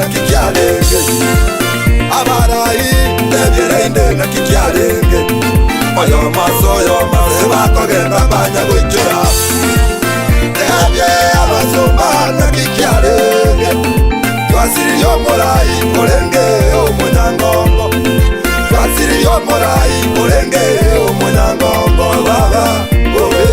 na kikialenge abarai tebiere inde na kikialenge oyo maze bakogenda banya goikera tebye abasomba na kikialenge twasiri yo morai olenge omunyangongo twasiri yo morai olenge omunyangongo baba obe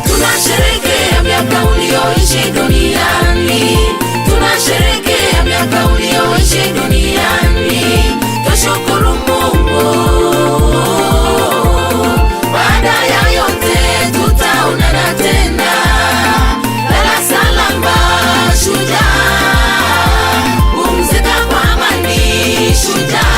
tunasherehekea miaka ulioishi duniani, tunasherehekea miaka ulioishi duniani, tushukuru Mungu. Baada ya yote tutaonana tena, lala salama shujaa, pumzika kwa amani shujaa.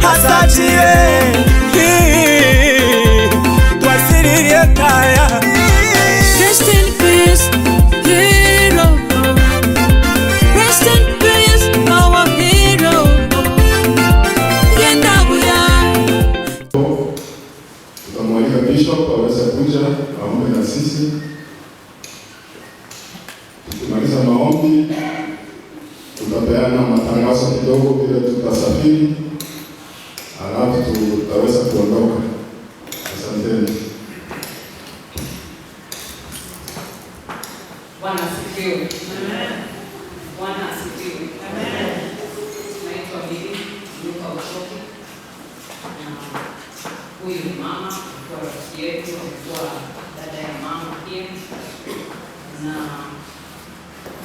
Hasachire twasiririe kaya. Rest in peace, hero. Rest in peace, our hero. Yenda buya. Tutamwalika Bishop aweze kuja aombe na sisi. Tukimaliza maombi tutapeana matangazo kidogo vile tutasafiri, alafu tutaweza kuondoka. Asanteni. Bwana asifiwe. Amen. Bwana asifiwe. Amen. Naitwa Bibi Luka Uchoki. Huyu ni mama, kwa rafiki yetu, kwa dada ya mama pia. Na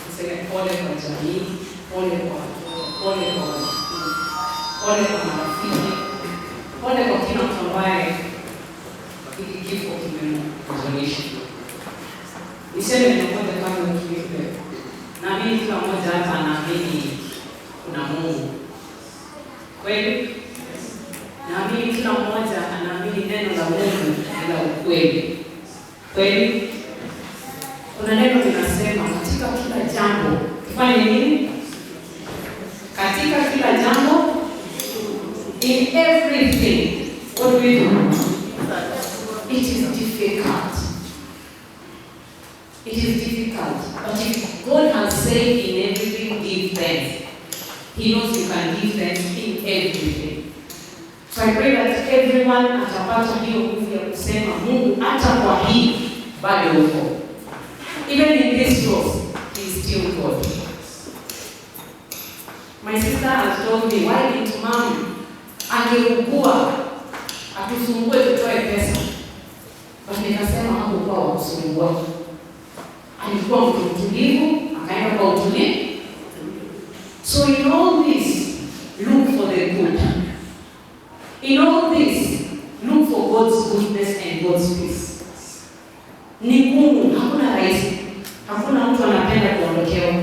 niseme pole kwa jamii, pole kwa marafiki, pole kwa kila mtu ambaye hiki kifo kimemhuzunisha. Niseme neno moja kama mkiipe. Naamini kila mmoja hapa anaamini kuna Mungu. Kweli? Naamini kila mmoja anaamini neno la Mungu ni la ukweli. Kweli? Kuna neno linasema katika kila jambo tufanye nini? Katika kila jambo, in everything, what do we do? It is difficult. It is difficult. But if God has said in everything, give thanks. He knows you can give thanks in everything. So I pray that everyone atapata hiyo nguvu ya kusema Mungu hata kwa hii bado uko. Even in this loss, He is still God. My sister has told me, why did mom angeugua atusumbue tutoe pesa? But nikasema hakukuwa wa kusumbua. Alikuwa mtu mtulivu, akaenda kwa utulivu. So in all this, look for the good. In all this, look for God's goodness and God's peace. Ni ngumu, hakuna rahisi. Hakuna mtu anapenda kuondokewa.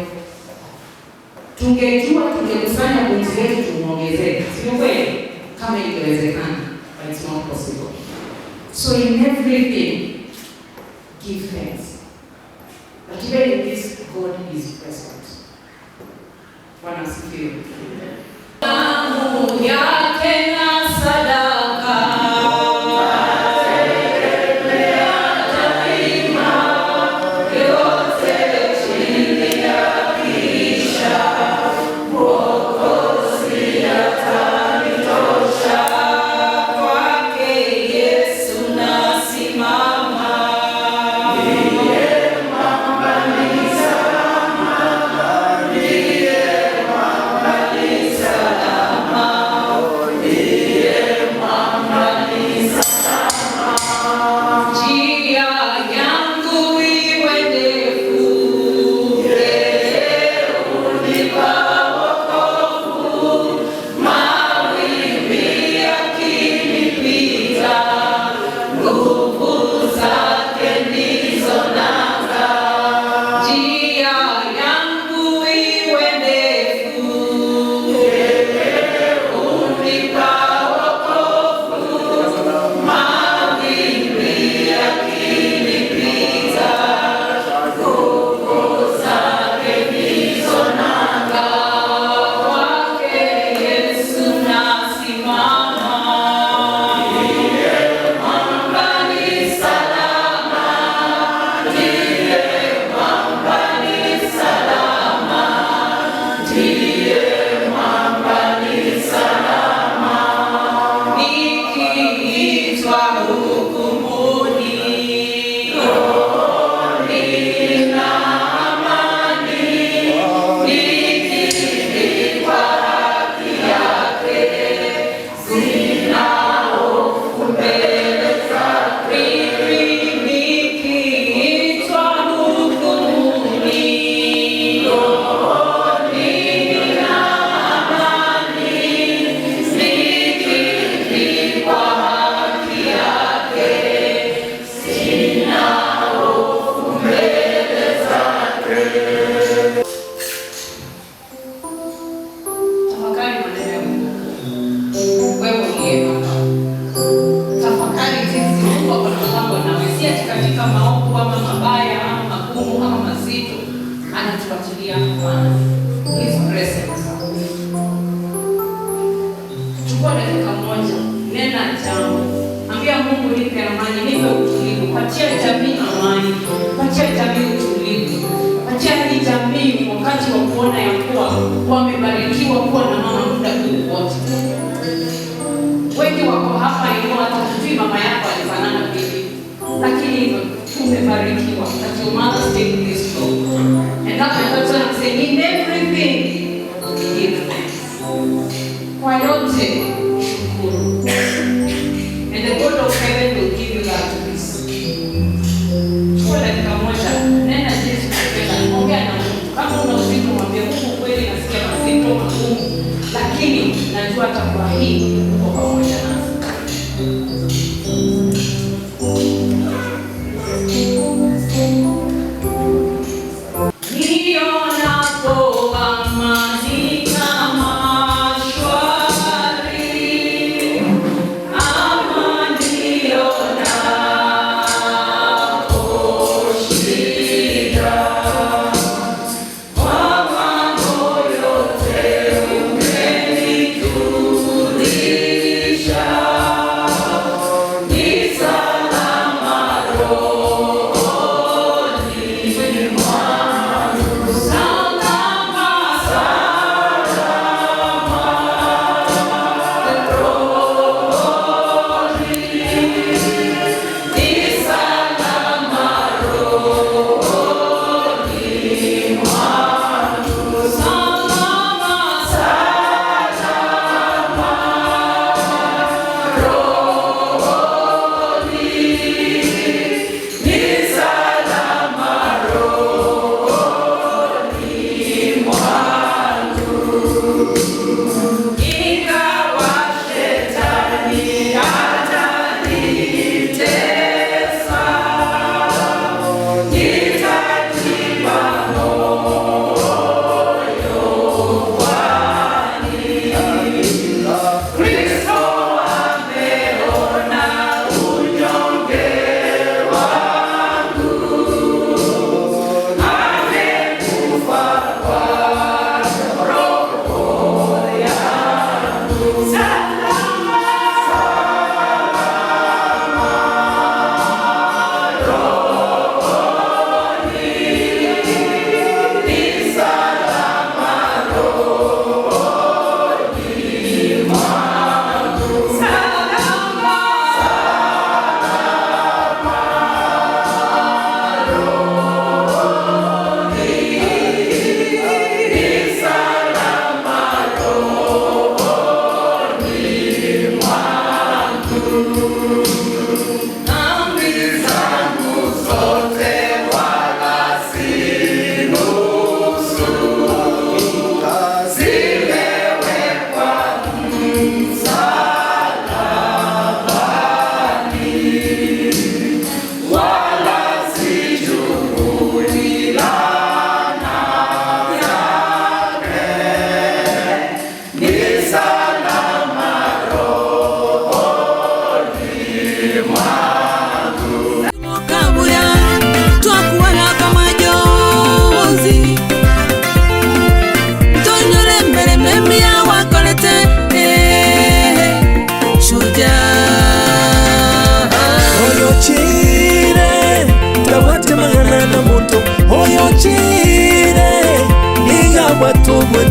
Tungejua tungekusanya pumzi yetu tumuongezee. Sio kweli? Kama ingewezekana, but it's not possible. So in everything, give thanks. But even in this, God is present. Bwana asifiwe. Damu yake na sadaka chukua dakika moja, nena jambo, ambia Mungu, nipe amani, nipe utulivu, patia jamii amani, patia jamii utulivu, patia hii jamii wakati wa kuona ya kuwa wamebarikiwa kuwa na mama muda huu wote. Wengi wako hapa ingawa hata hujui mama yako alifanana vipi, lakini hivyo umebarikiwa that your mother stayed this long. And that's what I'm saying, in everything give thanks. Kwa yote shukuru. And the God of heaven will give you that peace. Chukua dakika moja, nenda Yesu kupenda, ongea na Mungu. Kama una uzito mwambie Mungu, kweli nasikia mazito magumu, lakini najua atakuwa hii uko pamoja nasi.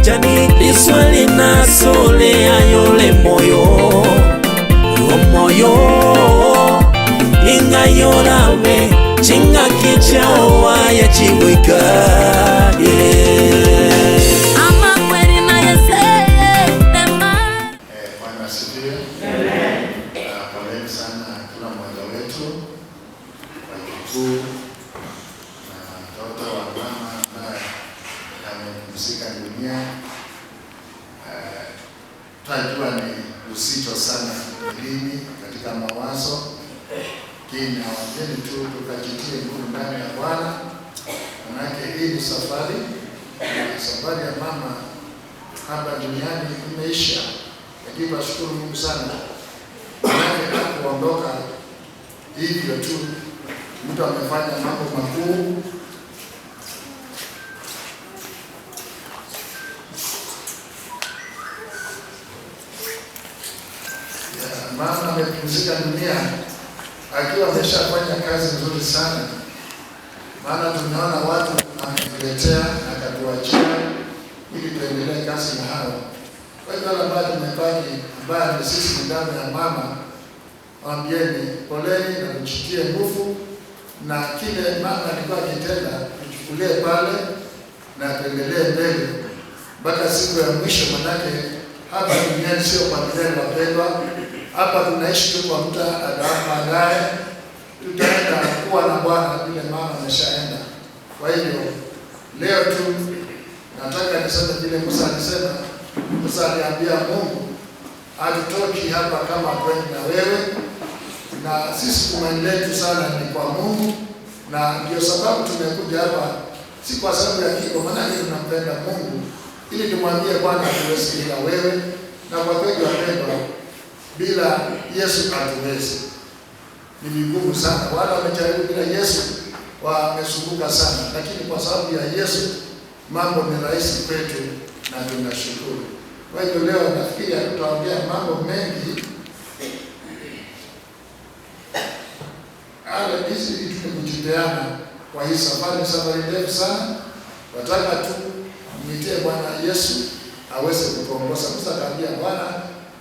Jani liswali na sole ayole moyo moyo ingayorawe chinga kichawa ya chiwika ama kweli na yese tema. Bwana asifiwe. Poleni sana kila mmoja wetu, wajukuu na mtoto wa mama ambaye amepumzika dunia. Tunajua ni uzito sana mwilini katika mawazo, lakini hawajeni tu tukajitie nguvu ndani ya Bwana, manake hii ni safari ya mama hapa duniani imeisha. Lakini tunashukuru Mungu sana, manake hakuondoka hivyo tu, mtu amefanya mambo makuu. mama amepumzika dunia akiwa ameshafanya kazi nzuri sana, maana tumeona watu ametuletea akatuachia ili tuendelee kazi na hawa. Kwa hivyo wale ambao tumepaki ambaye ni sisi ni damu ya mama, waambieni poleni na mchitie nguvu, na kile mama alikuwa akitenda tuchukulie pale na tuendelee mbele mpaka siku ya mwisho. Manake hapa duniani sio kwa milele wapendwa, hapa tunaishi tu kwa muda, baadaye tutaenda kuwa na Bwana vile mama ameshaenda. Kwa hivyo leo tu nataka niseme vile Musa alisema. Musa aliambia Mungu hatutoki hapa kama kwenda na wewe, na sisi tumaini letu sana ni kwa Mungu, na ndio sababu tumekuja hapa, si kwa sababu ya kiko, maana tunampenda Mungu ili tumwambie Bwana hatuwezi bila wewe, na kwa kweli wapendwa, bila Yesu hatuwezi. Ni vigumu sana, wale wamejaribu bila Yesu wamesumbuka sana, lakini kwa sababu ya Yesu mambo ni rahisi kwetu na tunashukuru. Kwa hiyo leo nafikiri tutaongea mambo mengi. Hizi tumejiteana kwa hii safari ndefu sana. Wataka tu nitie Bwana Yesu aweze kutuongoza. Musa akaambia Bwana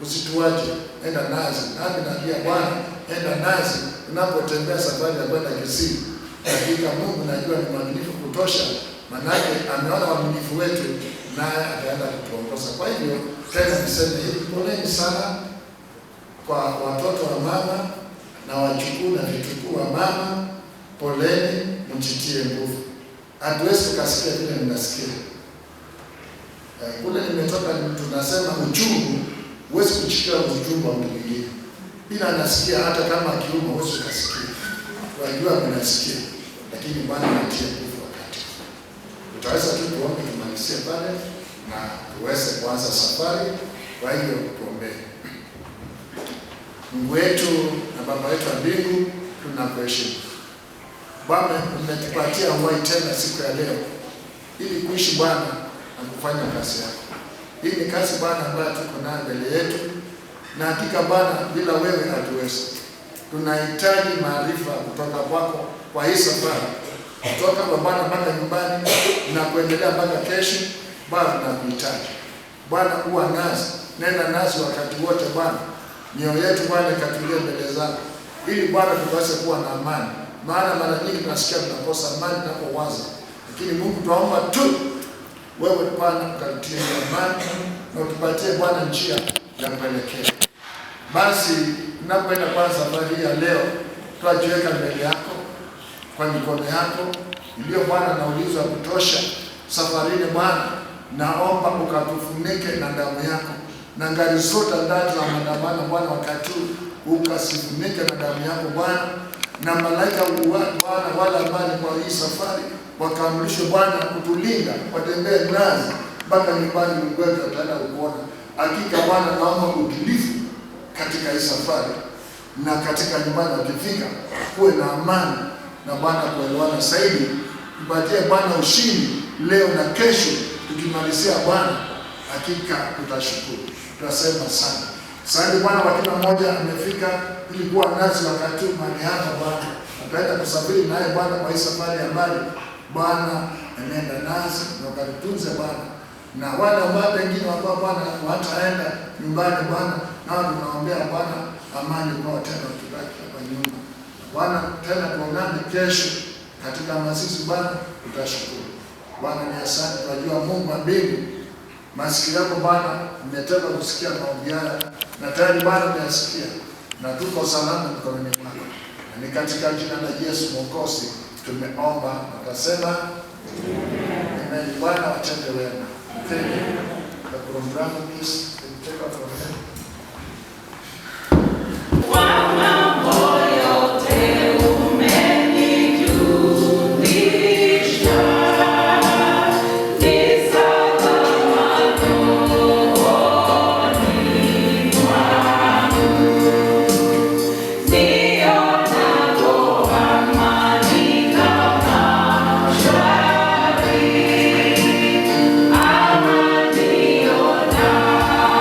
usituache, enda nazi. Nami naambia Bwana enda nazi unapotembea safari ya kwenda Kisii. Hakika Mungu najua ni mwaminifu kutosha, manake ameona uaminifu wetu naye ataenda kutuongoza. Kwa hivyo tena niseme hivi, poleni sana kwa watoto wa mama na wajukuu na vitukuu wa mama, poleni, mjitie nguvu. Hatuwezi tukasikia vile mnasikia. Kule nimetoka tunasema uchungu, huwezi kuchikia uchungu wa mtu mwingine. Bila anasikia hata kama akiuma huwezi ukasikia. Wajua mnasikia, lakini Bwana anatia nguvu wakati. Tutaweza tu tuombe tumalizie pale na tuweze kuanza safari. Kwa hiyo tuombee. Mungu wetu na Baba wetu wa mbingu, tunakuheshimu. Bwana, umetupatia uhai tena siku ya leo ili kuishi Bwana na kufanya kazi yako. Hii ni kazi Bwana ambayo tuko nayo mbele yetu, na hakika Bwana bila wewe hatuwezi. Tunahitaji maarifa kutoka kwako kwa hii safari, kutoka kwa Bwana mpaka nyumbani na kuendelea mpaka kesho. Bwana tunakuhitaji. Bwana uwa nasi, nenda nasi wakati wote Bwana. Mioyo yetu Bwana ikatulie mbele zako, ili Bwana tuweze kuwa na amani. Maana mara nyingi tunasikia tunakosa amani tunapowaza, lakini Mungu tunaomba tu wewe Bwana ukatutie amani na utupatie Bwana njia ya kuelekea. Basi tunapoenda kwa safari ya leo, tuajiweka mbele yako kwa mikono yako iliyo Bwana na ulinzi wa kutosha safarini Bwana. Naomba ukatufunike na damu yako, na ngari zote ndani za maandamano Bwana wakati ukasifunike na damu yako Bwana, na malaika Bwana wala ambao kwa hii safari wakaamrishwe Bwana kutulinda, watembee nasi mpaka nyumbani mwetu tutaenda kuona. Hakika Bwana naomba utulivu katika hii safari, na katika nyumbani wakifika kuwe na amani na Bwana kuelewana zaidi. Tupatie Bwana ushindi leo na kesho, tukimalizia Bwana hakika tutashukuru. Tunasema sana. Asante Bwana kwa kila mmoja amefika ili kuwa nasi wakati mahali hapa Bwana. Tutaenda kusafiri naye Bwana kwa hii safari ya mbali. Bwana anaenda nasi na ukatutunze Bwana. Na wale ambao wengine ambao Bwana wataenda nyumbani Bwana, nao tunaombea Bwana amani kwa tena tubaki hapa nyumba. Bwana tena tuonane kesho katika masisi Bwana, tutashukuru. Bwana ni asante, tunajua Mungu wa mbingu, masikio yako Bwana umetaka kusikia maombi haya, na tayari Bwana umeyasikia, na tuko salama mikononi mwako. Na ni katika jina la Yesu Mwokozi tumeomba na tukasema amen. Bwana watende wema. Thank you. The program is take up from here. Amani ona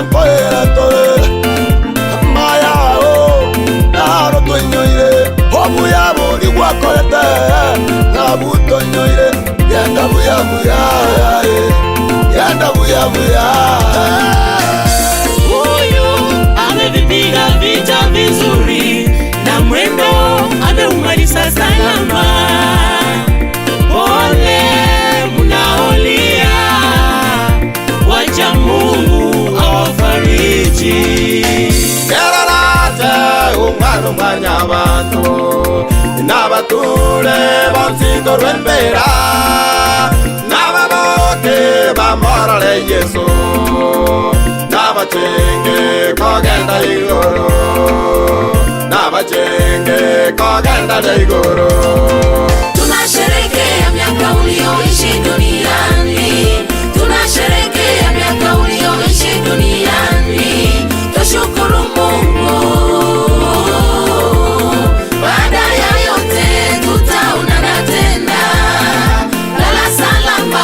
nkoera tore maya o naro tonyoire obuya buri gwakorete na butonyoire yenda buya Huyu amevipiga vita vizuri na mwendo ameumaliza salama. Pole mnaolia, wacha Mungu awafariji. Kerarate umwana umwanyabantu n'abature bonsingo rwembera n'ababote bamorale Yesu n'abachenge kogenda igoro n'abachenge kogenda igoro. Tunasherehekea miaka ulioishi duniani, tunasherehekea miaka ulioishi duniani. Tushukuru Mungu, baada ya yote tutaonana tena. Lala salama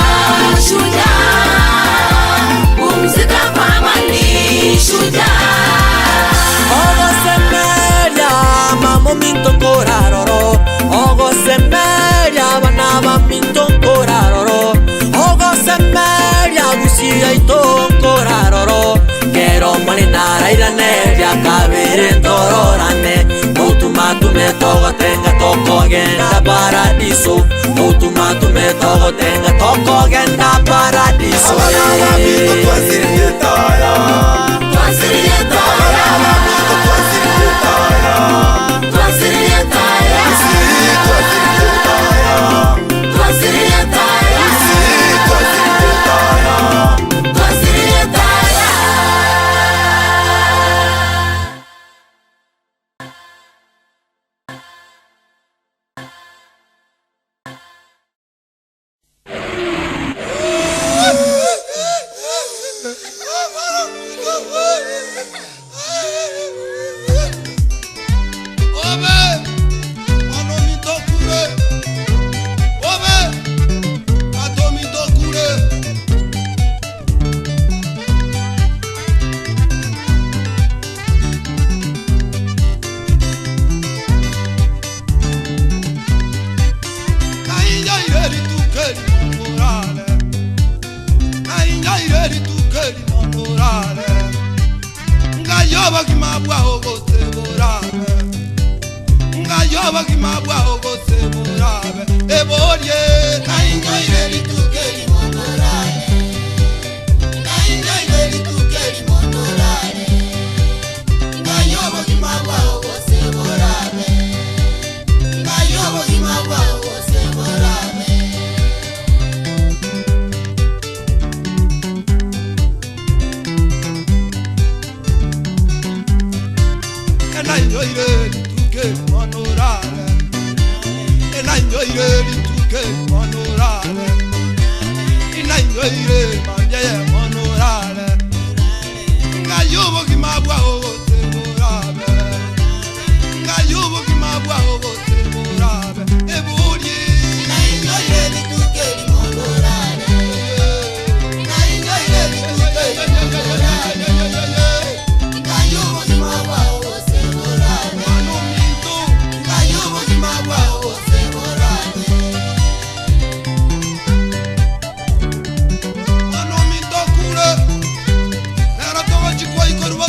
shujaa, pumzika kwa amani shujaa. Ogo semeria mamo minto koraroro, ogo semeria banaba minto koraroro, ogo semeria gusia ito koraroro. Kero mani nara irane ya kabire tororane, utuma tume togo tenga toko genda paradiso, utuma tume togo tenga toko genda paradiso.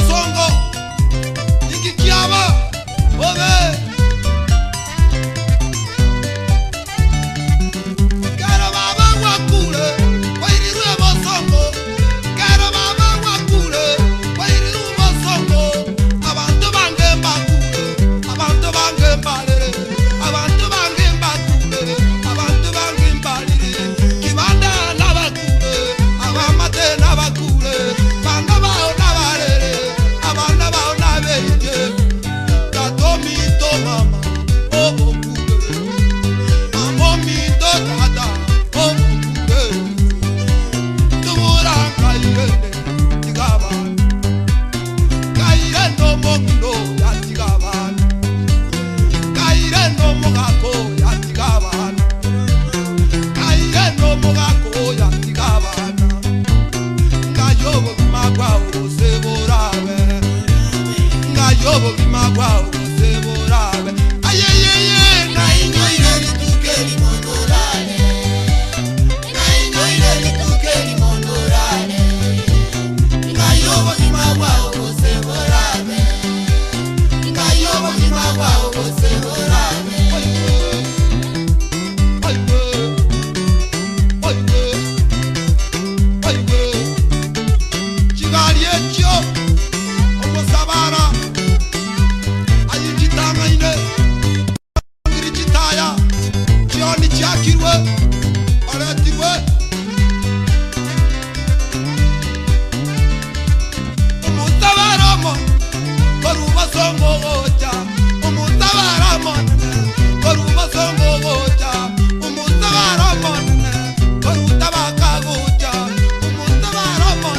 Songo Maratiwe Umutabaramo Koruba songo gocha Umutabaramo Koruba songo gocha Umutabaramo Korutabaka gocha Umutabaramo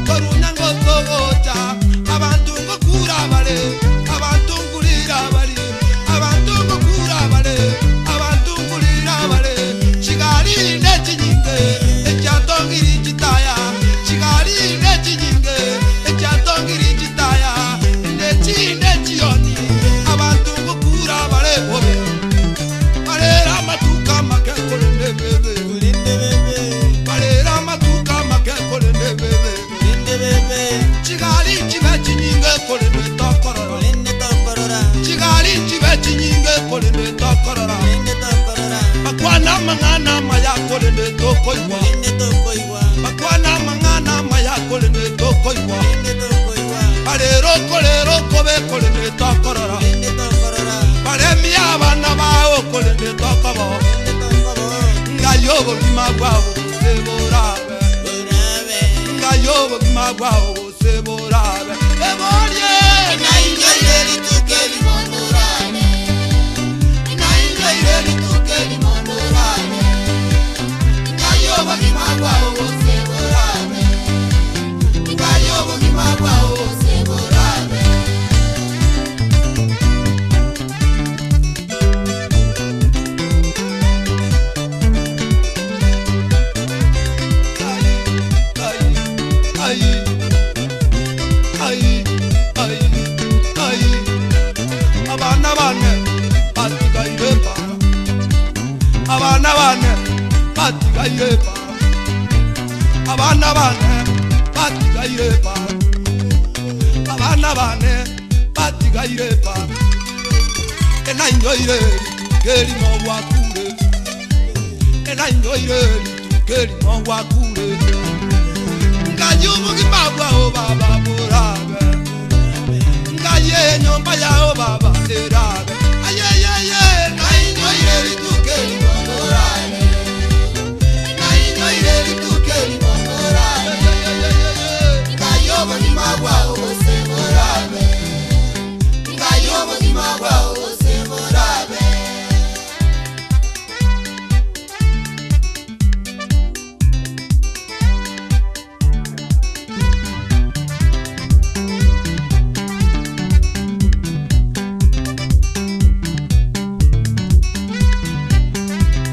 Korunyango gocha Abantu ngokura bale Abantu ngulira bale Abantu ngokura bale Abantu ngulira bale Chigali nechinyinge Echatongiri chitaya Chigali nechinyinge Echatongiri chitaya Nechioni Abantu ngokura bale bobe Balera matuka makekole nebebe Balera matuka makekole nebebe Chigali chibe chinyinge kole netokorora Chigali chibe chinyinge kole netokorora Bakwana mangana maya kole netokoiwa Bakwana mangana maya kole netokoiwa Balero kolero kobe kole netokorora Balemi abana bao kole netokobo Ngayobo bimagwabo seborabe Ngayobo bimagwabo seborabe Ebolie Inaingaile tukeli mondorane Inaingaile tukeli mondorane Ngayoba kimagwao seborane Ngayoba kimagwao seborane Abana bane batigaire para Abana bane batigaire para Abana bane batigaire para Abana bane batigaire para Enainyoire keri mo wakure Enainyoire keri mo wakure Ngayumu kimagwa o baba burabe Ngaye nyomba ya o baba erabe Ayeyeye nainyoire tukeli mondorane Nainyoire tukeli mondorane Ngayoba kimagwao seborane Ngayoba kimagwao seborane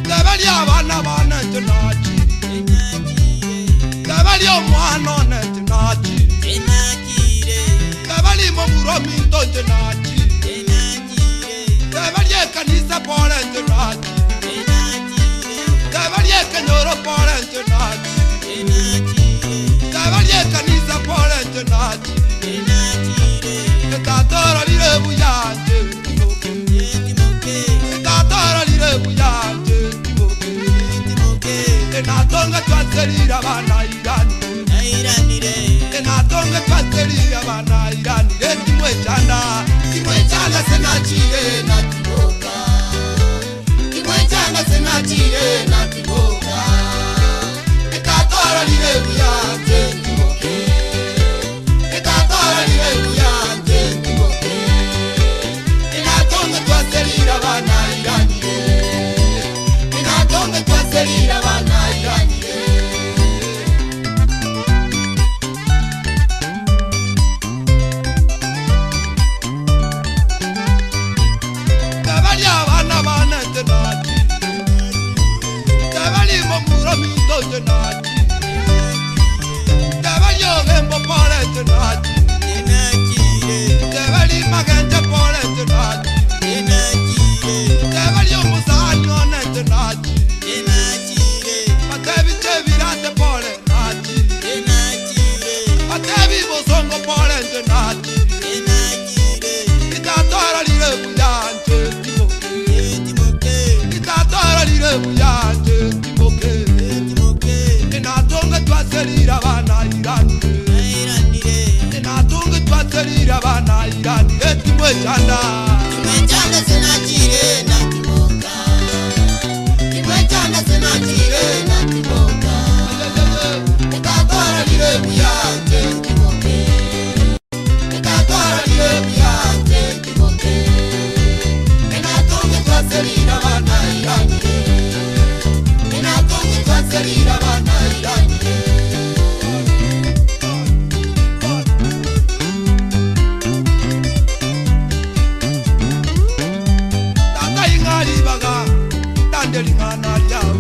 Devali abana bana tenachi Devali omwana ne tenachi Devali momuromi to tenachi Devali kanisa pole tenachi Devali kanyoro pole tenachi Devali kanisa pole tenachi Tatara lire buyanje Tatara lire buyanje Enatonga twaserira bana iranire Enatonga twaserira bana iranire Timwe chanda senachire na tiboka Timwe changa senachire na tiboka Etatora lire buyanje timoke Etatora lire buyanje timoke Enatonga twaserira bana iranire Enatonga twaserira bana iranire Devali abana bana tenachi Devali momuromi to tenachi Devali ogembo pole tenachi Devali maganja pole tenachi Devali omusanyo ne tenachi Patevi chevirate pole nachi Patevi bosongo pole tenachi Itatora lire buyanje timoke Itatora lire buyanje timoke Enatonga twaserira bana iranire Enatonga twaserira bana iranire Timwe chanda senachire na tiboka Timwe changa senachire twatserira abana irangiye Dandelingana liao,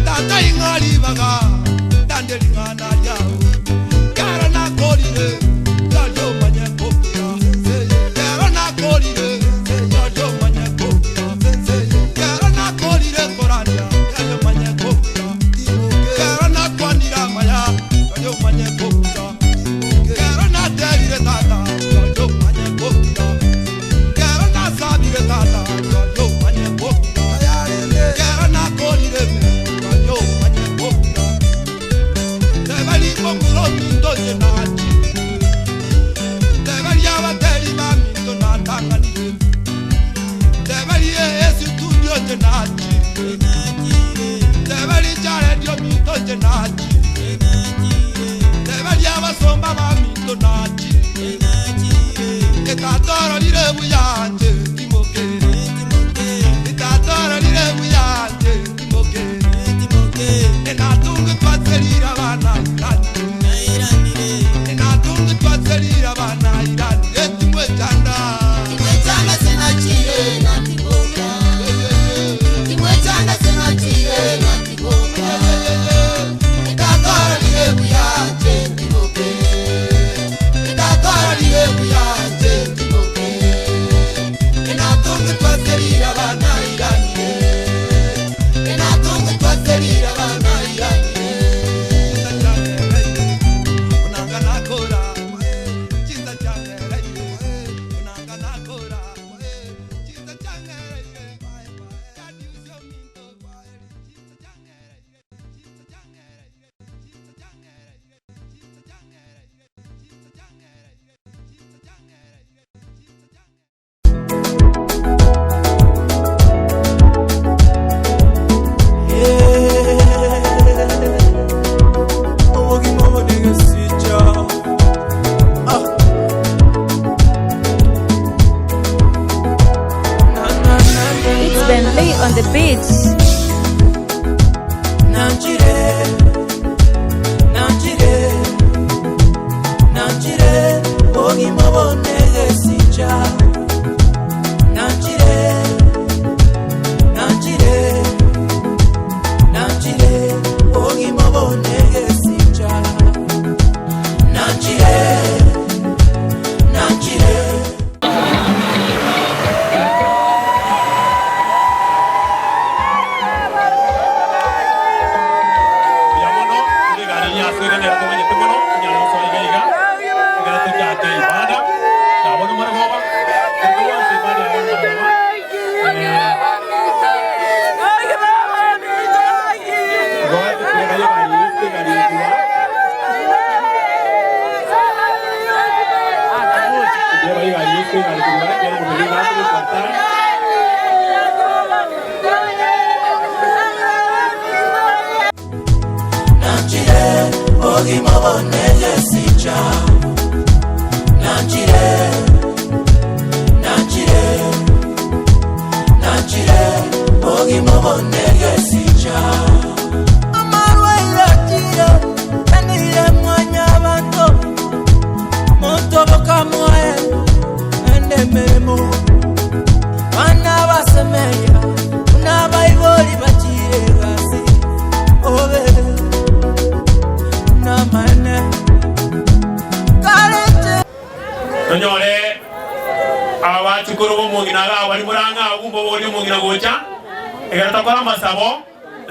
dandelingana baga, dandelingana liao. Kara na kolire, dalio manye kopia. Kara na kolire, dalio manye kopia. Kara na kolire korania, dalio manye kopia. Kara na kwanira maya, dalio manye kopia. Kara na delire tata, dalio manye kopia. Kara na sabire tata, dalio manye kopia. On the beach.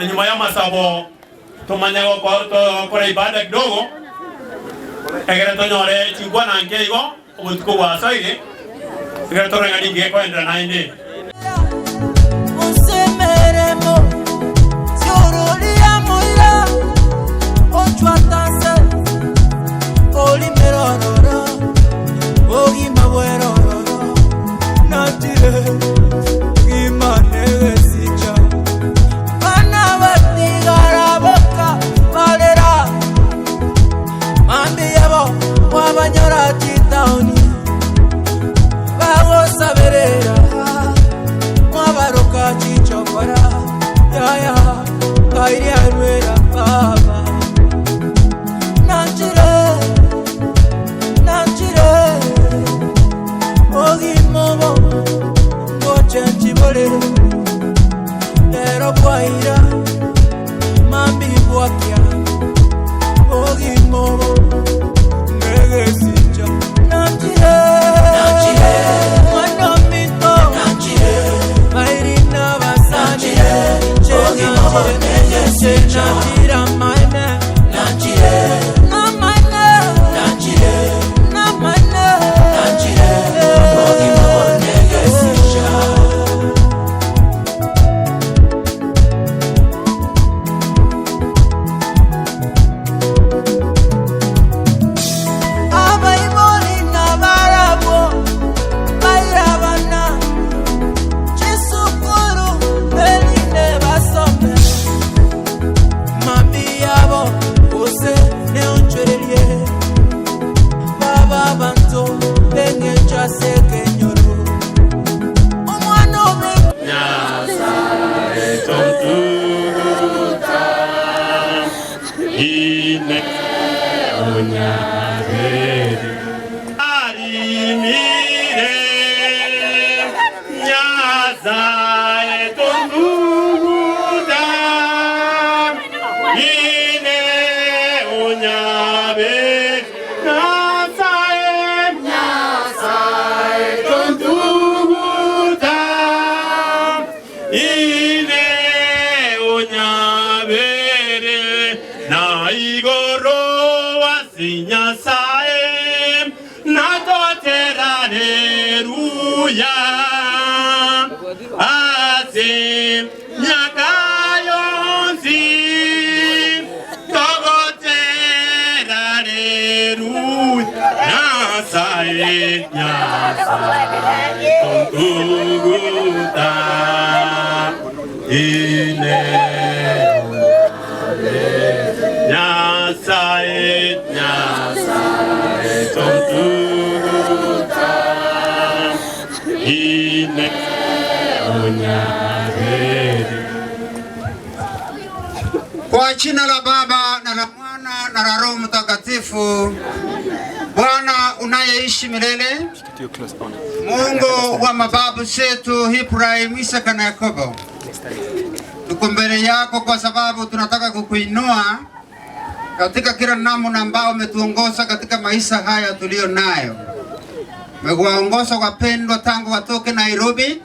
Nyuma ya masabo tumanya kwa ibada kidogo egere tonyore chingwa na ngeigo ubutuko bwa saire egere torenga ninge kwenda na inde usemeremo siorulia moira ochwatanse olimerororo ogima bwerororo natire imanegesicha Wabanyora chitaoni Bago saberera ogimobo negesinja nachire mwana mito nachire mairina basani ogimobo negesinja nachira maine nachire namane nachire namane nachire ogimobo negesinja Kwa jina la Baba na la Mwana na la Roho Mtakatifu. Bwana unayeishi milele, Mungu wa mababu zetu Ibrahim, Isaka na Yakobo, tuko mbele yako kwa sababu tunataka kukuinua katika kila namna ambao umetuongoza katika maisha haya tulio nayo. Umewaongoza wapendwa tangu watoke Nairobi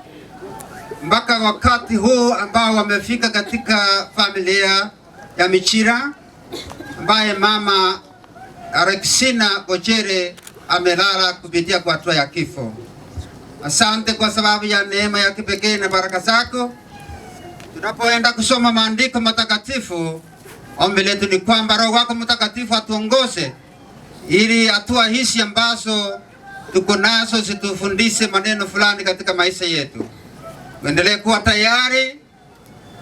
mpaka wakati huu ambao wamefika katika familia ya Michira, ambaye mama Alexina Bochere amelala kupitia kwa hatua ya kifo. Asante kwa sababu ya neema ya kipekee na baraka zako. Tunapoenda kusoma maandiko matakatifu, ombi letu ni kwamba Roho wako Mtakatifu atuongoze ili hatua hizi ambazo tuko nazo zitufundishe maneno fulani katika maisha yetu. Tuendelee kuwa tayari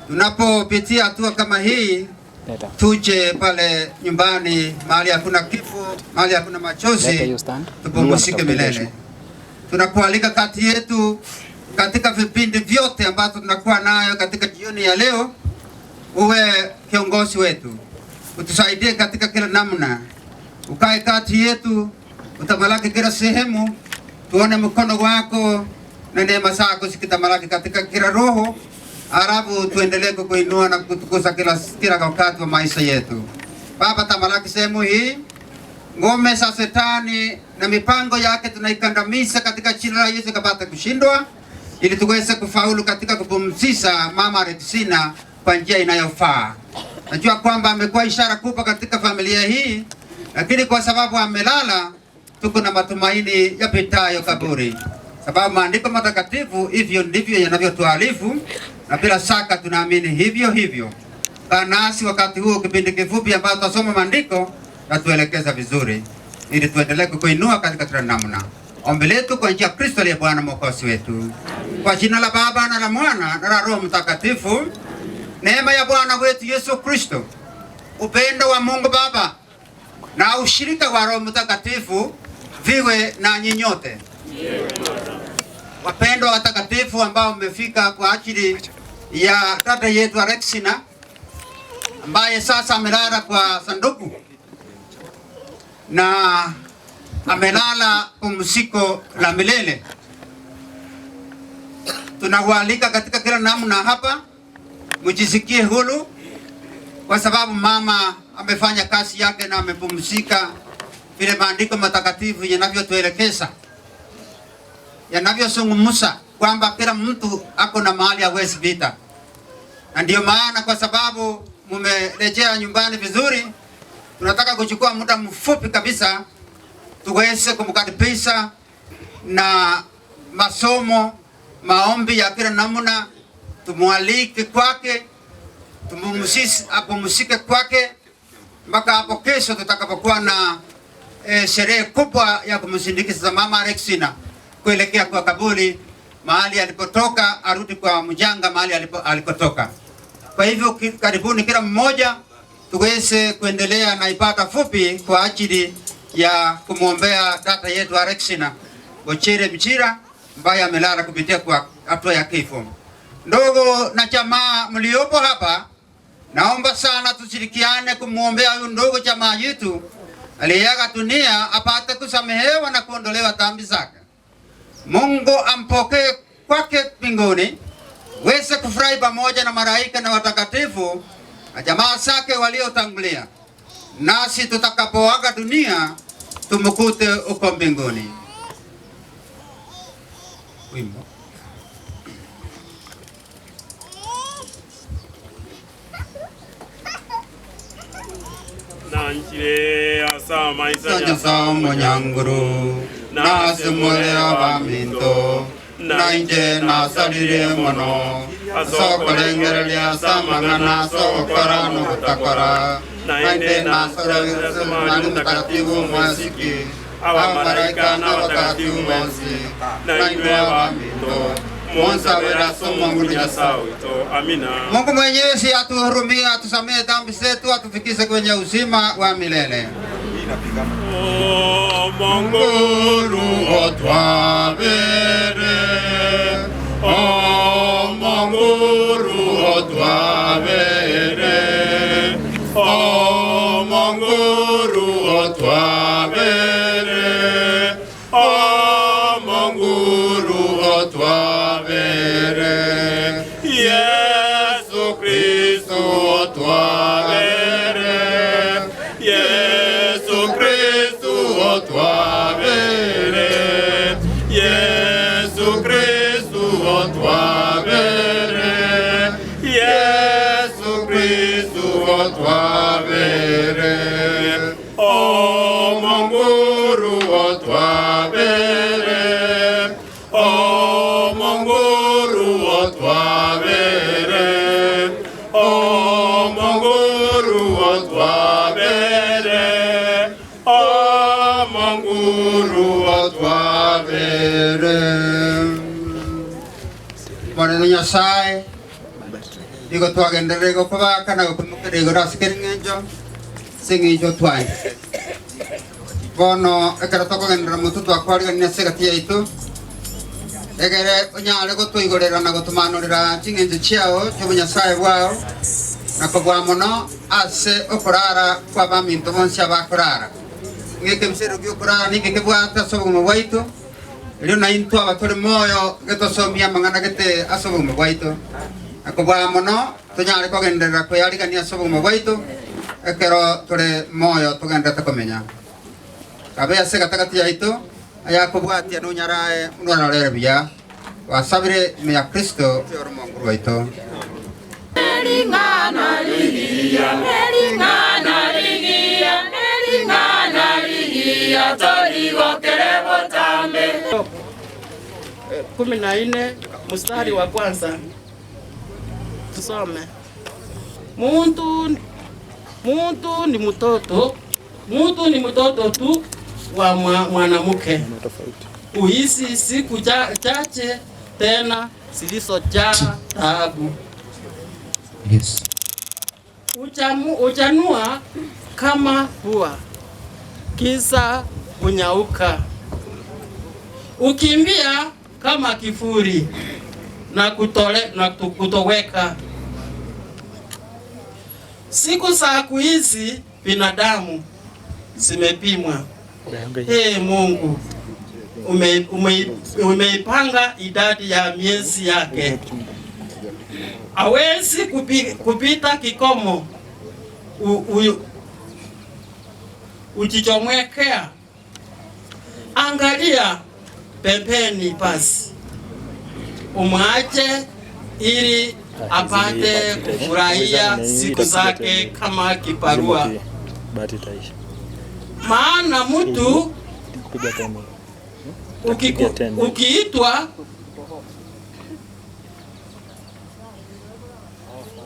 tunapopitia hatua kama hii, tuje pale nyumbani mahali hakuna kifo, mahali hakuna machozi, tupumzike milele. Tunakualika kati yetu katika vipindi vyote ambavyo tunakuwa nayo katika jioni ya leo. Uwe kiongozi wetu, utusaidie katika kila namna, ukae kati yetu, utamalaki kila sehemu, tuone mkono wako na neema zako zikitamalaki katika kila roho, arabu tuendelee kukuinua na kutukuza kila wakati wa maisha yetu. Baba, tamalaki sehemu hii, ngome za Shetani na mipango yake tunaikandamiza katika jina la Yesu, kapata kushindwa ili tuweze kufaulu katika kupumzisha mama Alexina kwa njia inayofaa. Najua kwamba amekuwa ishara kubwa katika familia hii, lakini kwa sababu amelala, tuko na matumaini yapitayo kaburi. Sababu maandiko matakatifu hivyo ndivyo yanavyotuarifu, na bila shaka tunaamini hivyo hivyo. Nasi wakati huu kipindi kifupi ambacho tutasoma maandiko na tuelekeza vizuri ili tuendelee kukuinua katika kila namna. Ombi letu kwa njia ya Kristo aliye Bwana Mwokozi wetu. Kwa jina la Baba na la Mwana na la Roho Mtakatifu. Neema ya Bwana wetu Yesu Kristo, upendo wa Mungu Baba na ushirika wa Roho Mtakatifu viwe na nyinyote. Wapendwa watakatifu ambao mmefika kwa ajili ya dada yetu Alexina ambaye sasa amelala kwa sanduku na amelala pumziko la milele, tunawaalika katika kila namna hapa mjisikie huru, kwa sababu mama amefanya kazi yake na amepumzika vile maandiko matakatifu yanavyotuelekeza, yanavyozungumza kwamba kila mtu ako na mahali hawezi pita. Na ndio maana kwa sababu mumerejea nyumbani vizuri, tunataka kuchukua muda mfupi kabisa tuweze kumkaribisha na masomo, maombi ya kila namna, tumwalike kwake, apumzike kwake mpaka hapo kesho tutakapokuwa na sherehe kubwa ya kumsindikiza Mama Alexina kuelekea kwa kaburi mahali alipotoka, arudi kwa mjanga mahali alikotoka. Kwa hivyo karibuni kila mmoja tuweze kuendelea na ibada fupi kwa ajili ya kumwombea dada yetu Alexina Bochere Mchira ambaye amelala kupitia kwa hatua ya kifo. Ndugu na jamaa mliopo hapa, naomba sana tushirikiane kumwombea huyu ndugu jamaa yetu aliyeaga dunia apate kusamehewa na kuondolewa dhambi zake. Mungu ampokee kwake mbinguni, weze kufurahi pamoja na malaika na watakatifu na jamaa zake waliotangulia. Nasi tutakapoaga dunia tumkute uko mbinguni. Wimbo. Nanchire asama Sanya samo nyanguru nasi mole abaminto nainje nasalire mono asokolengere asama ngana sokora no kutakora nainde nasalire manu takatifu mwasiki awa malaika na watakatifu mwansi nainde abaminto Monsa wera somo nguja sawito. Amina. Mungu Mwenyezi atuhurumie, atusamehe dhambi zetu, atufikishe kwenye uzima wa milele. Oh, Monguru otwabere. Oh, Monguru otwabere. Oh, Monguru otwabere. Oh, Monguru otwabere. Yesu Kristo otwabere. Yesu Kristo otwabere. Yesu Kristo otwabere. Yesu Kristo otwabere. Oh, Monguru otwabere. Oh, Monguru otwabere. Oh, Monguru otwabere. Oh, Monguru otwabere. Maneno Nyasaye digo twagendere go pabaka na kumukere go rasikeringenjo singijo twai bono ekara toko gendera mutu twakwari ne segati yaitu egere onyale go tuigorera na gutumanurira chingenje chiao cyo Nyasaye bwao na kogwa mono ase okorara kwa baminto bonsi abakorara ngeke msero gyo korara nike kebwata sobumo bwaitu leo na into abatore moyo getosomia mangana gete asobumo bwaitu akobwa mono tonyale kogendera ko yaligania sobumo bwaitu ekero tore moyo tugenda takomenya kabe ase gatakati yaitu aya kobwatia no nyarae unora lere bia wasabire me ya Kristo oro monguru waitu elingana ligia torigo kerebo tambe 14 mstari wa kwanza tusome. Muntu ni mtoto tu wa mwanamke. Uishi siku chache tena zilizojaa taabu. Yes. Uchanua kama hua kisa unyauka. Ukimbia kama kifuri na kutoweka. Siku za kuishi binadamu zimepimwa. Mungu umeipanga idadi ya miezi yake. Hawezi kupita kikomo. ukichomwekea, angalia pembeni basi, umwache ili apate kufurahia siku zake kama kiparua. Maana mtu ukiitwa,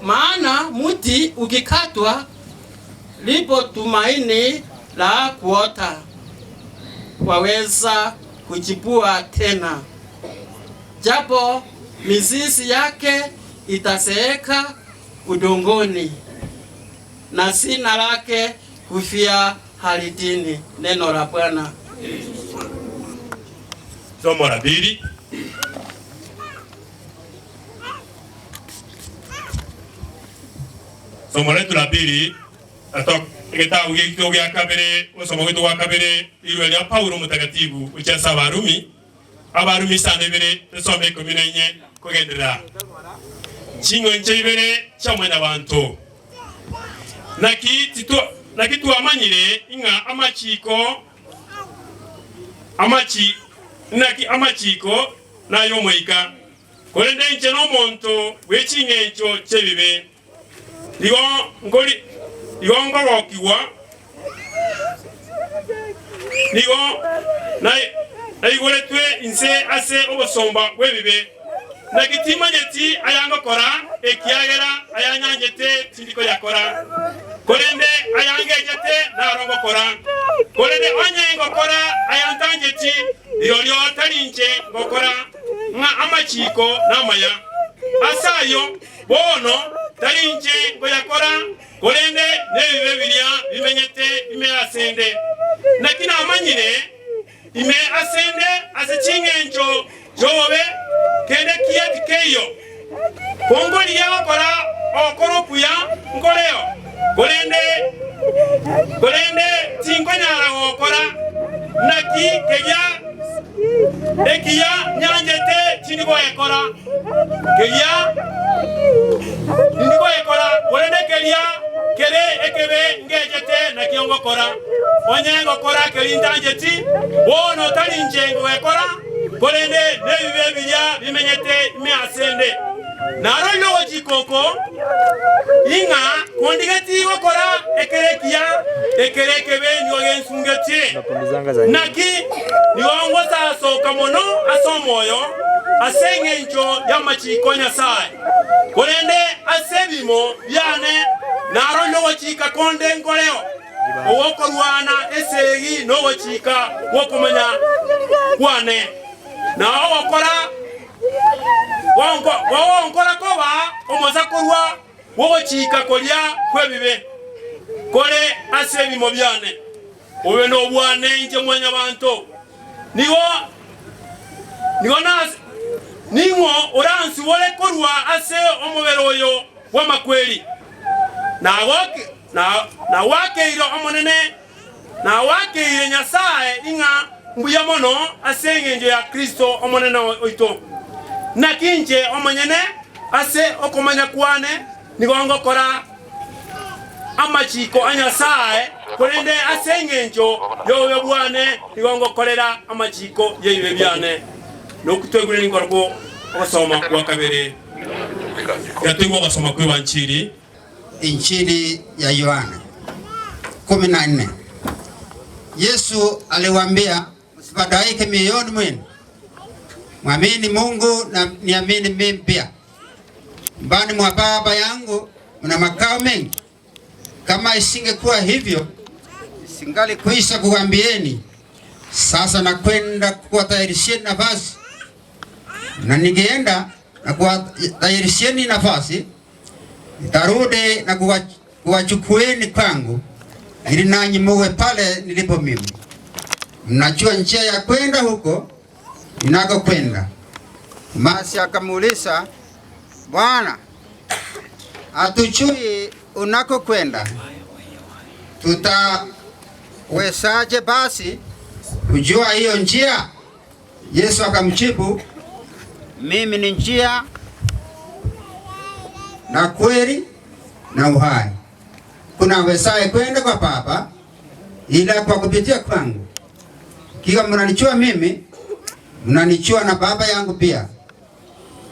maana mti ukikatwa lipo tumaini la kuota, waweza kuchipua tena, japo mizizi yake itaseeka udongoni na sina lake kufia ardhini. Neno la Bwana. Somo la pili. Somo letu la pili kitabu gĩkĩ gĩa kabere, somo gĩtũ gwa kabere irũa rĩa Paulo mũtakatifu ũkĩasa Abarumi 2 tusome 14 kugenderera ching'onche ibere cha mwena bantu naki tuamanyire inga amachiko nayo mweika kolende nche no muntu weching'encho chebibe ngorokiwa naiguletwe inse ase obosomba bwebibe nakitimanyeti ayangokora ekiagera ayanyanjete tindiko yakora kolende ayangejete narongokora kolende onyengokora ayantanjeti yolyo talinche ngokora nga amachiko namaya asayo bono talinche ngoyakora kolende nebibe bilya bimenyete imeasende nakina amanyire ime asende asichingencho jobe kende kiati keyo kongoli yakora okorokuya ngoleo kolende tingonyara okora naki ekiya nyanjete chindigo ekora keya ndigo ekora kolende kelia kere ekebe ngejete nakiongokora onyengo kora kelindanjeti wono talinjengo ekora kolende nebibe bilya bimenyete imeasende naro lowo jikoko inga kondigeti wakora ekerekebe niwogensungete naki niwongoza soka mono asomoyo asengencho yamachiko Nyasaye kolende asebimo byane naro lowo jika konde ngoleo owokorwana esegi nowo jika wokumanya kwane na wakora wankora koba omoza korwa wochika kolya kwebibe kole asebimo byane obe no bwane nje mwanya bantu niwo oransi wole korwa ase omubero oyo wamakweli na wakeiro omonene na wakeire Nyasaye inga mbuya mono asengenjo ya Kristo omonene oito nakinje omonyene ase okomanya kwane nigongo kora amachiko Anyasaye kolende asengenjo yowe bwane nigongo kolera amachiko yeibe byane nokutwegure ningorgo osoma kwa kabere yatengo basoma kwa Injili ya Yohana 14. Yesu aliwaambia, msifadhaike mioyoni mwenu, mwamini Mungu na niamini mimi pia. Nyumbani mwa Baba yangu mna makao mengi, kama isingekuwa hivyo singalikuisha kuambieni. Sasa nakwenda kuwatayarishieni nafasi, na ningeenda na kuwatayarishieni nafasi, nitarudi na kuwachukueni kwangu, ili nanyi muwe pale nilipo mimi. Mnajua njia ya kwenda huko ninakokwenda. Masi akamuuliza, Bwana, hatujui unakokwenda, tutawezaje basi kujua hiyo njia? Yesu akamjibu, mimi ni njia na kweli na uhai. Kuna wezaye kwenda kwa Baba ila kwa kupitia kwangu. Kiwa mnanichua mimi, mnanichua na Baba yangu pia,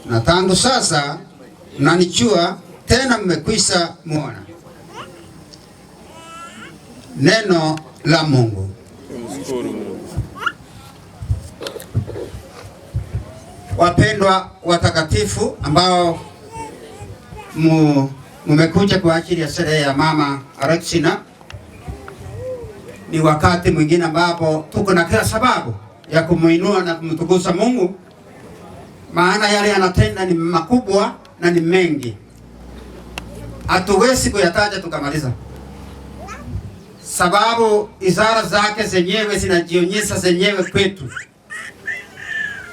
na tangu sasa mnanichua tena, mmekwisha muona. Neno la Mungu. Wapendwa watakatifu ambao mmekuja kwa ajili ya sherehe ya Mama Alexina, ni wakati mwingine ambapo tuko na kila sababu ya kumuinua na kumtukuza Mungu, maana yale anatenda ni makubwa na ni mengi, hatuwezi kuyataja tukamaliza, sababu ishara zake zenyewe zinajionyesha zenyewe kwetu.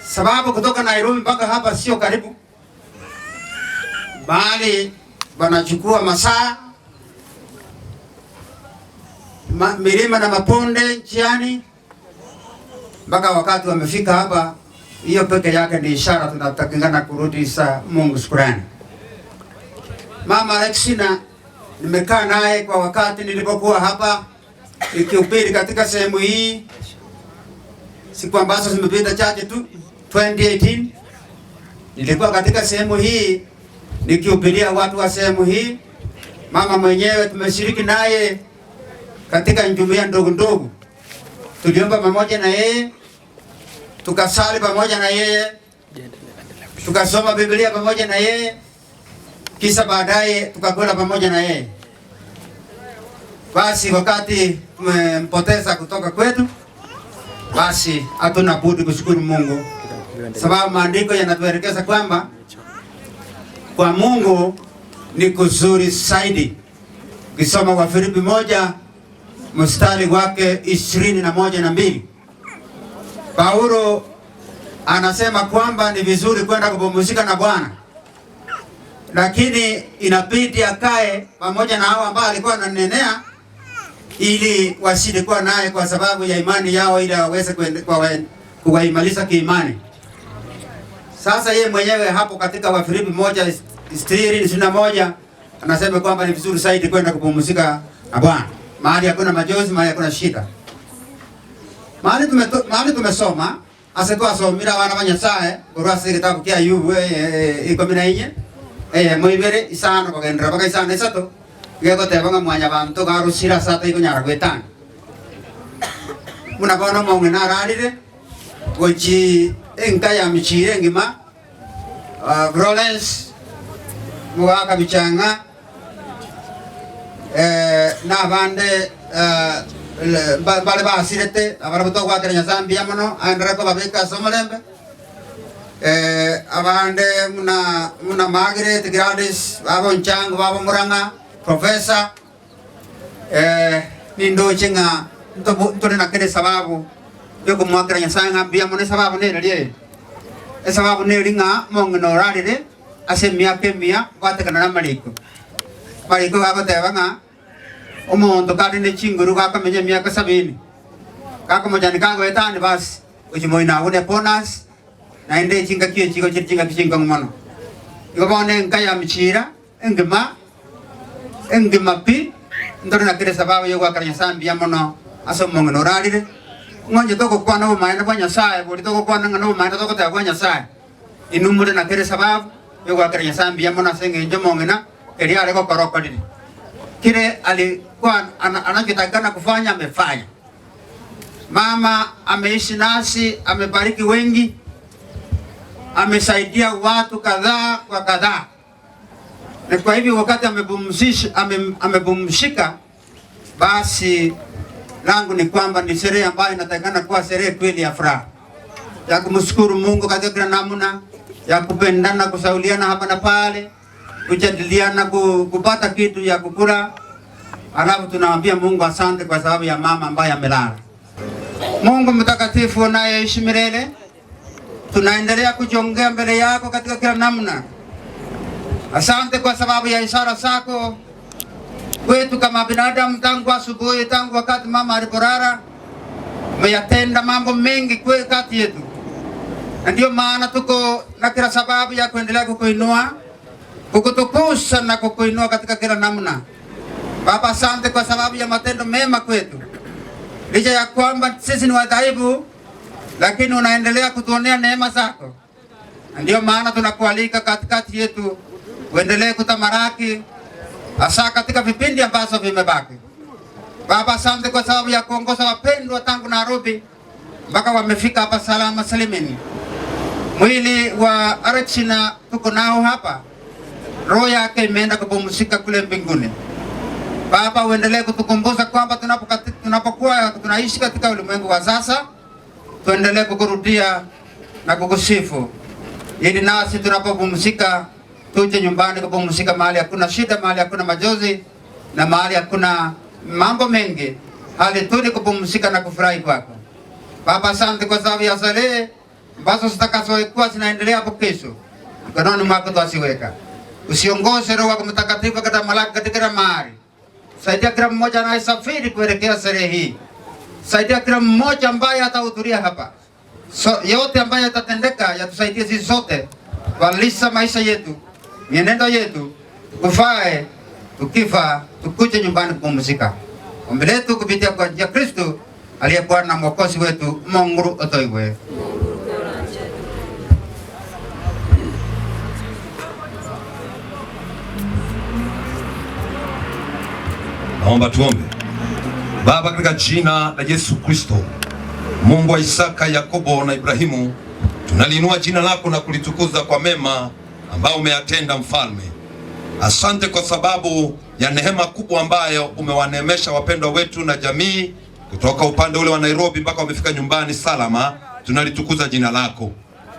Sababu kutoka Nairobi mpaka hapa sio karibu, bali wanachukua masaa, milima na maponde njiani, mpaka wakati wamefika hapa. Hiyo peke yake ni ishara tunatakikana kurudisha Mungu shukrani. Mama Alexina nimekaa naye kwa wakati nilipokuwa hapa nikihubiri katika sehemu hii, siku ambazo zimepita chache tu. 2018 nilikuwa katika sehemu hii nikihubiria watu wa sehemu hii. Mama mwenyewe tumeshiriki naye katika jumuiya ndogo ndogo, tuliomba pamoja na yeye, tukasali pamoja na yeye, tukasoma Biblia pamoja na yeye, kisha baadaye tukakula pamoja na yeye. Basi wakati tumempoteza kutoka kwetu, basi hatuna budi kushukuru Mungu, sababu maandiko yanatuelekeza kwamba kwa Mungu ni kuzuri zaidi. Ukisoma Wafilipi 1 mstari wake 21:2, Paulo anasema kwamba ni vizuri kwenda kupumzika na Bwana, lakini inabidi akae pamoja na hao ambao alikuwa ananenea, ili wasidi kuwa naye kwa sababu ya imani yao, ili waweze kuwaimaliza kiimani. Sasa yeye mwenyewe hapo katika Wafilipi 1:21 anasema kwamba ni vizuri zaidi kwenda kupumzika na Bwana, mahali hakuna majozi, mahali hakuna shida. Mahali tumesoma asetwa somira wana banyasae urasi kitabu kia yu ikomina inye moibere isano bagendra baga isano isato yego tebanga mwanya bantu garusira sata ikunyara gwetana muna bono mongwe nararire gochi enka ya michire ngima Rollins muwaka bichanga na bande bale basirete abarabuto kwa Kenya Zambia mono andra ko babeka somolembe abande muna Margaret Gradis babo Nchango babo Muranga professor nindo chinga ntone na kede sababu yoko mwakira nyasanga bia mono sababu ne rie sababu ne ringa mongno rarire asemia kemia kwate kana maliko babo tebanga omuntu kandi ne chinguru gakamenya miaka 70 gakamujani kango etani basi uchimoina une ponas na ende chinga kio chigo chinga kichinga ngono igobone nkaya mchira engima pi ndore na kire sababu yo gwakaranya sambia mono aso mongono rarire ngonje toko kwana bo maina banya sae bori toko kwana ngano maina toko ta banya sae inumure na kire sababu yo gwakaranya sambia mono senge njo mongena keri ale ko koroko dini kile alikuwa anachotakana kufanya amefanya. Mama ameishi nasi, amebariki wengi, amesaidia watu kadhaa kwa kadhaa. Na kwa hivyo wakati amepumzika, basi langu ni kwamba ni sherehe ambayo inatakana kuwa sherehe kweli ya furaha, ya kumshukuru Mungu katika kila namna, ya kupendana, kusauliana hapa na pale, kujadiliana, kupata kitu ya kukula. Alafu tunaambia Mungu asante kwa sababu ya mama ambaye amelala. Mungu mtakatifu unayeishi milele, tunaendelea kujongea mbele yako katika kila namna. Asante kwa sababu ya ishara zako kwetu kama binadamu, tangu asubuhi, tangu wakati mama alipolala, umeyatenda mambo mengi kwa kati yetu. Na ndio maana tuko na kila sababu ya kuendelea kukuinua, kukutukuza na kukuinua katika kila namna. Baba, asante kwa sababu ya matendo mema kwetu. licha ya kwamba sisi ni wadhaifu, lakini unaendelea kutuonea neema zako. Ndio maana tunakualika katikati yetu uendelee kutamaraki, hasa katika vipindi ambazo vimebaki. Baba, asante kwa sababu ya kuongoza wapendwa tangu Nairobi mpaka wamefika hapa salama salimini. Mwili wa Alexina tuko nao hapa, roho yake imeenda kupumzika kule mbinguni. Baba, uendelee kutukumbusha kwamba tunapokuwa tunaishi katika ulimwengu wa sasa, tuendelee kukurudia na kukusifu, ili nasi tunapopumzika tuje nyumbani kupumzika mahali hakuna shida, mahali hakuna majozi na mahali hakuna mambo mengi, hali tu ni kupumzika na kufurahi kwako. Baba, asante kwa sababu ya salehe ambazo zitakazokuwa zinaendelea hapo kesho. Mkononi mwako twasiweka. Usiongoze Roho wako Mtakatifu katika malaki katika mahali. Saidia kila mmoja anayesafiri kuelekea sherehe hii. Saidia kila mmoja ambaye atahudhuria hapa. Yote ambayo yatatendeka yatusaidie sisi sote kualisha maisha yetu, mienendo yetu, kufae tukifa tukuje nyumbani kupumzika. Ombi letu kupitia kwa njia Kristo aliye Bwana na Mwokozi wetu. Mungu otoiwe. Naomba tuombe. Baba, katika jina la Yesu Kristo, Mungu wa Isaka, Yakobo na Ibrahimu, tunaliinua jina lako na kulitukuza kwa mema ambao umeyatenda Mfalme. Asante kwa sababu ya neema kubwa ambayo umewaneemesha wapendwa wetu na jamii kutoka upande ule wa Nairobi mpaka wamefika nyumbani salama. Tunalitukuza jina lako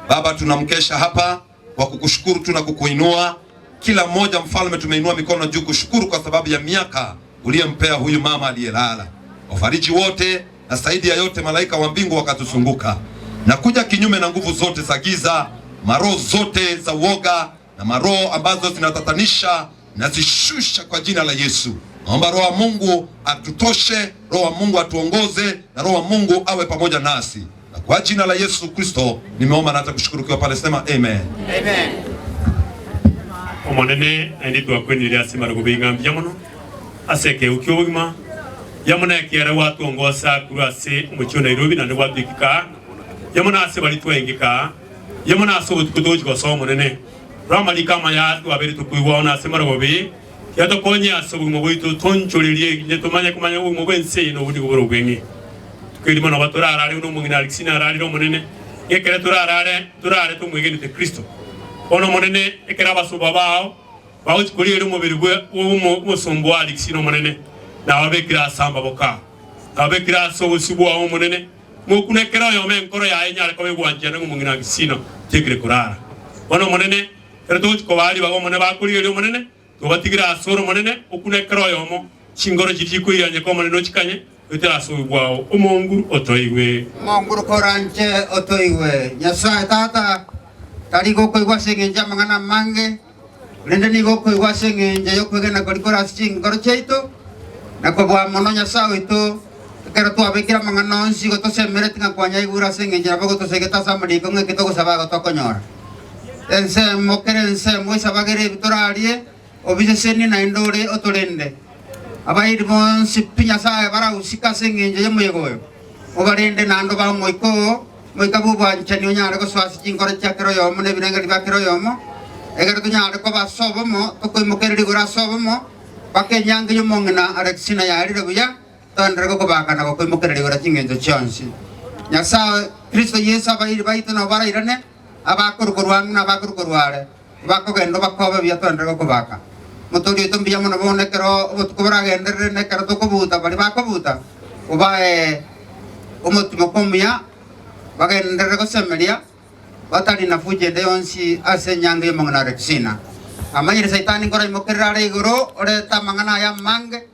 Baba. Tunamkesha hapa kwa kukushukuru tu na kukuinua kila mmoja. Mfalme, tumeinua mikono juu kushukuru kwa sababu ya miaka uliyempea huyu mama aliyelala. Wafariji wote na zaidi ya yote malaika wa mbingu wakatuzunguka na kuja kinyume na nguvu zote za giza, maroho zote za uoga na maroho ambazo zinatatanisha na zishusha kwa jina la Yesu. Naomba Roho wa Mungu atutoshe, Roho wa Mungu atuongoze na Roho wa Mungu awe pamoja nasi. Na kwa jina la Yesu Kristo nimeomba na hata kushukuru kwa pale, sema amen. Amen. Omonene ndi twakwenire asima rugubingambia muno aseke ukiogima yamuna kiara watu ongosa kurase umucho Nairobi na ndwa dikika yamuna ase bali twengika yamuna aso kutoji kwa somo nene ramali kama ya twabere tukuiwa na asema rugobi yato konya aso mu bwitu toncholirie nje tumanya kumanya mu bwense no budi kuboro bwengi tukirimo na baturara ari no mungina Alexina ari no munene ekere turare tumwigeni te Kristo ono monene ekera basuba bao bawukurire umubiri gwe umusumbu Alexina monene na wabekira samba boka abekira so usibwa wo monene mukunekera yo menkoro ya enyale ko begwanje ngo mungina Alexina tekire kurara ono monene ereto ko bali bago monene bakurire monene to batigira asoro monene ukunekera yo mo chingoro chitikwiranye ko monene chikanye etera so bwao umungu otoiwe Mungu koranje otoiwe Nyasaye tata tarigo ko igwasengenja mangana mange lende nigo ko igwasengenja yo kwegena kolikora chingoro cheito na kwa bwa mono Nyasaye to kero to abekira mangana nsi go to semere tinga kwanya igura sengenja bago to segeta samadi ko ngeke to sabaga to konyora ense mokere ense mo sabagere bitorarie obise seni na indore otolende abairi bon sipinya sae bara usika sengenja yo moyegoyo obarende nando ba moiko moikabu banchani onyare ko swasi chingoro chakero yo mo ne binanga dibakero yo mo egere to nyare ko ba sobo mo to ko mokere digura sobo mo pake nyang yo mongna Alexina ya ri rebuya tandre ko baka na ko mokere digura chingenzo chonsi Nyasaye Kristo Yesu abairi baito na bara irane abakur kurwang na abakur kurware bako gendo bako be ya tandre ko baka motori to biya mo na bone kero ko bara gender ne kero to ko buta bari bako buta obae omotimo komya bagenda ko semeria batari na fuje de onsi ase nyange mongna Alexina amanyire saitani ngora imokerara igoro ore tamangana ya mange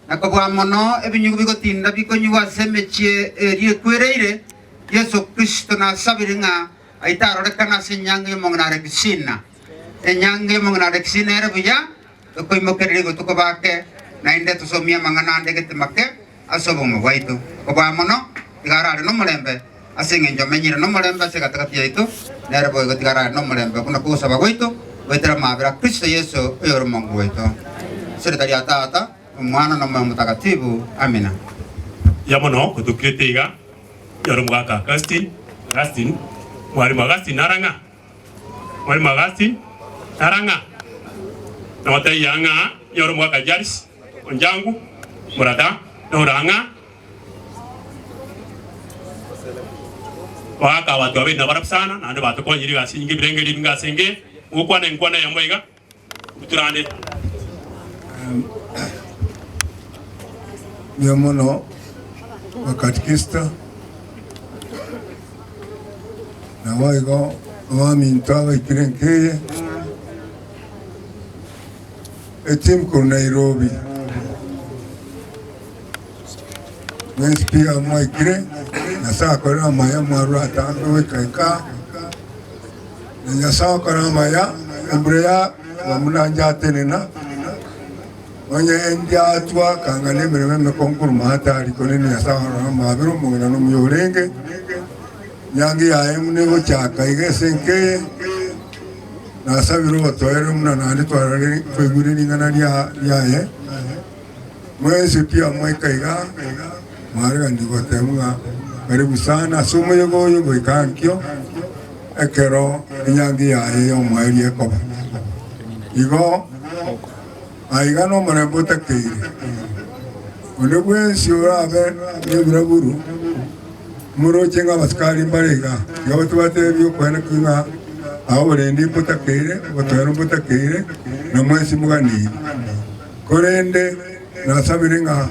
nakobwa mono ebinyugo bigotinda bikonyuwa semechie rie kwereire Yesu Kristo na sabiringa aitaro rekana se nyange mongna Alexina nyange mongna Alexina erebuya ko imokerere go to bake na inde to somia mangana ande ketemake asobo mo waitu kobwa mono igara no mulembe asengenjo menyire no mulembe se katakati yaitu nere boy go tigara no mulembe kuna kusaba goito wetera mabira Kristo Yesu yoro Mungu wetu. Serikali ya Tata, Mwana na Roho Mtakatifu. Amina. yamono kutukiritiga yoro mwaka Augustine mwalimu Augustine Aranga mwalimu Augustine Aranga na watai yanga yoro mwaka Jaris Onjangu Murata na Uranga waka watu wawe na barab sana na ndo watu kwa nyiri gasi ingi birenge libinga senge ukwana nkwana ya mwaiga uturane Miamono wakatikista na waigo wamintawa ikirenkeye etim ko Nairobi Mwensi pia mwaikire na saa kora maya maru atango wekaika na nyasa kora maya embreya wamuna tenena onye endia atwa kangale mereme mekonkuru mahatari koneni nyasa kora mabiru mungina no muyorenge nyangi yae munego chaka igesenke na sabiru watoere muna nani twarare kweguri ningana yae mwensi pia mwaikaiga Marga ndiko temunga karibu sana sumo yogo ikankyo ekero nyangi yae yo mwaili ekoba igo aiga no marembota keire onde bwensi orabe nebraburu muro chenga baskari mbarega yabatu batebyo kwena kinga awore ndi pota keire batero pota keire na mwensi mugani korende na sabiringa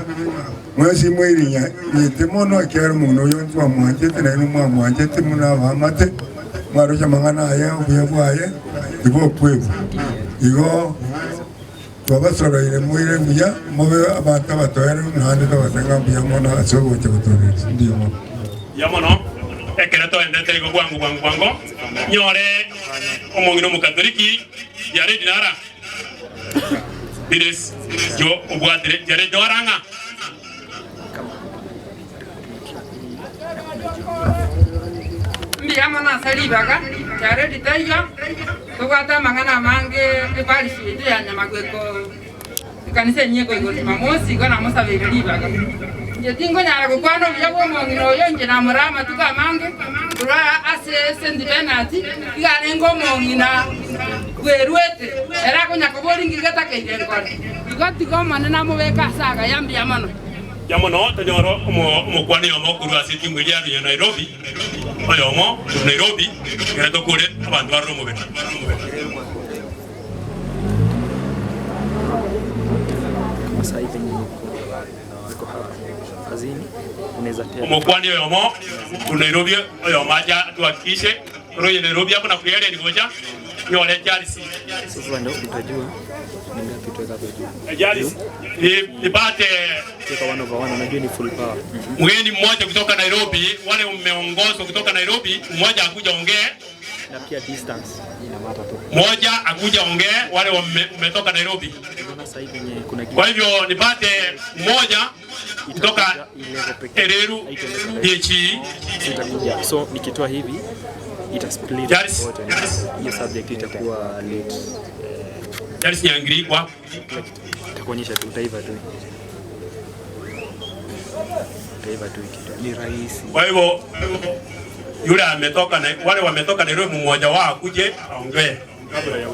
Mwesi mwirinya yitemono akyara muno yontwa mwanjete na ino mwanjete muna bamate mwaroja mangana aya ubuyabwaye ibo kwebu igo twabasoroire mwire muya mobe abantu batoyere nande tabasenga buyamona asobote kutoreza ndiyo mo yamono ekera to endete igo gwangu nyore omongino mukatoliki yare dinara Pires yo obwadre yare doranga Mbiamana salibaga jare ditaya tokata mangana mange ebalisi ya nyamagweko kanise nyeko igolima mosi kana mosa bebelibaga yetingo nyara kukwano byabo mongino yonje na murama tuka mange tura ase sendi benati igane ngomongina gwerwete era kunya koboringi gata keirenkon igoti gomane na mubeka saga yambiamano yamono tanyoro omokwani omokuru asiti ngwili ya Nairobi oyomo Nairobi ngero kure abantu baro mubeta sasa hivi niko hapa kazini unaweza tena omokwani oyomo Nairobi oyomo aja tuhakikishe roye Nairobi hapo na kuele ni ngoja nyole Jaris sasa ndio utajua ni ngapi tuweka hapo Jaris ipate kwa 1 over 1 unajua ni full power mgeni mmoja kutoka Nairobi wale umeongozwa kutoka Nairobi mmoja akuja ongee na pia distance ina matter tu mmoja akuja ongee wale umetoka Nairobi sasa hivi kuna kwa hivyo nipate mmoja kutoka Ereru hichi itakuja so nikitoa hivi ita split wote hiyo subject itakuwa late Jaris nyangiri kwa itakuonyesha tu utaiva tu ni rahisi. Kwa hivyo yule ametoka na wale wametoka Nairobi mmoja wao akuje aongee kabla ya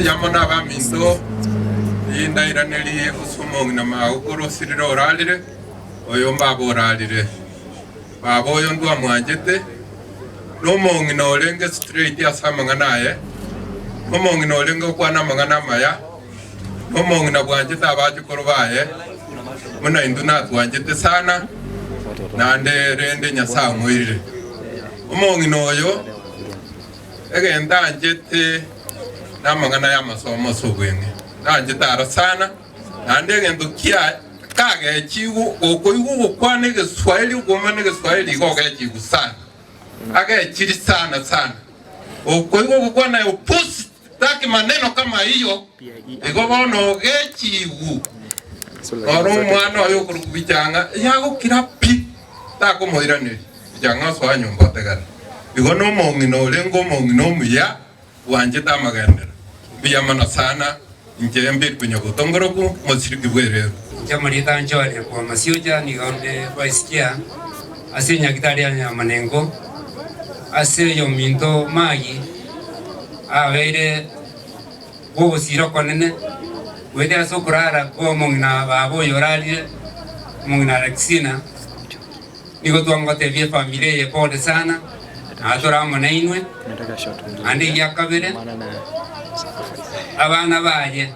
Yamona ba mindo inda iraneli usumong na maukuru siriro oralire oyo mbabo oralire babo yo ndwa mwanjete no mong no lenge straight ya samanga naye no mong no lenge kwana mangana maya no mong na bwanjete abaje korobaye muna induna twanjete sana na rende nyasa mwirire omong no yo egenda njete namangana ya masomo sobwenge nanje tara sana nande ngendo kia kage chigu okoigu kwane ge Swahili gomane ge Swahili go ge chigu sana age chiri sana okoigu kwana upusi taki maneno kama hiyo ego bono ge chigu oro mwana yo kurubichanga yago kirapi tako moirane janga so anyomba tegara ego no mongino lengo mongino muya wanjete amagendera biyamana sana njembe kunyagotongoroku mosiriki bwerero Jamarita njole kwa masioja ni gaunde baisikia ase nyakitari ya manengo ase yominto magi abeire bobo siro konene wede aso kurara ko mongina babo yorali mongina Alexina niko tuangote vye familia ye pole sana atora monainwe andi yakabere abana baye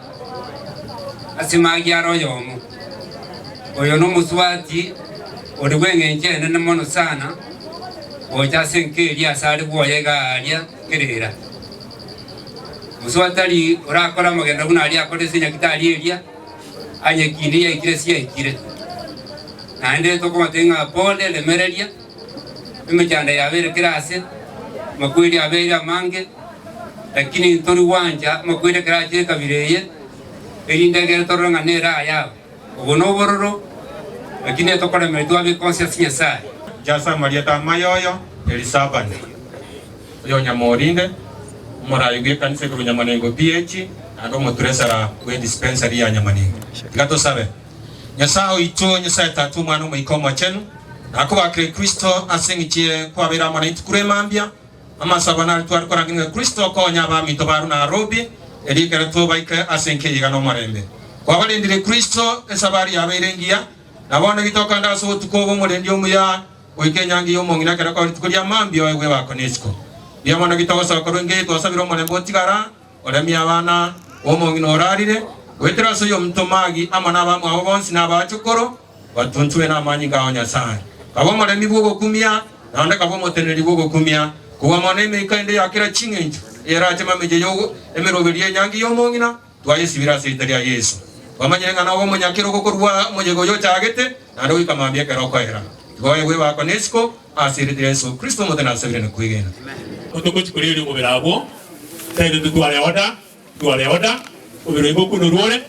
asimagi aroyomo oyo no muswati ori wengenje nene mono sana oja senkeri asali bwoyega alia kerera muswatali urakora magenda kuna alia akore sinya kitali elia anye kindi ya ikire sia ikire naende toko matenga pole le merelia imejanda ya bere kirase makwiri abere amange lakini tori wanja makwiri kiraje kabireye erindegere toronga nera yao ubono bororo lakini tokora metua bi conscience nyasa jasa marieta mayoyo elisabane yo nyamorinde morayo ge kanise ko nyamanengo PH ando motresara we dispensary ya nyamanengo gato sabe nyasa ito nyasa tatu mwana mu ikoma chenu akuba Kristo asengichie kwa bera mwana itukuremambia ama sabana twari koranginga Kristo ko nyaba mito baru na Nairobi erikera to baike asenke yigano marembe kwa balindire Kristo esabari yaberengia nabona gitoka ndaso tukobo murendi omuya oikenyangi yomongina kera ko tukuria mambio wewe bako nesco yamona gitoka sakorenge to sabiro marembo tigara oremia abana omongina orarire wetera so yo mtomagi amana bamu abo bonsi nabachukoro batuntwe na manyi gawo nyasaye abo marembi bwo kumia naonde kabo moteneri bwo kumia kuwa moneme ikande yakira chingenjo era chama meje yo emeroberie nyangi yomongina twayesibira sitaria Yesu wamanyenga na womo nyakiro kokorwa mojego yo chagete na ndo ikamambia kero kwera goye we bako nesco asirite Yesu Kristo motena sebirene kwigena otoko chikuriri mubirabo tayde tutwale oda ubiro ibo kuno ruore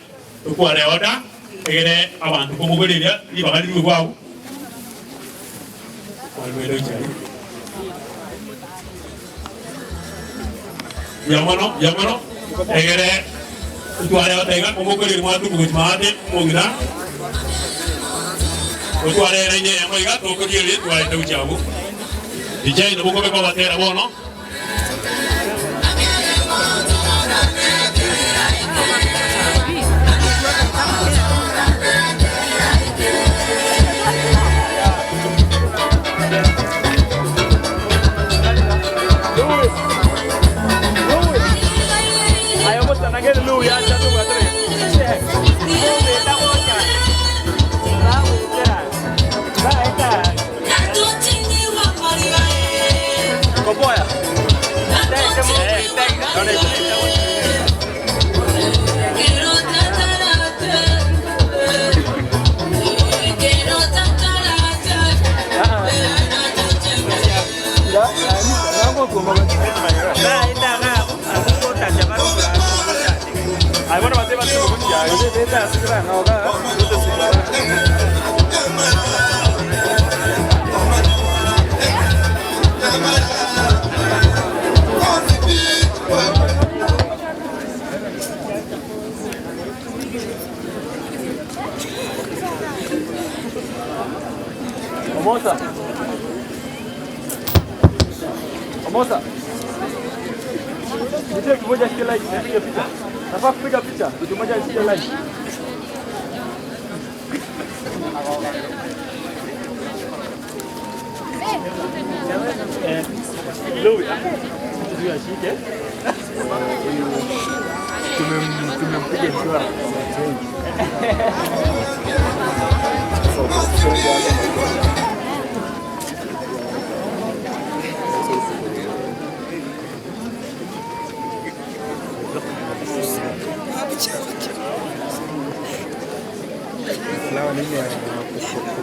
tukwale oda egere abantu komugoreria libagari rwabo walwero cyane yamono egere tutwale oda komugoreria mwatu kugumade mongina tutwale renye yamoiga tokorie twale tawchabo dijai no buko ko batera bono Omosa. Ndio kimoja kila like nipige picha. Nafaa kupiga picha. Ndio moja nipige like. Louis. Ndio ashike. Tumempiga mshwa. Lawa nini ya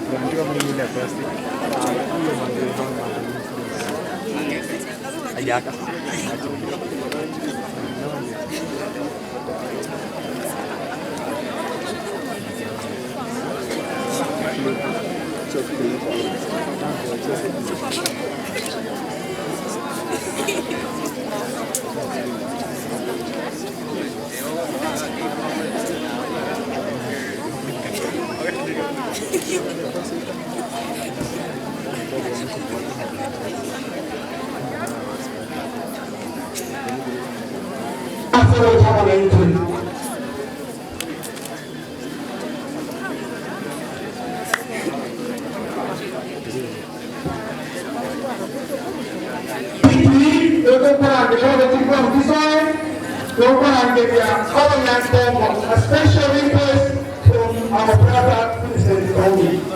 kuandika mwingine ya plastic. Hiyo mambo ayaka. A special request from our brother President Saudi.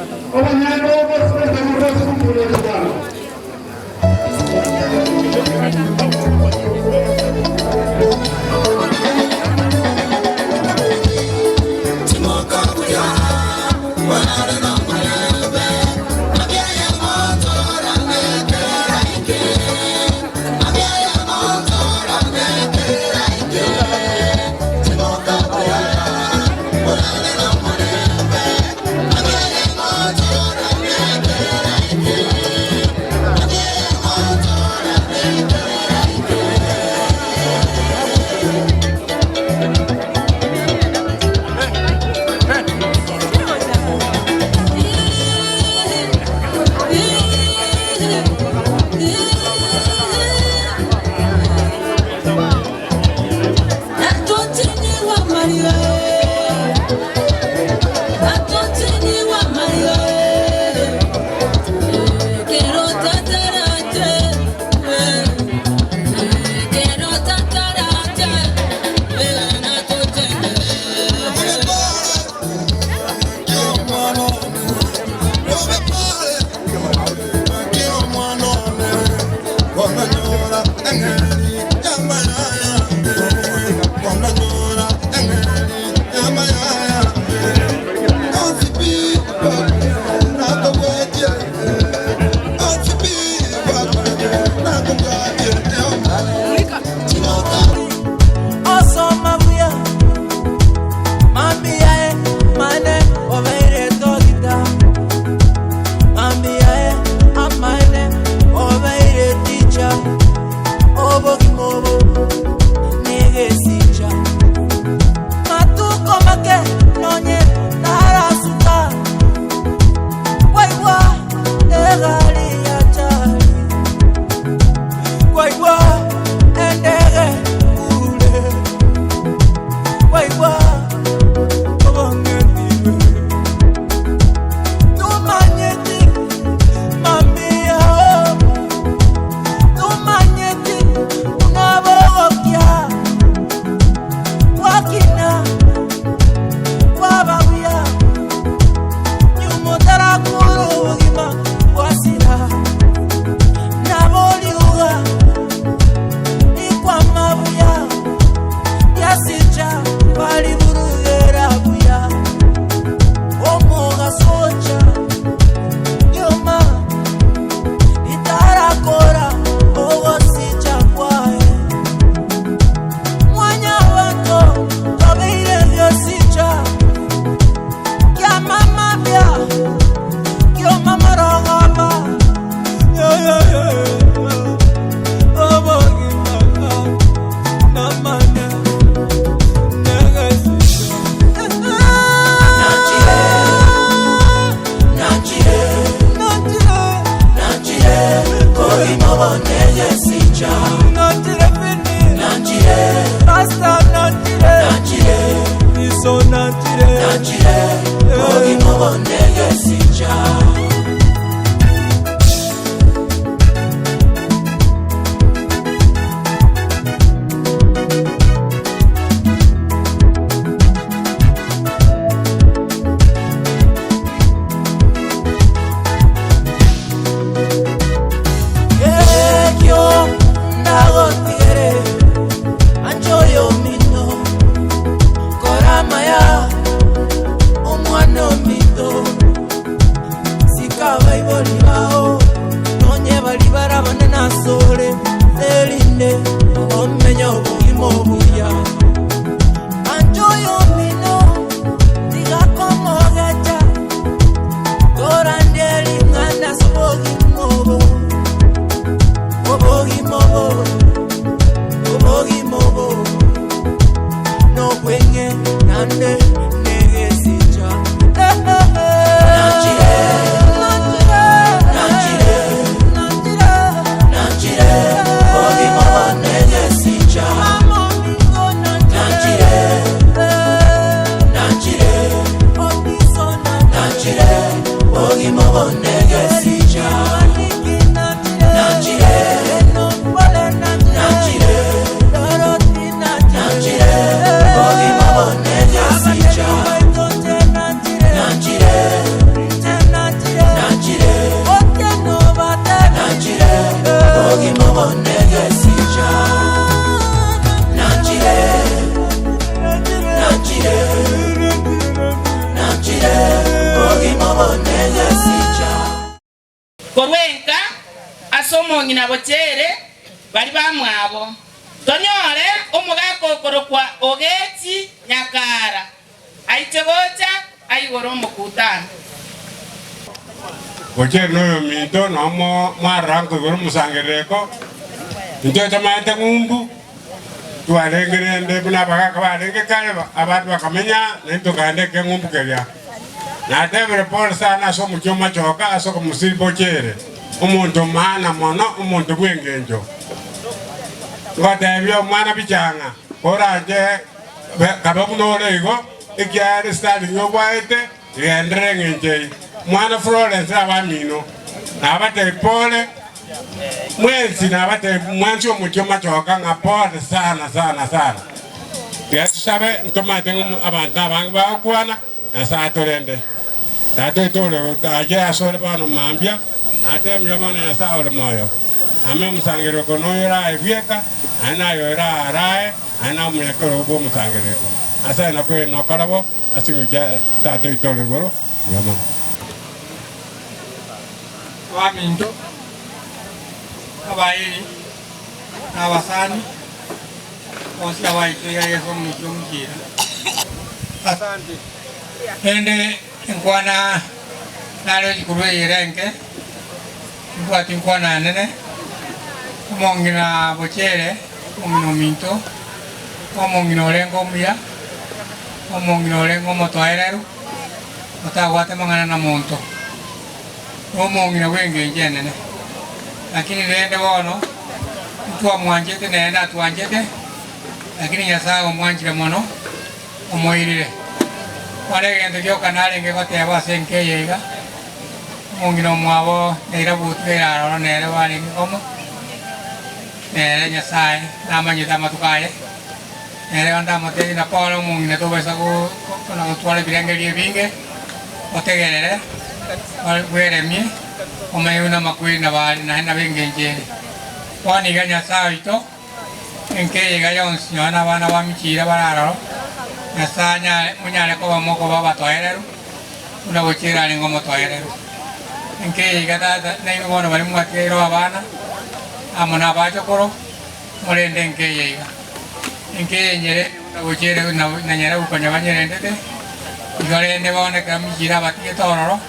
korwenka asomo ngina bochere bali bamwabo tonyore omugakokoro kwa ogeti nyakara aitegocha aigoro mukutana Bochere no minto no marango igoro musangereko ndio tamate ngumbu tualengerende buna bakaka balenge kale abantu bakamenya nento kande ke ngumbu kelya na tebere pole sana so muchoma choka aso ko musiri Bochere umuntu mana mono umuntu bwengenjo ngodebyo mwana bichanga oraje kabamunore igo ikyari starting yobwaite yendere ngenje mwana Florence abamino nabate pole mwenzi nabate mwanzi omuchoma choka ngapole sana yasabe ntomate abantu abangi bakwana asatolende tato tole aje asole bano mambia ate mjomana ya saole moyo ame musangiro kono yora ebieka ana yora arae ana mnyakoro bo musangiro asa na kwe no karabo asingja tato tole goro mjomana waminto abaini abasani osi abaito ya yeso mujumjira asante ende nkwana nalo jikuruwe irenke nkwati nkwana nene mongina Bochere mongino minto mongino olengo muya mongino olengo motoereru otagwate mangana na monto mongina wengenje nene lakini nende bono mtu amwanjete nenda atuanjete lakini Nyasaye omwanjire mono omoirire wale gende kyo kanale nge bateba senke yega mungino mwabo neira butera aro nere wali ngomo nere Nyasaye namanyita matukaye nere anda mate na polo mungine to besa ko na twale birengeli binge otegerere wale mi omayuna makwina bali na bengenje wani ga Nyasaye to enke yega yonsi na bana bamichira bararo Nasanya munyale ko bamoko baba toereru una Bochere ali ngomo toereru enke gata na ino bono bali mwatero abana amona bacho koro molende enke yega enke nyere una Bochere na nyere ukonya banyere ndete igore ne bone kamijira batie tororo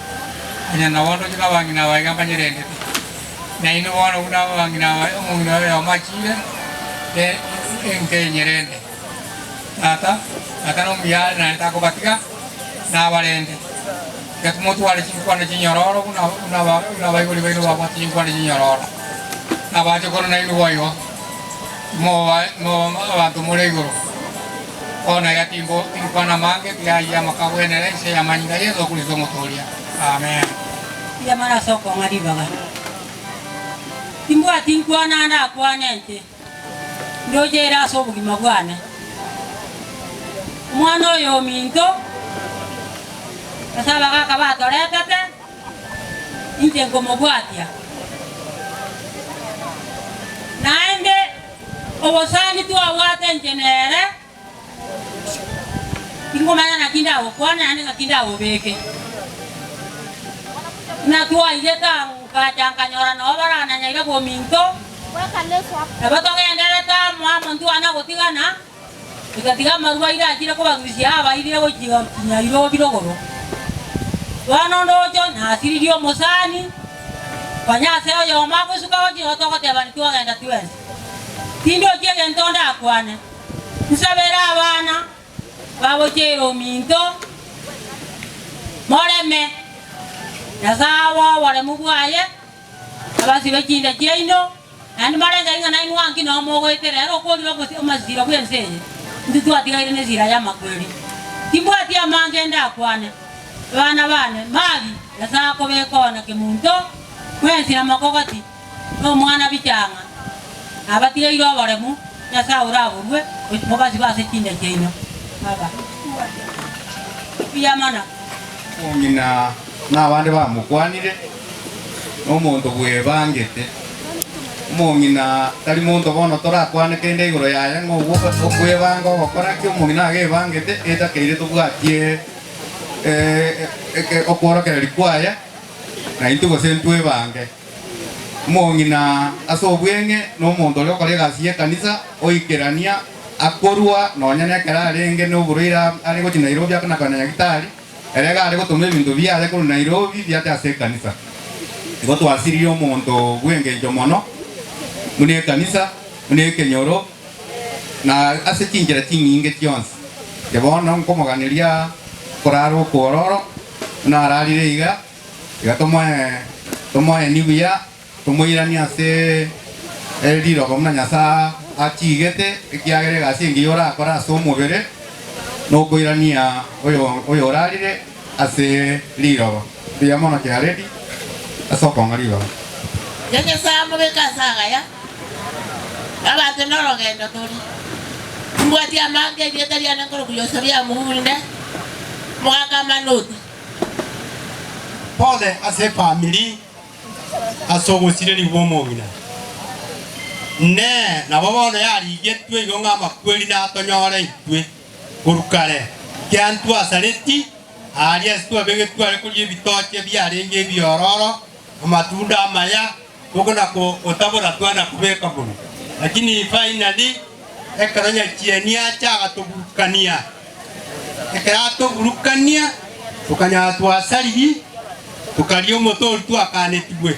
nya na wondo jina bangina baiga banyere ndete na ino bono una bangina omungino yo machire de enke nyere ndete ata no mia na ta ko batika na valente que motu wale chinkwana chinyororo una vai goli velo ba chinkwana chinyororo na ba ko na ilu wayo mo ba to molego ona ya timbo chinkwana mange ya makawene le se ya manyga yeso kulizo motoria amen ya mara soko ngari baga timbo atinkwana na kwanente ndoje ra so bugima bwana mwana oyo minto kasaba kaka batoretete inte ngomobwatia naende obosani tuawate njenere ingomana nakinda okwana ane nakinda obeke na tuaileta kachanganyora no barana nyaira bo minto abatongendereta mwa muntu ana gotigana ikatiga marua ira akira ko bagucia abaire gochiga nyairo birogoro wana ndojo na asiririo mosani kwanyase oyo mako suka oji otokote bani tuagenda tuenze tindo kiege ntonda akwane nsabera abana babochere minto moreme nasawa wale mugwaye abasi bekinda kyeino nandi marenga inga nainu wangi no mogoeterero koli bagosi omazira kwensenye nditu atigaire ne zira ya makweli timbwati amangenda akwane bana bane mali yasako bekona kimuntu kwensi na makogoti no mwana bichanga abatigaire abaremu yasa uraburwe mubasi base kinda kyeino baba piyamana ongina n'abandi bamukwanire n'omuntu bwebangete omong'ina tari muntu bono torakwaneke inde igoro yaye ng'oguo okwebanga ogokora ki omong'ina agebangete etakeire tobwatie okworokereri kwaya na intugo sentwe bange mongina asobwenge no muntu rio kore gasie kanisa oikerania akorwa nonya nekera renge no burira ari gochi Nairobi akana kana nyagitari erega ari gotume bintu bia ari ko Nairobi bia ta se kanisa igo twasirio muntu bwenge jomono mune kanisa mune kenyoro na ase chinjira chinyinge chionse yabona nkomoganiria koraro kororo na ararire iga tomoe nibia tomoirania ase eliro komna nyasa achigete ikiagere gasingi yora akora so mubere no koirania oyo orarire ase liro biyamona ke aredi asoko ngariwa yake samu bekasaga ya abate norogendo turi mbwati amange yetari anakoro kuyosabia muhunde mwaka manuti pole ase family asogosire ni bomogina ne na bobono yari getwe igonga makweli na atonyore itwe kurukare kyantu asareti aria stu begetwa ari kuri bitoke byarenge biororo amatunda amaya tukona ko otabora twana kubeka bulu lakini finally ekaranya chienia chaga tuburukania ekarato burukania tukanya twasari tukario moto tu akanetibwe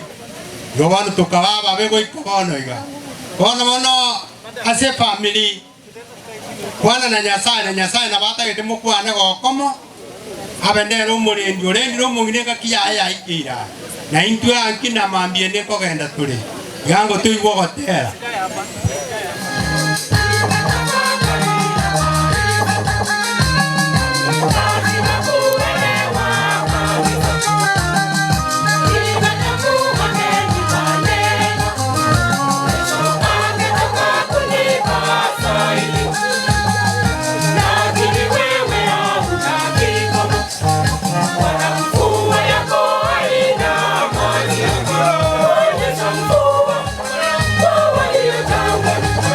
yobano tukababa bego ikono iga kono mono ase family kwana na nyasaye na bata gete mukwane gokomo abendero murendi orendiro mungine kakiyaya ikira na intwe ankina mambie ne kogenda tuli yango tuiwo gotera Thank you.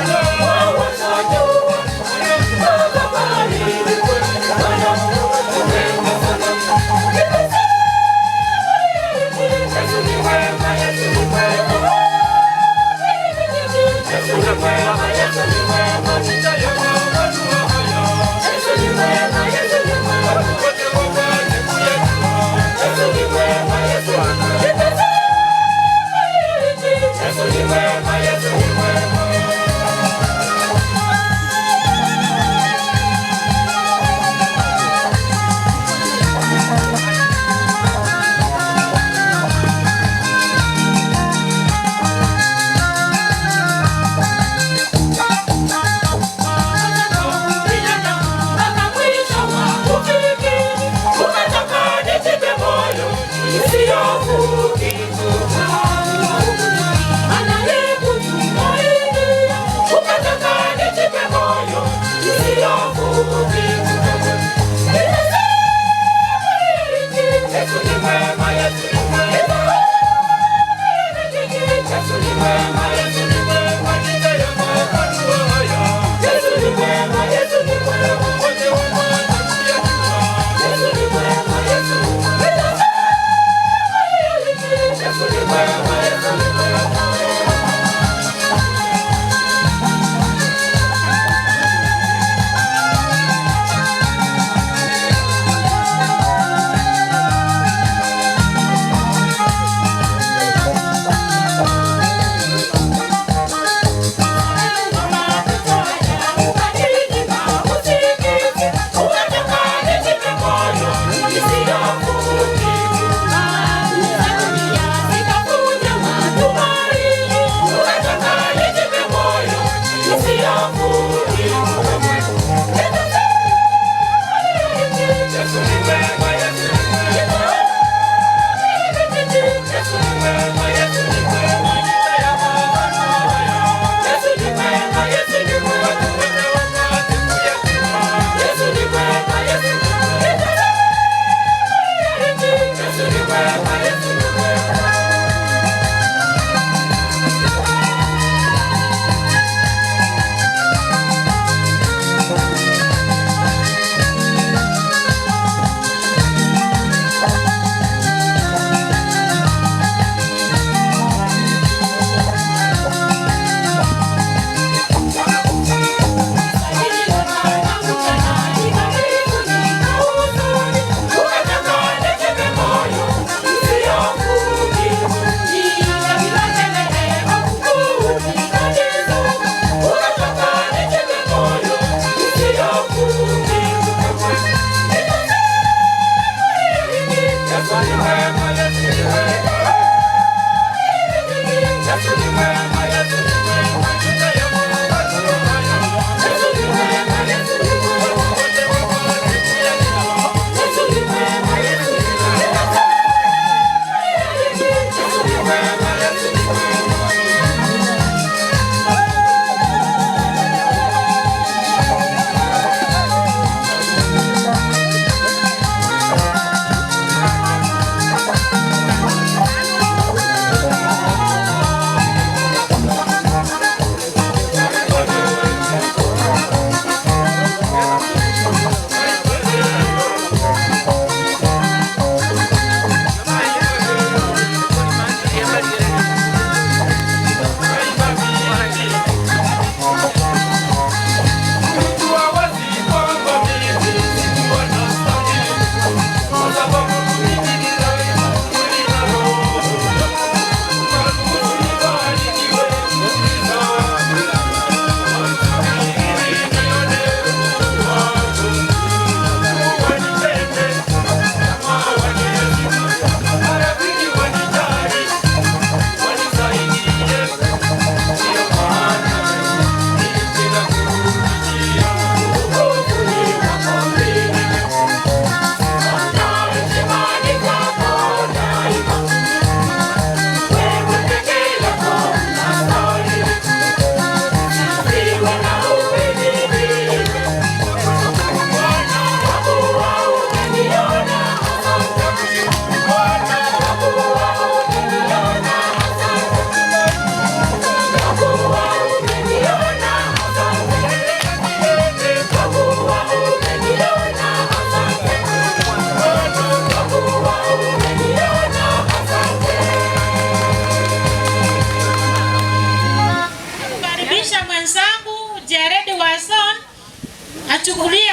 achukulie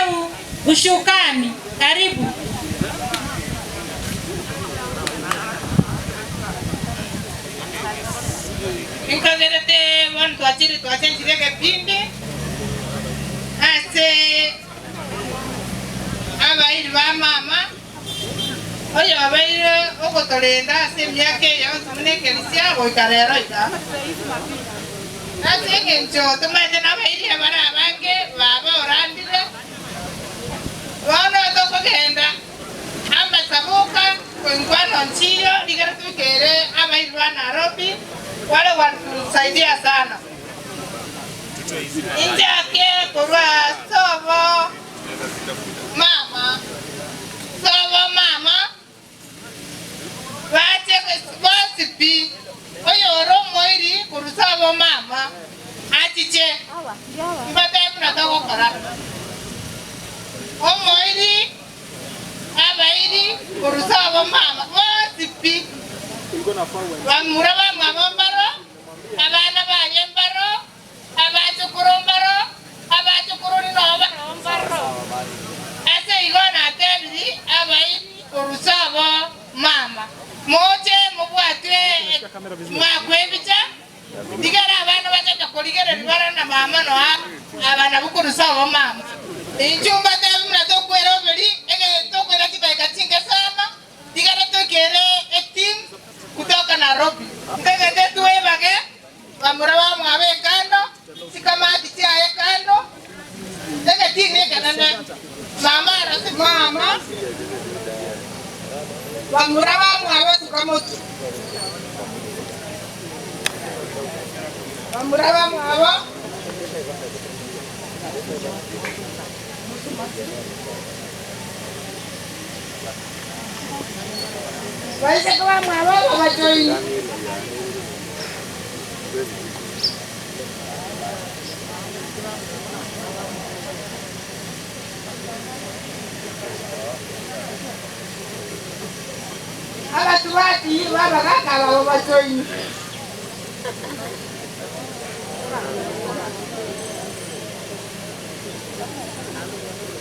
ushukani. Karibu. Nikagerete wantu achiri twachenjirege pindi ase abairi ba mama oyo abaire ogotorenda ase emyaka eyo tumunengerisia goikarero iga ase engencho tumaete nabairi abari abange baba orandire bono tokogenda amasabuka kwengwano nchiyo ligara tukere abairi ba Nairobi wale wanatusaidia sana. Injake kurwa sobo mama wache bosipi oyo moiri kurusobo mama achiche mbate kuna togo kora omoiri abairi kurusobo mama bosipi bamura bamwabambaro abana banyembaro abachukuru ninombaro ase igona tebiri abairi kurusabo mama moche mubwatwe mwakwebicha digara abana bachacha kuligere libara na mama no abana bukurusabo mama injumba tebi mna tokwera oberi ege tokwera kitaika chinga sana digara tokere etim kutoka Nairobi ngege tuwe bage bamura ba mwabe kando sikamati chaye kando ngege tinge kanane mama rasi mama bamura ba mwabe tukamoto bamura ba mwabe Waise kwa mwabe babajoini abatuwati babagaka babo bajoini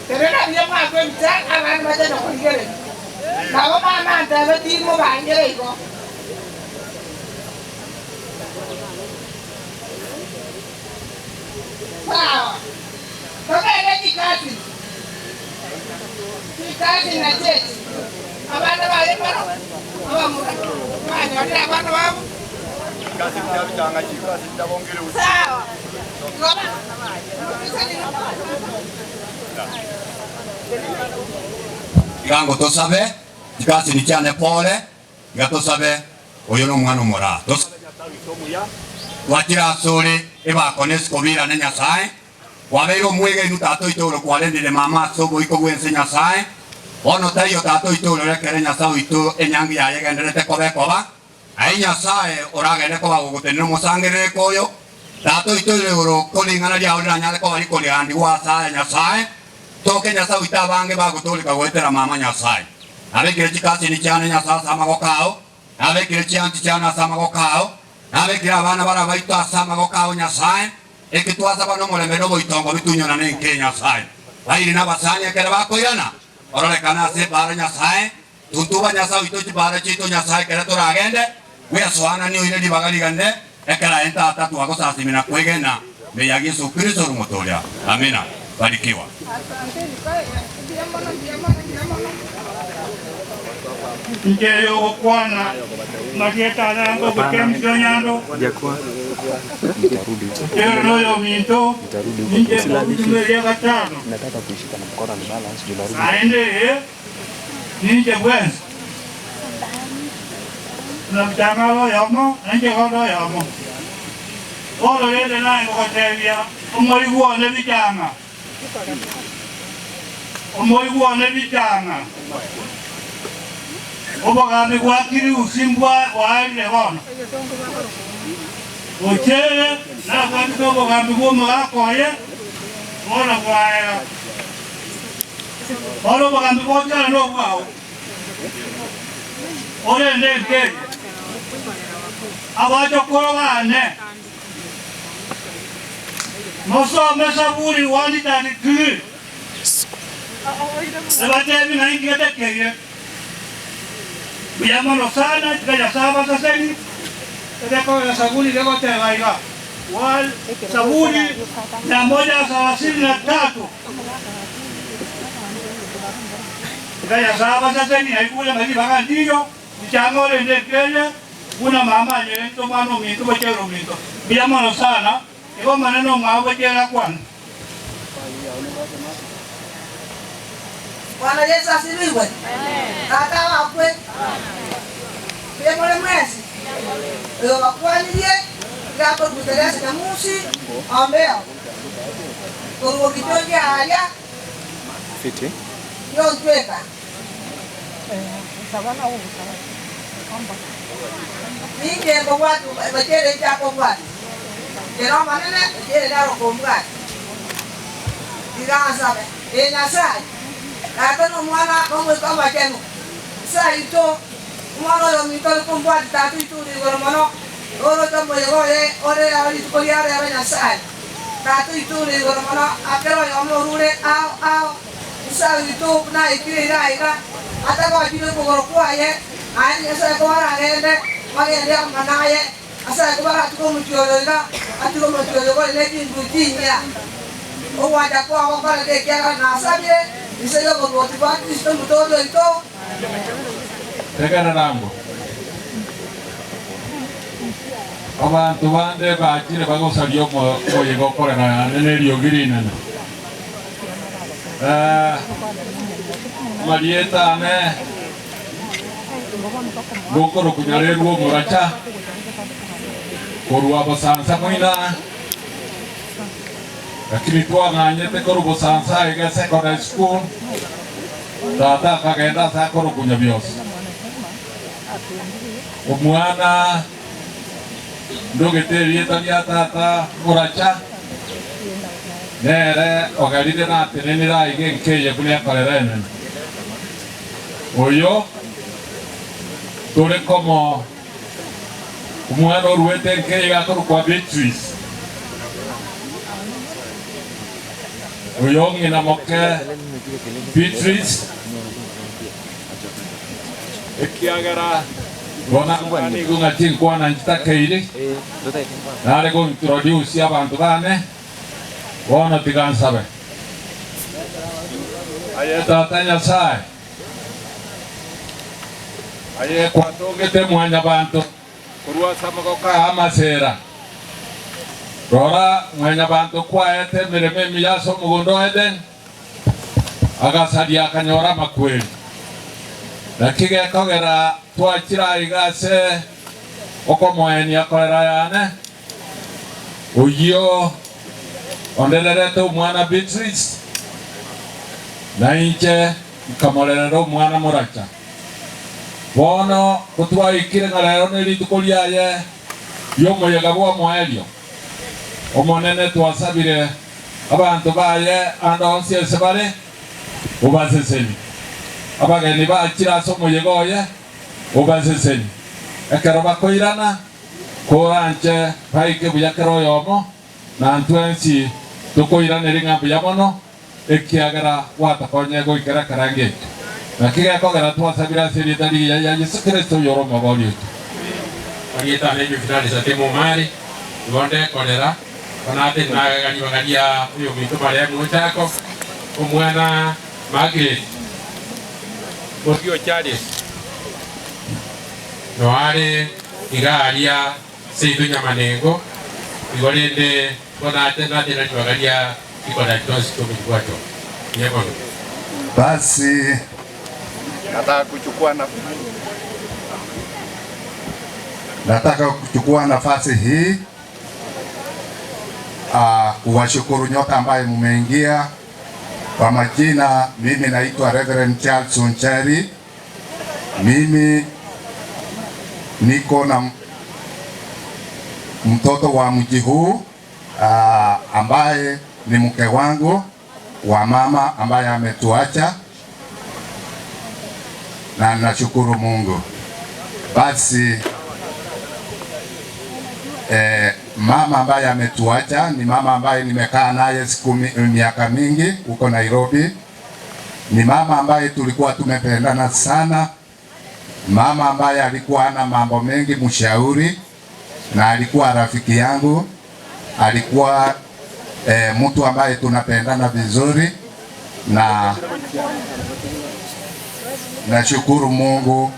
terera bya mwakwe mtaka abantu batana kuligere nabo mama ndabe timo bangere iko sawa toka kikazi na cheti abana bale baro abamura mwana wale abana babo kazi cyabitanga kikazi ndabongere uti sawa Igango tosabe kikazi ni cyane pole gatosabe oyo no mwana mura wakira sore eba kones kobira na Nyasaye wabeiro mwege nutato itoro kwalendele mama sobo iko gwense Nyasaye ono tayo tato itoro rekere Nyasaye ito enyangi ya yegenderete kobe koba ai Nyasaye oragene koba gutenero musangere koyo tato itoro oro kolingana ya ora nyale ko ari kolyandi wasa Nyasaye toke Nyasaye itabange bagutolika gwetera mama Nyasaye abekire kikasi ni cyane Nyasaye samago kao abekire cyanti cyane samago kao abekire abana barabaita samago kao Nyasaye ekitwaza bano mulembero boitongo bitunyona ne Kenya Nyasaye bairi nabasanya kera bakoyana orolekana se bara Nyasaye tuntuba Nyasaye itochi bara chito Nyasaye kera toragende weaswana ni ile dibagali gande ekera enta atatu wako sasimina kwegena me ya Yesu Kristo rumotoria amina barikiwa Njeyo kwana magieta lango kukemsho nyando Njeyo yo minto Nje kukutumelia katano nataka kuishika na mkono ni balance juu narudi aende ninje bwenzi na mtangalo yomo nje hodo yomo Olo lele nae mkotevia Omoiguwa nebitanga Omoiguwa nebitanga Obagambi gwakiri usimbwa waali lebono Ochere na kwandika obagambi gw'omugakoye Ola kwaera Ola obagambi gw'ochere n'obwawo Ola endekeri Abachokolo bane Nosomesa buli 133 Ebatevi na ingi atekeye. Biyamono sana, kaya saba saseni. Teko ya sabuni lego tegaiga. Wal sabuni 133. Kaya saba saseni haikuja mali bagandiyo. Changole ndekele. Kuna mama nyento mano minto bachero minto. Biyamono sana. Ego maneno mwawe jela kwan. Bwana Yesu asifiwe. Tata wakwe. Pia mole mwezi. Ego wakwaniye. Gapo kuteleza na musi. Ombeo. Kongo kitoje haya. Fiti. Yo tweka. Sabana ubu sabana. Kamba. Ninge kwa watu bachere chako watu. Kero manene kere daro kombwa. Diga sabe. Nyasai. Atono mwana komwe kama kenu. Sai to mwana yo mitol kombwa tatu itu di goromono. Oro tombo yoye ore ali tukoliare ya Nyasai. Tatu itu di goromono akero yo mo rule au. Sai itu na ikiri ira. Ata ko ajino ko gorokwa ye. Ai Nyasai ko ara ngende. Magende manaye. Asa ko bara tuko mutiyola. Atuko mutiyola le kindujinya. O wada ko awa bara de kya na sabye. Isayo ko wati ba Kristo mutodo ito. Tegana nambo. Abantu bande bakire bagosaliyo mo yego korana neneriyo girinana. Marieta ne Bokoro kunyare ruo muracha. Korua basansa moina. Lakini tuwa nganyete koru basansa ega secondary school. Tata kagenda sa koru kunya bios. Omwana ndogete rieta ya tata muracha. Nere ogaride na tenenira ige nkeye kunya karerene. Oyo tore como umwana uruete nkeye gakoro kwa Beatrice. Oyo ngina moke Beatrice ekiagara bona ngani gunga tinkwa na ntakeire nare go introduce abantu bane bona tigansabe ayeta tanya sai aye kwatongete mwanya bantu kurua samagoka amasera rora mwanya bantu kwaete mireme miyaso mugondo eden agasadia kanyora makweli nakige kogera twachira igase oko moeni akorera yane uyo ondererete mwana Beatrice na inche kamorerero mwana Muracha bono kutwaikire ngarero niritukuliaye yomoyega bwa mwaelio omonene twasabire abantu baye andonsi esebare ubaseseni abageni bakira somoyegoye ubaseseni ekero bakoirana koranche paike buyakero yomo na ntwensi tukoirana ringambu yamono ekiagera watakonye goikera karange nakiga kogera twasabira seritari ya Yesu Kristo yoro mabori agita nenyu finali sa temo mari bonde kolera kanate na gani bagadia uyo mito mare muchako omwana Margaret Bosio Charles noare igaria seidu nyamanengo igolende konate na tena bagadia ikoda tosi kumikwato yekono basi nataka kuchukua nafasi hii kuwashukuru nyote ambaye mumeingia. Kwa majina, mimi naitwa Reverend Charles Oncheri. Mimi niko na mtoto wa mji huu ambaye ni mke wangu wa mama ambaye ametuacha, na nashukuru Mungu. Basi mama ambaye ametuacha ni mama ambaye nimekaa naye miaka mingi huko Nairobi, Ni mama ambaye tulikuwa tumependana sana, mama ambaye alikuwa ana mambo mengi, mshauri, na alikuwa rafiki yangu, alikuwa mtu ambaye tunapendana vizuri, na nashukuru Mungu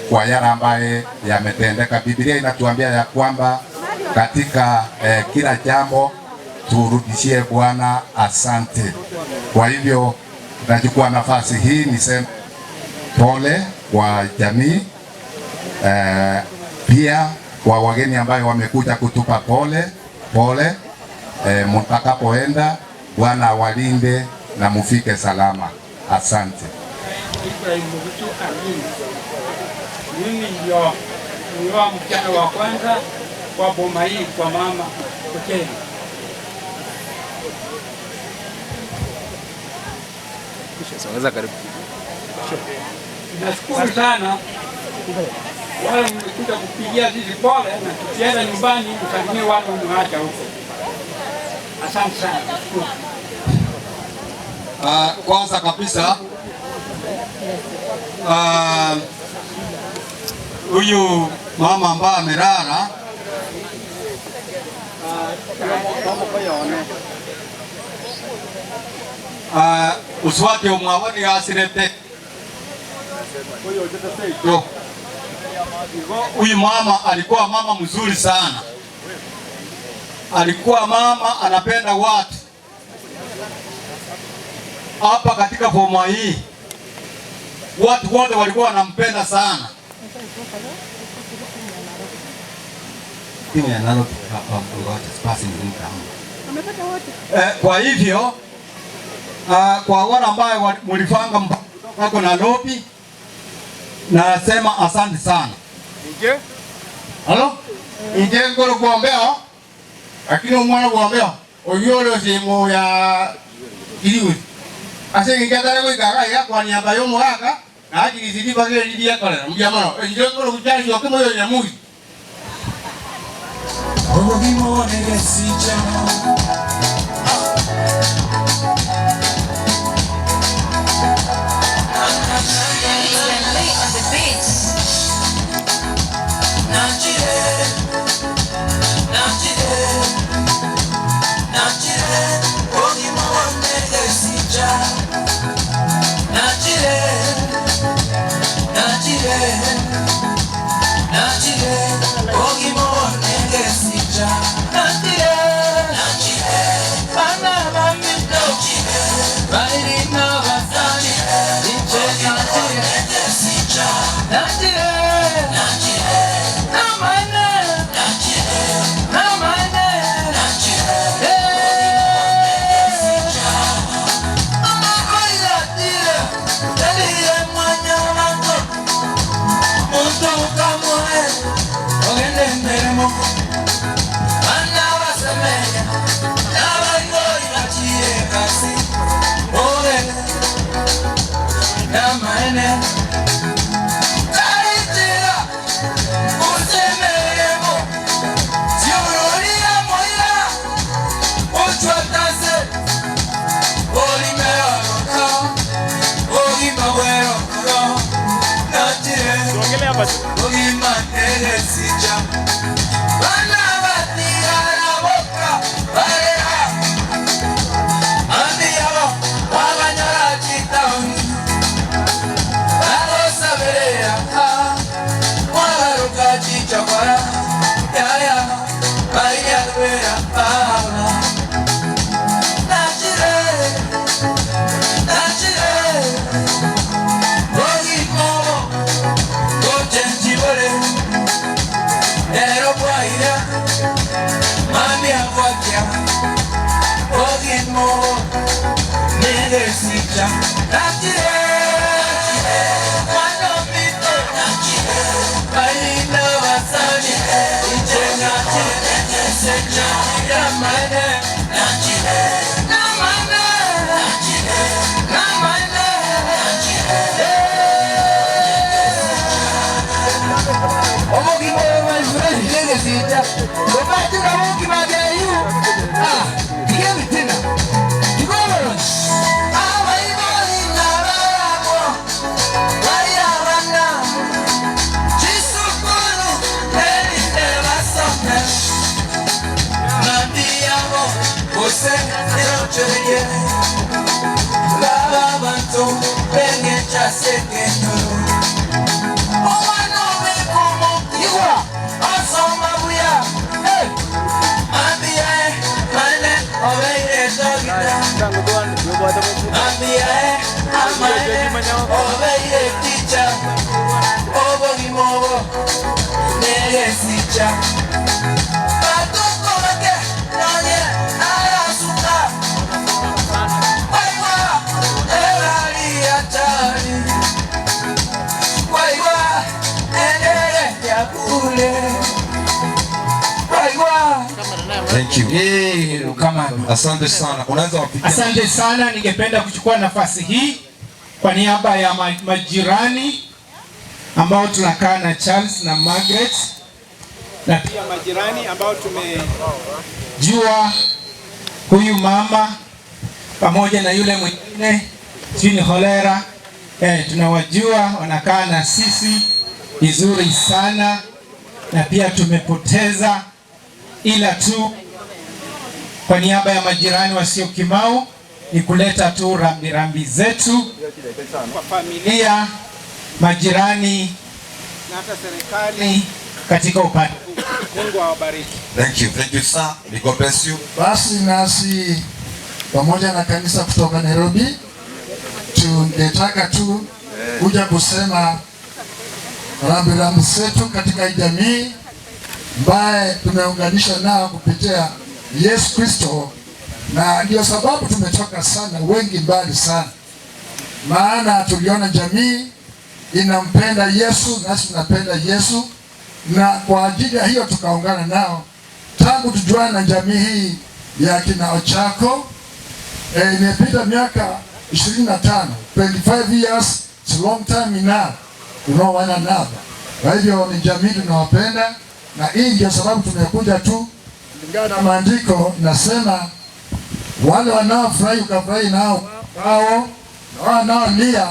kwa yale ambaye yametendeka. Biblia inatuambia ya kwamba katika kila jambo turudishie Bwana asante. Kwa hivyo nachukua nafasi hii niseme pole kwa jamii, pia kwa wageni ambayo wamekuja kutupa pole. Mtakapoenda Bwana awalinde na mufike salama. Asante. Mimi ndio msichana wa kwanza kwa boma hii kwa mama Okelo. Sasa karibu. Nashukuru sana wale mlikuja kupigia sisi pole, na tukienda nyumbani msalimie watu mwacha huko. Asante sana. Nashukuru. Kwanza kabisa huyu mama ambaye amelala uswati umwawani asirete. Huyu mama alikuwa mama mzuri sana, alikuwa mama anapenda watu. Hapa katika boma hii watu wote walikuwa wanampenda sana. Kwa hivyo kwa wale ambao mlifanga mpaka Nairobi, nasema asante sana. Halo? Inje ngoro kuombea, lakini umwana kuombea oyolo simu ya iliwe. Ase ngikatale ko ikaga ya kwa niaba yo mwaka na ajili zidi bagere lidi ya kale mjamano inje ngoro kuchali yo kemo yo nyamuzi. Ogo bimo negesicha. Ah, sekendo Omano mekumo Iwa Asoma buya Ambia Mane Obeire Sogita Ambia Amane Obeire Ticha Obo Gimobo Nege Sicha Patuko Lake Nanye Ayasuka Waiwa Elali Achari Waiwa Endere Yakule Waiwa Thank you. Asante sana. Unaweza wapigia. Asante sana, ningependa kuchukua nafasi hii kwa niaba ya majirani ambao tunakaa na Charles na Margaret na pia majirani ambao tumejua huyu mama pamoja na yule mwingine chini Holera, tunawajua wanakaa na sisi vizuri sana, na pia tumepoteza, ila tu kwa niaba ya majirani wasio Kimau ni kuleta tu rambirambi zetu kwa familia, majirani na hata serikali katika upande. Mungu awabariki. Thank you sir. May God bless you. Basi nasi pamoja na kanisa kutoka Nairobi tungetaka tu kuja kusema rambirambi zetu katika jamii ambaye tumeunganisha nao kupitia Yesu Kristo, na ndio sababu tumetoka sana wengi mbali sana, maana tuliona jamii inampenda Yesu nasi tunapenda Yesu, na kwa ajili ya hiyo tukaungana nao tangu tujuane na jamii hii ya kina Ochako. Imepita miaka 25, 25 years, it's a long time enough. Tunaoana nao, kwa hivyo ni jamii tunawapenda, na hii ndio sababu tumekuja tu kulingana na maandiko nasema wale wanaofurahi ukafurahi nao hao, na wanaolia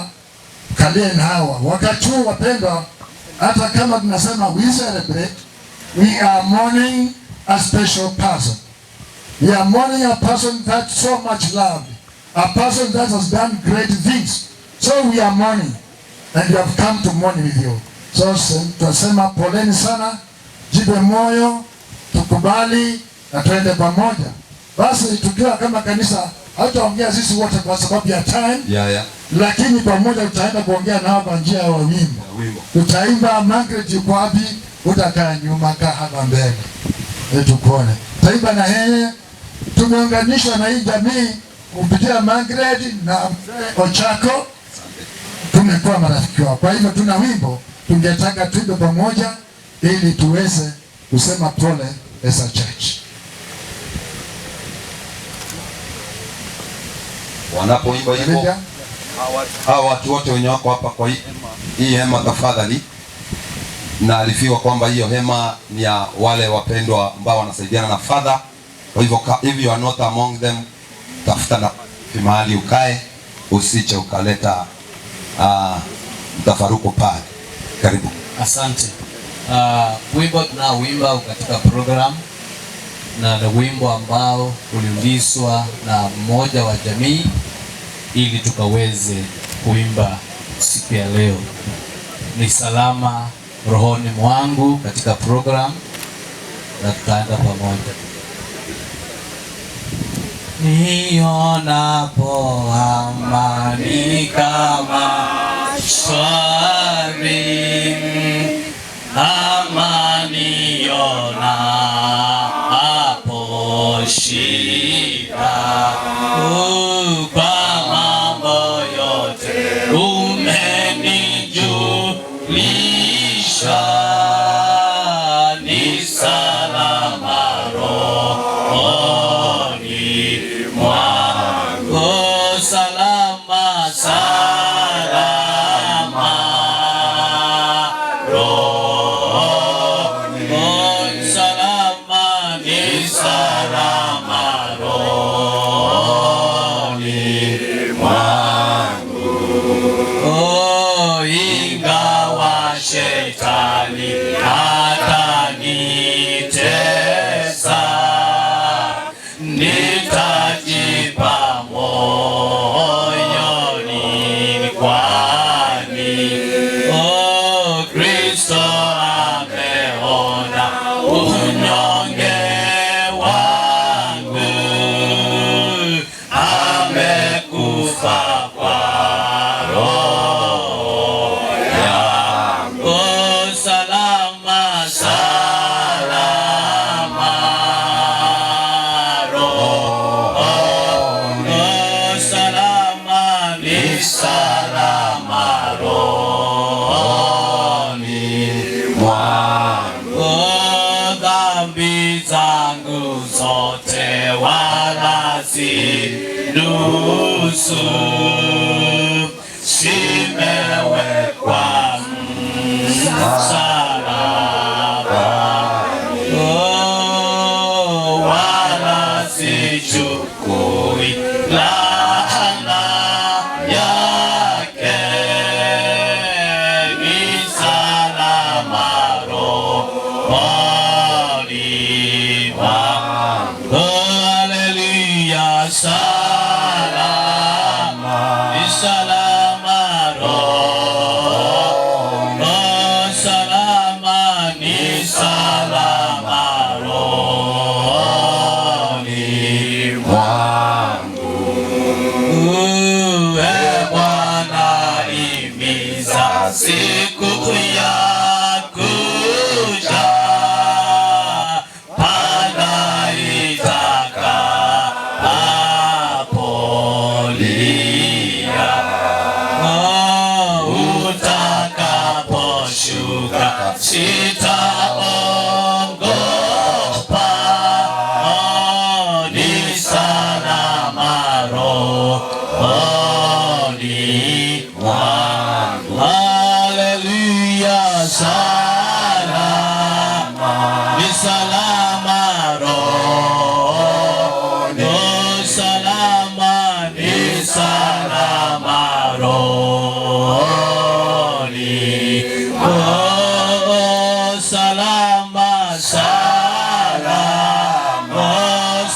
kalie nao. Wakati huu wapendwa, hata kama tunasema we celebrate, we are mourning a special person. We are mourning a person that so much loved, a person that has done great things. So we are mourning, and we have come to mourn with you. So tunasema poleni sana, jipe moyo, tukubali na tuende pamoja. Basi tukiwa kama kanisa hataongea sisi wote kwa sababu ya time. Lakini pamoja tutaenda kuongea nao kwa njia ya wimbo. Tutaimba Margaret yuko wapi? Utakaa nyuma, kaa hapa mbele. Tukuone. Tutaimba na yeye. Tumeunganishwa na hii jamii kupitia Margaret na Ochako. Tumekuwa marafiki wao. Kwa hivyo tuna wimbo tungetaka tuimbe pamoja ili tuweze kusema pole as a church. Wanapoimba hivyo, hawa watu wote wenye wako hapa kwa hii hema tafadhali, na alifiwa kwamba hiyo hema ni ya wale wapendwa ambao wanasaidiana na Father. Kwa hivyo if you are not among them, tafuta na mahali ukae, usiche ukaleta mtafaruko pale. Karibu. Asante. Wimbo tunaoimba katika program na wimbo ambao uliulizwa na mmoja wa jamii ili tukaweze kuimba siku ya leo. Ni salama rohoni mwangu katika program, na tutaenda pamoja. Nionapo amani kama shwari, amani yonapo shida, kwa mambo yote umenijulisha, ni salama rohoni mwangu, salama salama salama rohoni mwangu. Dhambi zangu zote wala si nusu, zimewekwa msalabani, wala sichukui laana yake, ni salama rohoni mwangu. Haleluya, salama, ni salama rohoni, salama, ni salama rohoni mwangu. Bwana, imiza siku ya kuja, pana itakapolia, utakaposhuka sitaogopa, ni salama rohoni mwangu. Haleluya, salama, ni salama rohoni, salama, ni salama rohoni, salama, salama,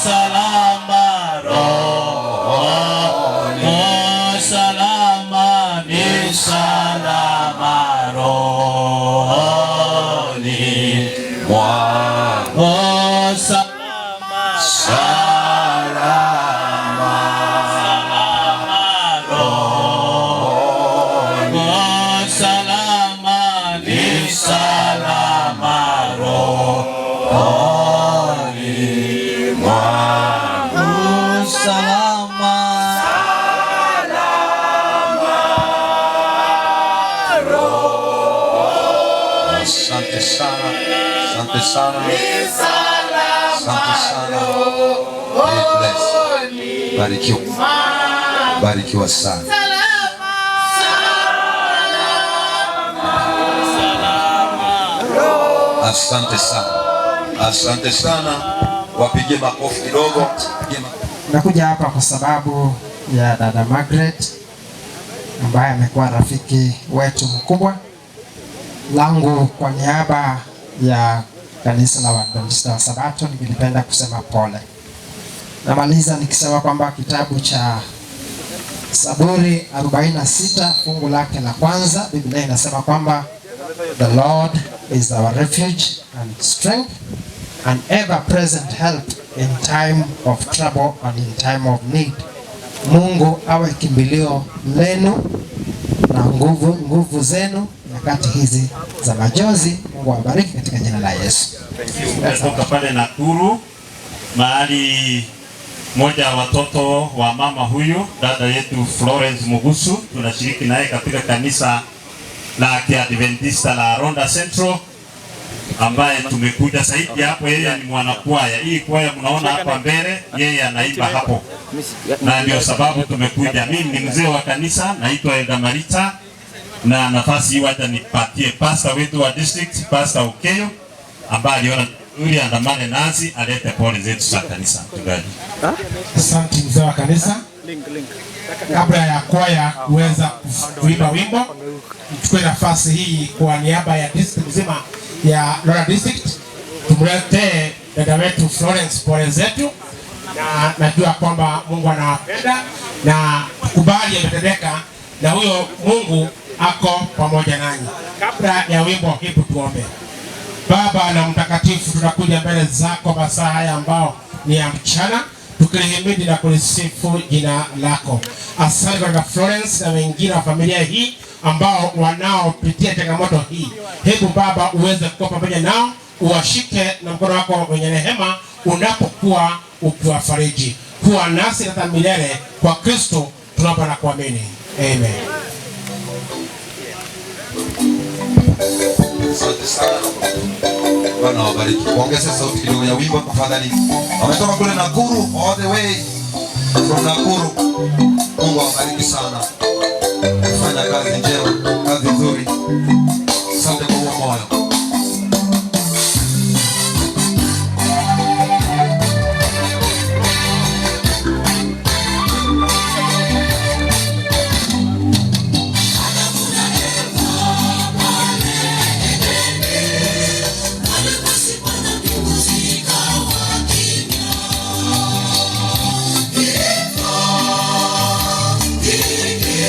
salama rohoni, salama, ni salama rohoni mwangu. Salama, salama, salama rohoni, salama, ni salama rohoni mwangu. Salama, Asante sana, asante sana, asante sana. Be blessed. Barikiwa, barikiwa sana. Asante sana, asante sana. Wapige makofi kidogo. Nakuja hapa kwa sababu ya dada Margaret ambaye amekuwa rafiki wetu mkubwa. Langu kwa niaba ya kanisa la Waadventista wa Sabato ningependa kusema pole. Namaliza nikisema kwamba kitabu cha Zaburi 46 fungu lake la kwanza, Biblia inasema kwamba the Lord is our refuge and strength, an ever-present help in time of trouble and in time of need. Mungu awe kimbilio lenu na nguvu zenu nyakati hizi za majonzi. Mungu awabariki katika jina la Yesu. Kutoka pale Nakuru, mahali moja wa watoto wa mama huyu dada yetu Florence Mugusu, tunashiriki naye katika kanisa la Kiadventista la Ronda Central, ambaye tumekuja zaidi hapo. Yeye ni mwanakwaya, hii kwaya mnaona hapa mbele, yeye anaimba hapo, na ndio sababu tumekuja. Mimi ni mzee wa kanisa, naitwa Elda Marita, na nafasi hii wacha nipatie pastor wetu wa district, Pastor Okeyo, ambaye aliona uli andamane nasi alete pole zetu za kanisa. Mchungaji. Asante mzee wa kanisa. Kabla ya kwaya kuweza kuimba wimbo, nichukue nafasi hii kwa niaba ya district nzima ya Lora District tumletee dada wetu Florence pole zetu, na najua kwamba Mungu anawapenda na kubali yametendeka, na huyo Mungu ako pamoja nanyi. Kabla ya wimbo, hebu tuombe. Baba na mtakatifu, tunakuja mbele zako masaa haya ambao ni ya mchana, tukilihimidi na kulisifu jina lako. Asante kwa Florence na wengine wa familia hii ambao wanaopitia changamoto hii. Hebu Baba uweze kuwa pamoja nao, uwashike na mkono wako wenye rehema unapokuwa ukiwafariji. Kuwa nasi hata milele, kwa Kristo tunaomba na kuamini. Amen. Asante sana. Bwana wabariki. Ongeza sauti kidogo ya wimbo tafadhali. Wametoka kule Nakuru, all the way from Nakuru. Mungu awabariki sana. Fanya kazi njema, kazi nzuri. Asante kwa huo moyo. Yeah.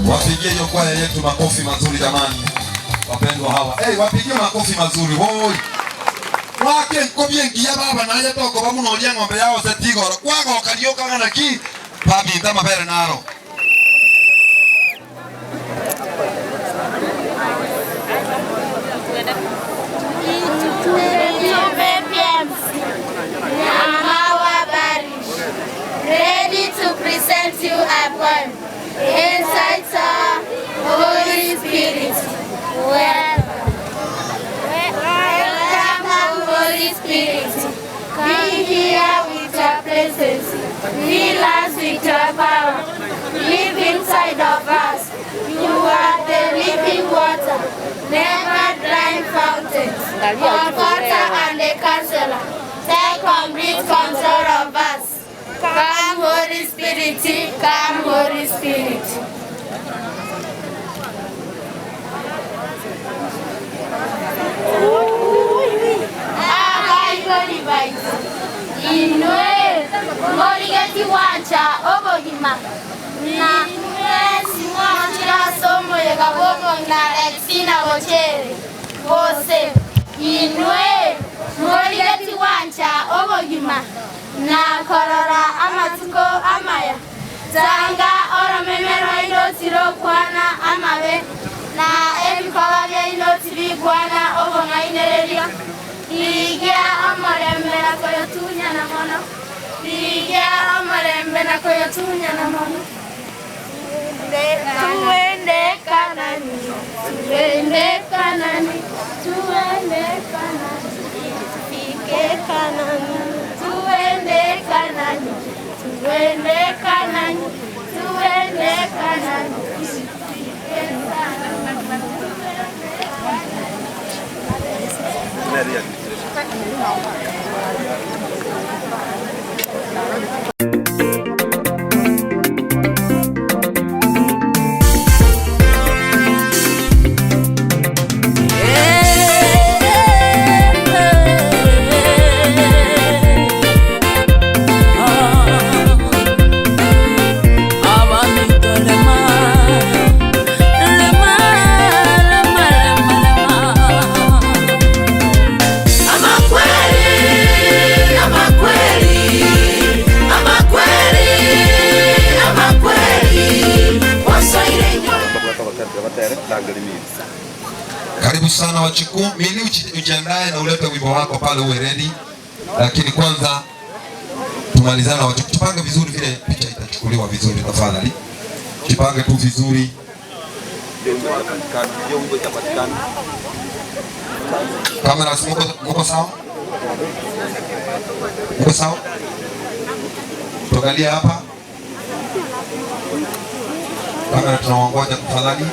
Wapigie hiyo kwaya yetu makofi mazuri jamani. Wapendwa hawa. Wapigie makofi mazuri. Woi. Wake nkobye ngiya baba naye toko bamuno olya ng'ombe yao setigoro. Kwago kalioka ngana ki. Papi ndama bere naro. Ready to present you a poem entitled Holy Spirit. Welcome, Holy Spirit. Be here with your presence. Fill us with your power. Live inside of us. You are the living water, never drying fountains, comforter and the counselor. Take complete control of us. Come, Holy Spirit, come, Holy Spirit. Inwe morigeti wancha obogima na simwanja somo yegabobo na exina bochere bose inwe morigeti wancha obogima na korora amatuko amaya zanga oromemero indotiro kwana amabe na ebikoba bya indotiri kwana obonga inereria Ligia amorembe na koyotunya na mono. Ligia amorembe na koyotunya na mono. Tuende Kanani, tuende Kanani, tuende Kanani, fike Kanani, tuende Kanani, tuende Kanani, tuende Kanani, fike Kanani. Karibu sana Wachiku, mimi ujiandae na ulete wimbo wako pale uwe ready. Lakini kwanza tumalizane na Wachiku. Tupange vizuri vile picha itachukuliwa vizuri tafadhali. Tupange tu vizuri. Kamera mko sawa? Mko sawa? Tuangalia hapa. Kamera tunaongoja tafadhali.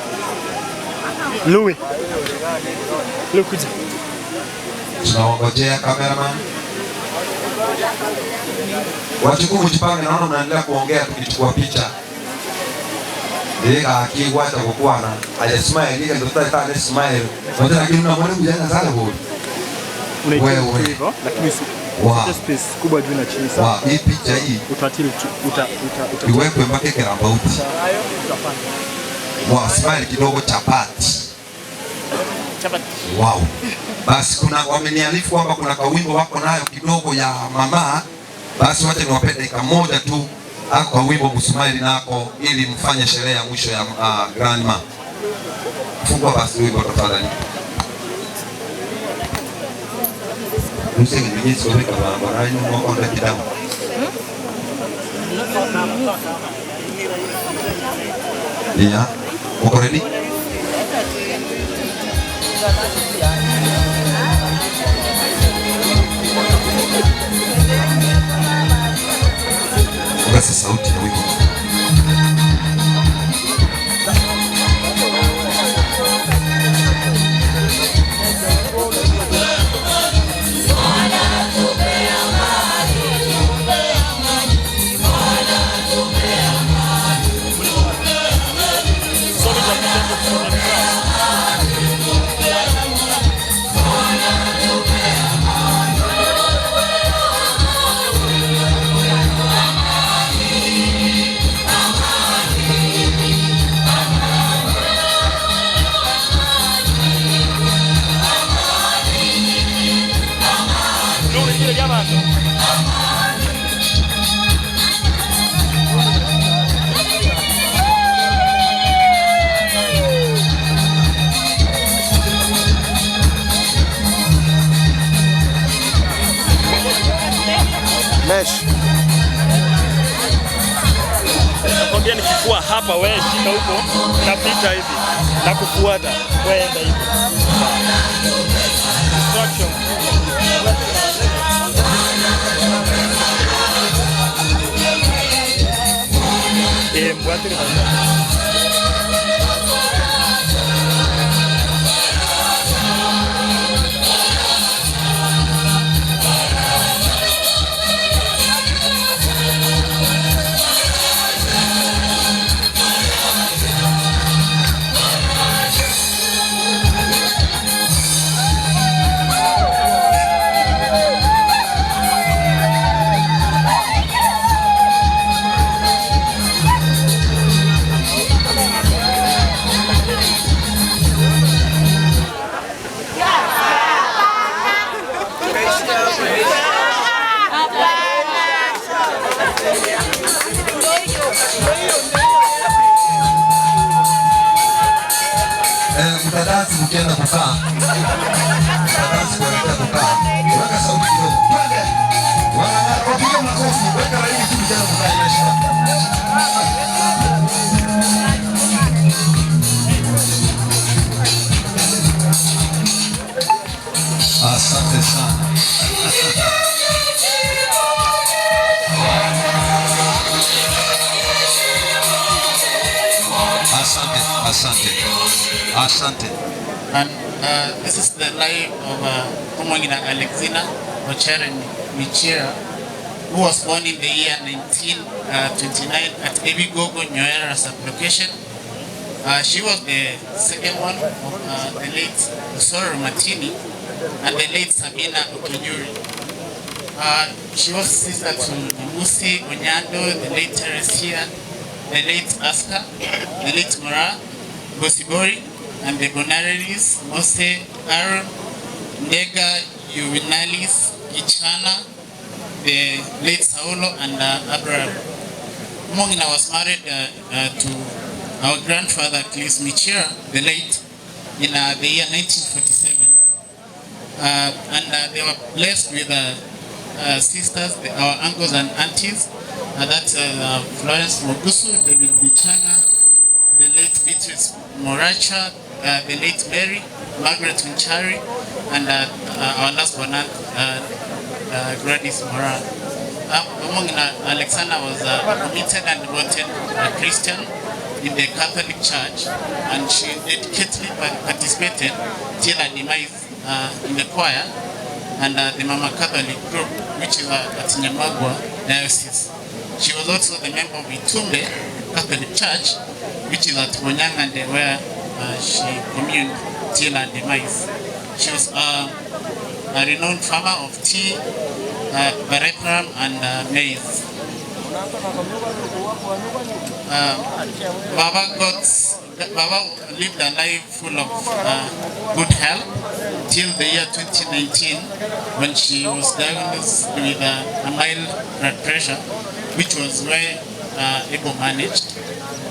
Louis. Kuja. Tunaongojea cameraman. Wachiku mjipange, naona mnaendelea kuongea tukichukua picha. Ega akiwacha kukwana, aje smile ile ndio tata smile. Wote lakini unamwona mjana sana huyo. Unaitoa hivyo lakini space kubwa juu na chini sana. Hii picha hii utatili iwekwe mpaka kirambauti. Smile kidogo chapati. Wow. Basi kuna wameniarifu kwamba kuna kawimbo wako nayo kidogo ya mama. Basi wacha niwape dakika moja tu kwa wimbo Msumaili nako ili mfanye sherehe ya mwisho ya grandma. Fungua basi wimbo tafadhali. Msenge ni sio kama barabara ni mwako ndio kidogo. Iya, uko ready? Ongeza sauti ya wimbo. Nakwambia nikikuwa hapa, wewe shika huko, napita hivi na kufuata, wewe enda hivi. Instruction. Mbwatiri mtadasi mkienda kukaa. Mtadasi kuelekea kukaa. Weka sauti kidogo. Twende. Wapiga makofi. Weka laini tu mkienda kukaa imesha. Asante sana. Asante. And this is the life of Omongina Alexina Ocheren Michira, who was born in the year 1929 at Ebigogo, Nyoera sublocation. She was the second one of the late Soro Martini and the late Sabina Okijuri. She was sister to Lucy Onyando, the late Teresia, the late Aska, the late Mora, Gosibori, and the Bonarelis, Mose, Aaron, Ndega, Juvenalis, Ichana, the late Saulo, and Abraham. Omongina was married to our grandfather, Clis Michira, the late, in the year 1947. And they were blessed with sisters, our uncles and aunties. That's Florence Mogusu, David Bichana, the late Beatrice Moracha, the late Mary, Margaret Winchari, and our last one, Gladys Mora. Omongina Alexander was committed and devoted Christian in the Catholic Church, and she dedicatedly participated till her demise in the choir and the Mama Catholic group, which is at Nyamagwa Diocese. She was also the member of Itumbe Catholic Church, which is at Bonyangande, where she communed till her demise. She was a renowned farmer of tea, baretram, and maize. Baba lived a life full of good health till the year 2019, when she was diagnosed with a mild blood pressure, which was well able managed.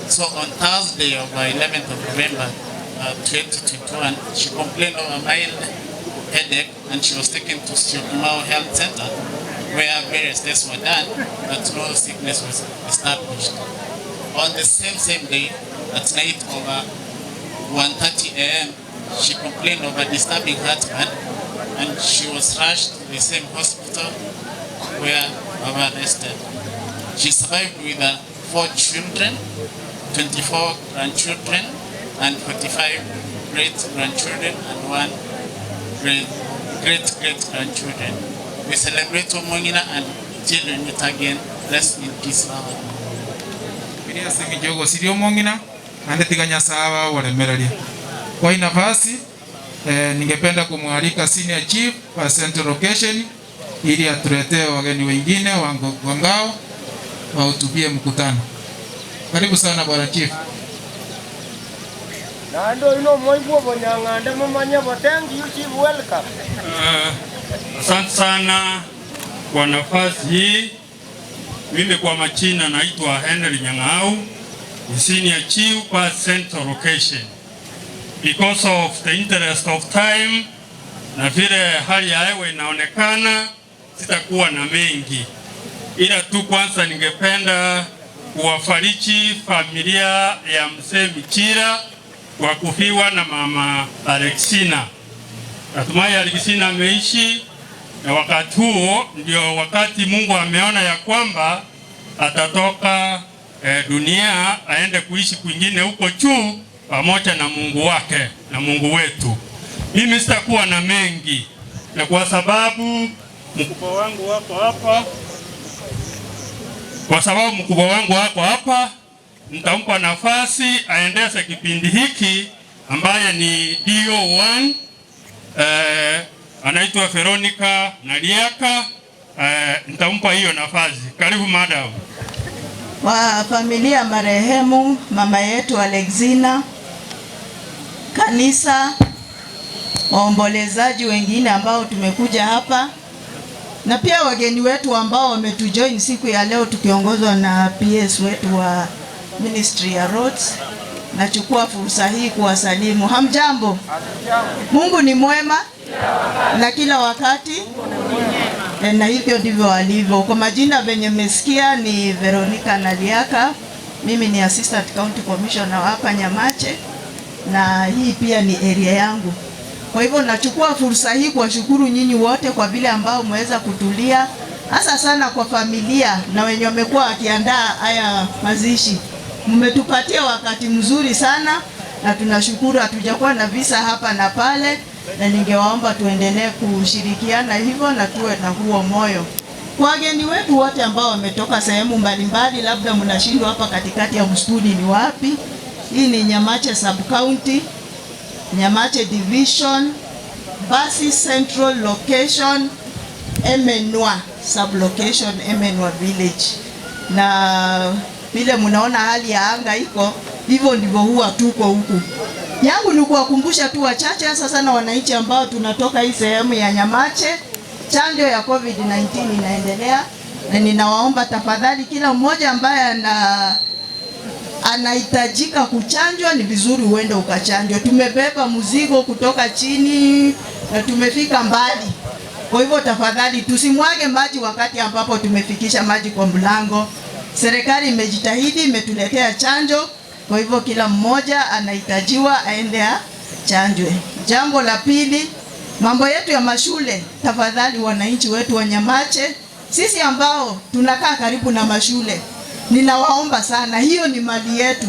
So on Thursday of 11th of November 2021, she complained of a mild headache, and she was taken to Syokimau Health Center, where various tests were done, but no sickness was established. On the same day, at night over 1:30 a.m., she complained of a disturbing heartburn, and she was rushed to the same hospital where Baba rested. She survived with 4 children, 24 grandchildren, and 45 great-grandchildren, and 1 great-great-grandchildren. We celebrate Omongina and till we meet again. Rest in peace, Lord. Bilia singi jogo siri Omongina ande tiganya sawa walemerelia. Kwa hii nafasi ningependa kumwalika Senior Chief wa Central Location ili atuletee wageni wengine wa ngao wahutubie mkutano. Karibu sana Bwana Chief. Nando ino moibuo bonyangande mumanya botengi you Chief, welcome. Asante sana kwa nafasi hii. Mimi kwa majina naitwa Henry Nyang'au, Senior Chief kwa Central Location. Because of the interest of time na vile hali ya hewa inaonekana, sitakuwa na mengi. ila tu kwanza ningependa kuwafariji familia ya mzee Michira kwa kufiwa na mama Alexina. Natumai Alexina ameishi, na wakati huo ndio wakati Mungu ameona ya kwamba atatoka dunia aende kuishi kwingine huko juu pamoja na Mungu wake na Mungu wetu. Mimi sitakuwa na mengi, na kwa sababu mkubwa wangu wako hapa, nitampa nafasi aendeshe kipindi hiki ambaye ni DO1 anaitwa Veronica Naliaka. Nitampa hiyo nafasi. Karibu madam. Wa familia marehemu mama yetu Alexina, kanisa, waombolezaji wengine ambao tumekuja hapa, na pia wageni wetu ambao wametujoin siku ya leo tukiongozwa na PS wetu wa Ministry ya Roads. Nachukua fursa hii kuwasalimu. Hamjambo? Mungu ni mwema na kila wakati, na hivyo ndivyo alivyo. Kwa majina venye mmesikia ni Veronica Naliaka. Mimi ni Assistant County Commissioner hapa Nyamache, na hii pia ni area yangu. Kwa hivyo nachukua fursa hii kuwashukuru nyinyi wote kwa vile ambao mmeweza kutulia, hasa sana kwa familia na wenye wamekuwa wakiandaa haya mazishi. Mmetupatia wakati mzuri sana na tunashukuru. Hatujakuwa na visa hapa na pale, na ningewaomba tuendelee kushirikiana hivyo na tuwe na huo moyo. Kwa wageni wetu wote ambao wametoka sehemu mbalimbali, labda mnashindwa hapa katikati ya msituni ni wapi. Hii ni Nyamache Sub County, Nyamache Division, Basi Central Location, Emenwa Sub Location, Emenwa Village. Na vile mnaona hali ya anga iko hivyo ndivyo huwa tuko huku. Yangu ni kuwakumbusha tu wachache, hasa sana wananchi ambao tunatoka hii sehemu ya Nyamache. Chanjo ya COVID-19 inaendelea, na ninawaomba tafadhali kila mmoja ambaye anahitajika kuchanjwa ni vizuri uende ukachanjwa. Tumebeba mzigo kutoka chini na tumefika mbali. Kwa hivyo tafadhali tusimwage maji wakati ambapo tumefikisha maji kwa mlango. Serikali imejitahidi, imetuletea chanjo. Kwa hivyo kila mmoja anahitajiwa aende achanjwe. Jambo la pili, mambo yetu ya mashule, tafadhali wananchi wetu wa Nyamache, sisi ambao tunakaa karibu na mashule, ninawaomba sana, hiyo ni mali yetu,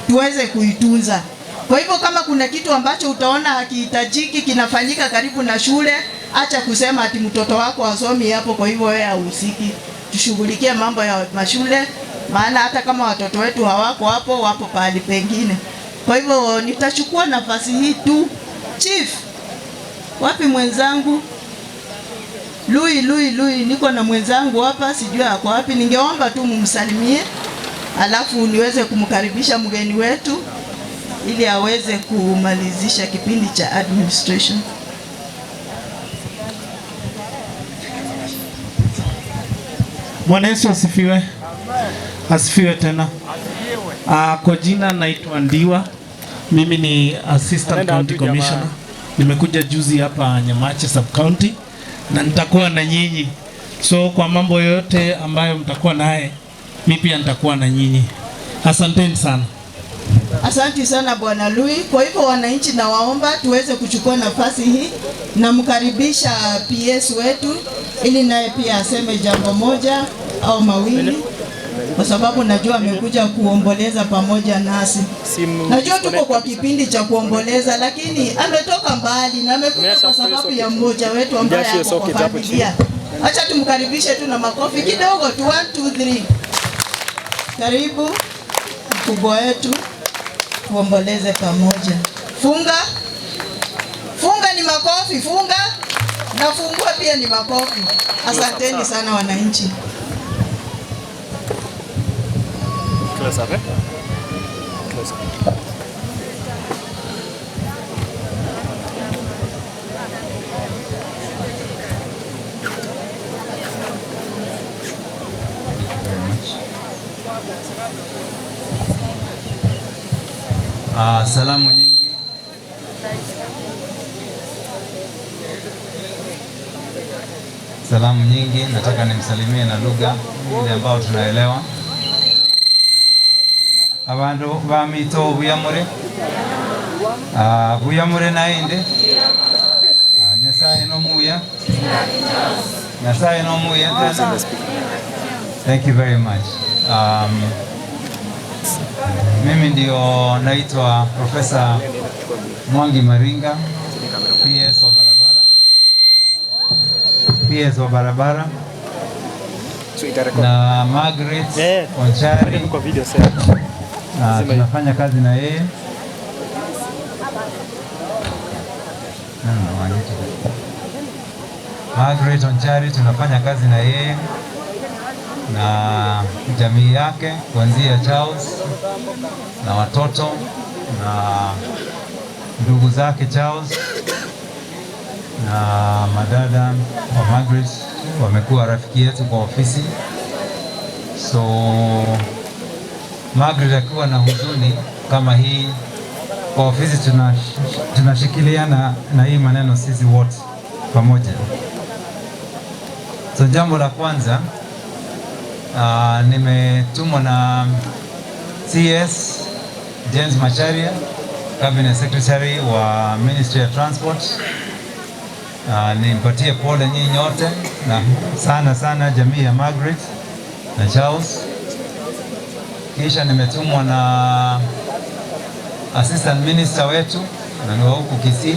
tuweze kuitunza. Kwa hivyo kama kuna kitu ambacho utaona hakihitajiki kinafanyika karibu na shule, acha kusema ati mtoto wako asomi hapo, kwa hivyo wewe hahusiki. Tushughulikie mambo ya mashule, maana hata kama watoto wetu hawako hapo, wapo pahali pengine. Kwa hivyo nitachukua nafasi hii tu. Chief, wapi mwenzangu? Lui, niko na mwenzangu hapa, sijui ako wapi. Ningeomba tu mumsalimie, alafu niweze kumkaribisha mgeni wetu ili aweze kumalizisha kipindi cha administration. Bwana Yesu asifiwe. Asifiwe tena. Kwa jina naitwa Ndiwa. Mimi ni Assistant County Commissioner. Nimekuja juzi hapa Nyamache Sub County na nitakuwa na nyinyi. So kwa mambo yote ambayo mtakuwa naye, mimi pia nitakuwa na nyinyi. Asanteni sana. Asante sana Bwana Lui. Kwa hivyo wananchi, na waomba tuweze kuchukua nafasi hii na mkaribisha PS wetu ili naye pia aseme jambo moja au mawili, kwa sababu najua amekuja kuomboleza pamoja nasi. Najua tuko kwa kipindi cha kuomboleza, lakini ametoka mbali na amekuja kwa sababu ya mmoja wetu ambaye ako kwa familia. Acha tumkaribishe tu na makofi kidogo tu. 1 2 3. Karibu mkubwa wetu, tuomboleze pamoja. Funga ni makofi, funga na fungua pia ni makofi. Asanteni sana wananchi. Close up, eh? Close up. Salamu nyingi. salamu nyingi. Nataka nimsalimie na lugha ile ambayo tunaelewa. Abantu bamito buyamure nainde Nyasaye no muya. Nyasaye no muya. Thank you very much. Mimi ndio naitwa Profesa Mwangi Maringa, PS wa barabara na Margaret Onchari. Tunafanya kazi na yeye. Margaret Onchari tunafanya kazi na yeye na jamii yake kuanzia Charles na watoto na ndugu zake Charles na madada wa Margaret wamekuwa rafiki yetu kwa ofisi. So Margaret akiwa na huzuni kama hii kwa ofisi tunashikiliana na hii maneno sisi wote pamoja. So jambo la kwanza nimetumwa na CS James Macharia, Cabinet Secretary wa Ministry of Transport. Nimpatie pole nyinyi nyote na sana jamii ya Margaret na Charles. Kisha nimetumwa na Assistant Minister wetu na ni wa huku Kisii,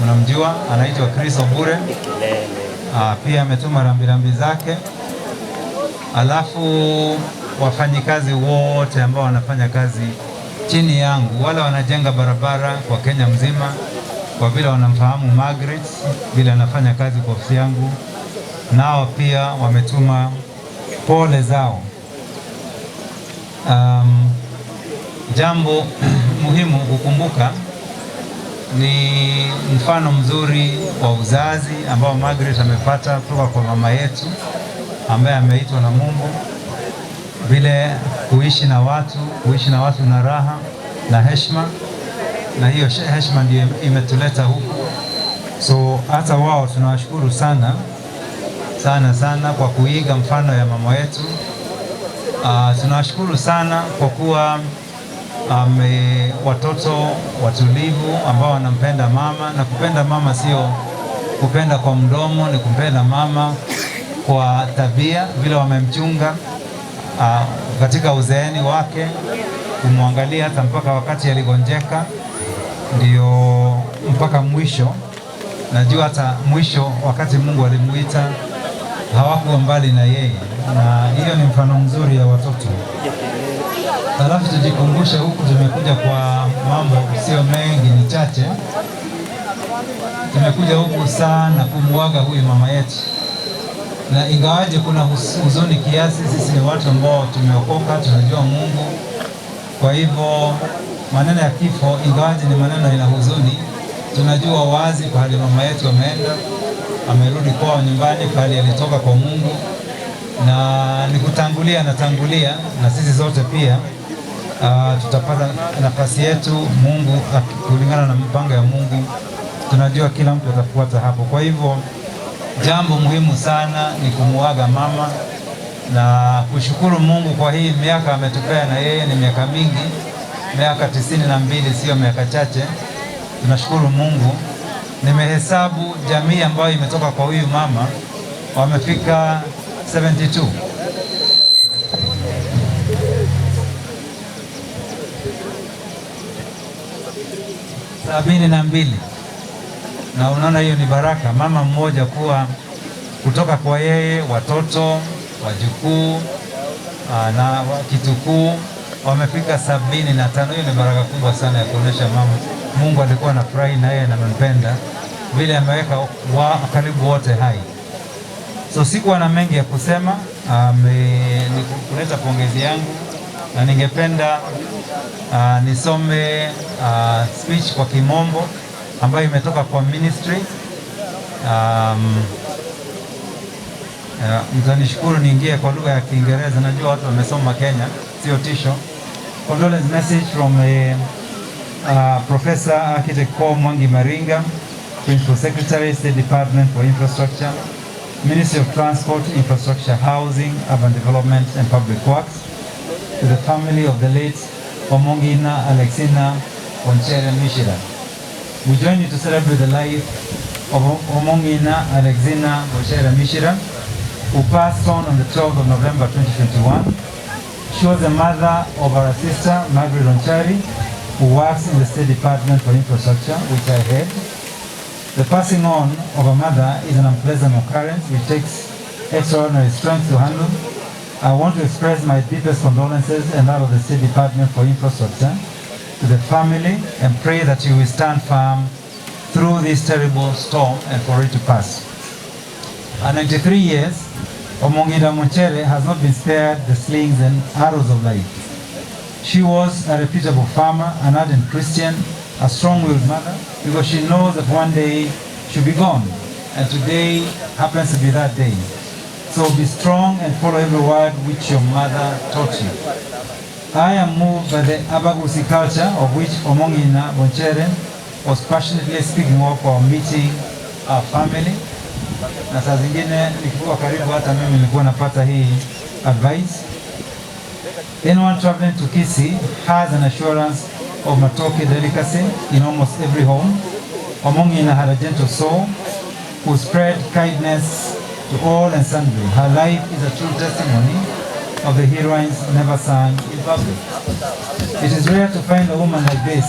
unamjua, anaitwa Chris Obure. Pia ametuma rambirambi zake. Alafu wafanyikazi wote ambao wanafanya kazi chini yangu, wale wanajenga barabara kwa Kenya mzima, kwa vile wanamfahamu Margaret, vile anafanya kazi kwa ofisi yangu, nao pia wametuma pole zao. Jambo muhimu kukumbuka ni mfano mzuri wa uzazi ambao Margaret amepata kutoka kwa mama yetu ambaye ameitwa na Mungu, vile kuishi na watu na raha na heshima, na hiyo heshima ndio imetuleta huku. So hata wao tunawashukuru sana kwa kuiga mfano ya mama yetu. Tunawashukuru sana kwa kuwa watoto watulivu ambao wanampenda mama, na kupenda mama sio kupenda kwa mdomo, ni kupenda mama kwa tabia, vile wamemchunga katika uzeeni wake, kumwangalia hata mpaka wakati aligonjeka, ndio mpaka mwisho. Najua hata mwisho wakati Mungu alimuita hawakuwa mbali na yeye, na hiyo ni mfano mzuri ya watoto. Alafu tujikumbushe huku tumekuja kwa mambo sio mengi, ni chache. Tumekuja huku sana kumuaga huyu mama yetu, na ingawaje kuna huzuni kiasi, sisi ni watu ambao tumeokoka, tunajua Mungu. Kwa hivyo maneno ya kifo, ingawaje ni maneno ina huzuni, tunajua wazi pahali mama yetu ameenda, amerudi kwao nyumbani, pahali alitoka kwa Mungu, na nikutangulia na sisi zote pia tutapata nafasi yetu, Mungu kulingana na mpango ya Mungu. Tunajua kila mtu atafuata hapo. Kwa hivyo jambo muhimu sana ni kumuaga mama na kushukuru Mungu kwa hii miaka ametupea, na yeye ni miaka mingi, miaka 92, sio miaka chache. Tunashukuru Mungu. Nimehesabu jamii ambayo imetoka kwa huyu mama wamefika 72. Na unaona hiyo ni baraka, mama mmoja kuwa kutoka kwa yeye, watoto, wajukuu na kitukuu wamefika 75. Hiyo ni baraka kubwa sana ya kuonesha mama Mungu alikuwa anafurahi na yeye na anampenda, vile ameweka karibu wote hai. So sikuwa na mengi ya kusema, ni kuleta pongezi yangu, na ningependa nisome speech kwa Kimombo ambayo imetoka kwa ministry. Mtanishukuru niingie kwa lugha ya Kiingereza, najua watu wamesoma Kenya, sio tisho. Condolence message from Professor Architect Paul Mwangi Maringa, Principal Secretary, State Department for Infrastructure. Ministry of Transport, Infrastructure, Housing, Urban Development and Public Works, to the family of the late Omongina Alexina Bonchere Mishira. We join you to celebrate the life of Omongina Alexina Bonchere Mishira, who passed on the 12th of November 2021. She was the mother of our sister, Margaret Onchari, who works in the State Department for Infrastructure, which I head. The passing on of a mother is an unpleasant occurrence which takes extraordinary strength to handle. I want to express my deepest condolences and that of the State Department for Infrastructure to the family and pray that you will stand firm through this terrible storm and for it to pass. At 93 years, Omongina Bonchere has not been spared the slings and arrows of life. She was a reputable farmer, an ardent Christian, a strong-willed mother, because she knows that one day she'll be gone, and today happens to be that day. So be strong and follow every word which your mother taught you. I am moved by the Abagusi culture of which Omongina Bonchere was passionately speaking of our meeting our family. Na saa zingine nikikuwa karibu hata mimi nilikuwa napata hii advice. Anyone traveling to Kisii has an assurance of Matoke delicacy in almost every home. Omongina had a gentle soul who spread kindness to all and sundry. Her life is a true testimony of the heroines never sung in public. It is rare to find a woman like this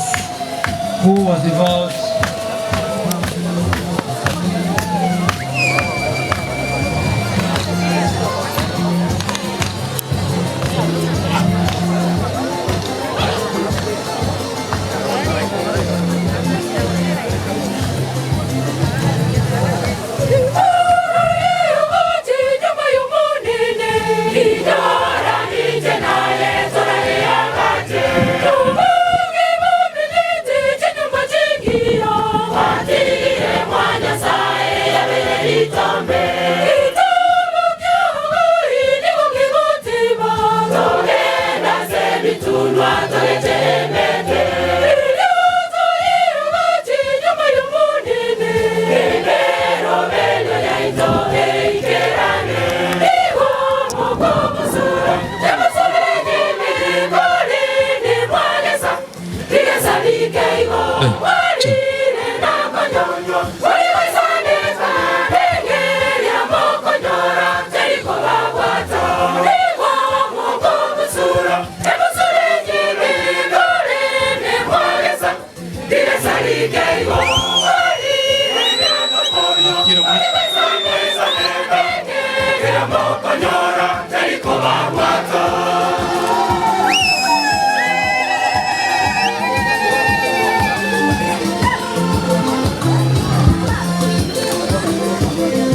who was devout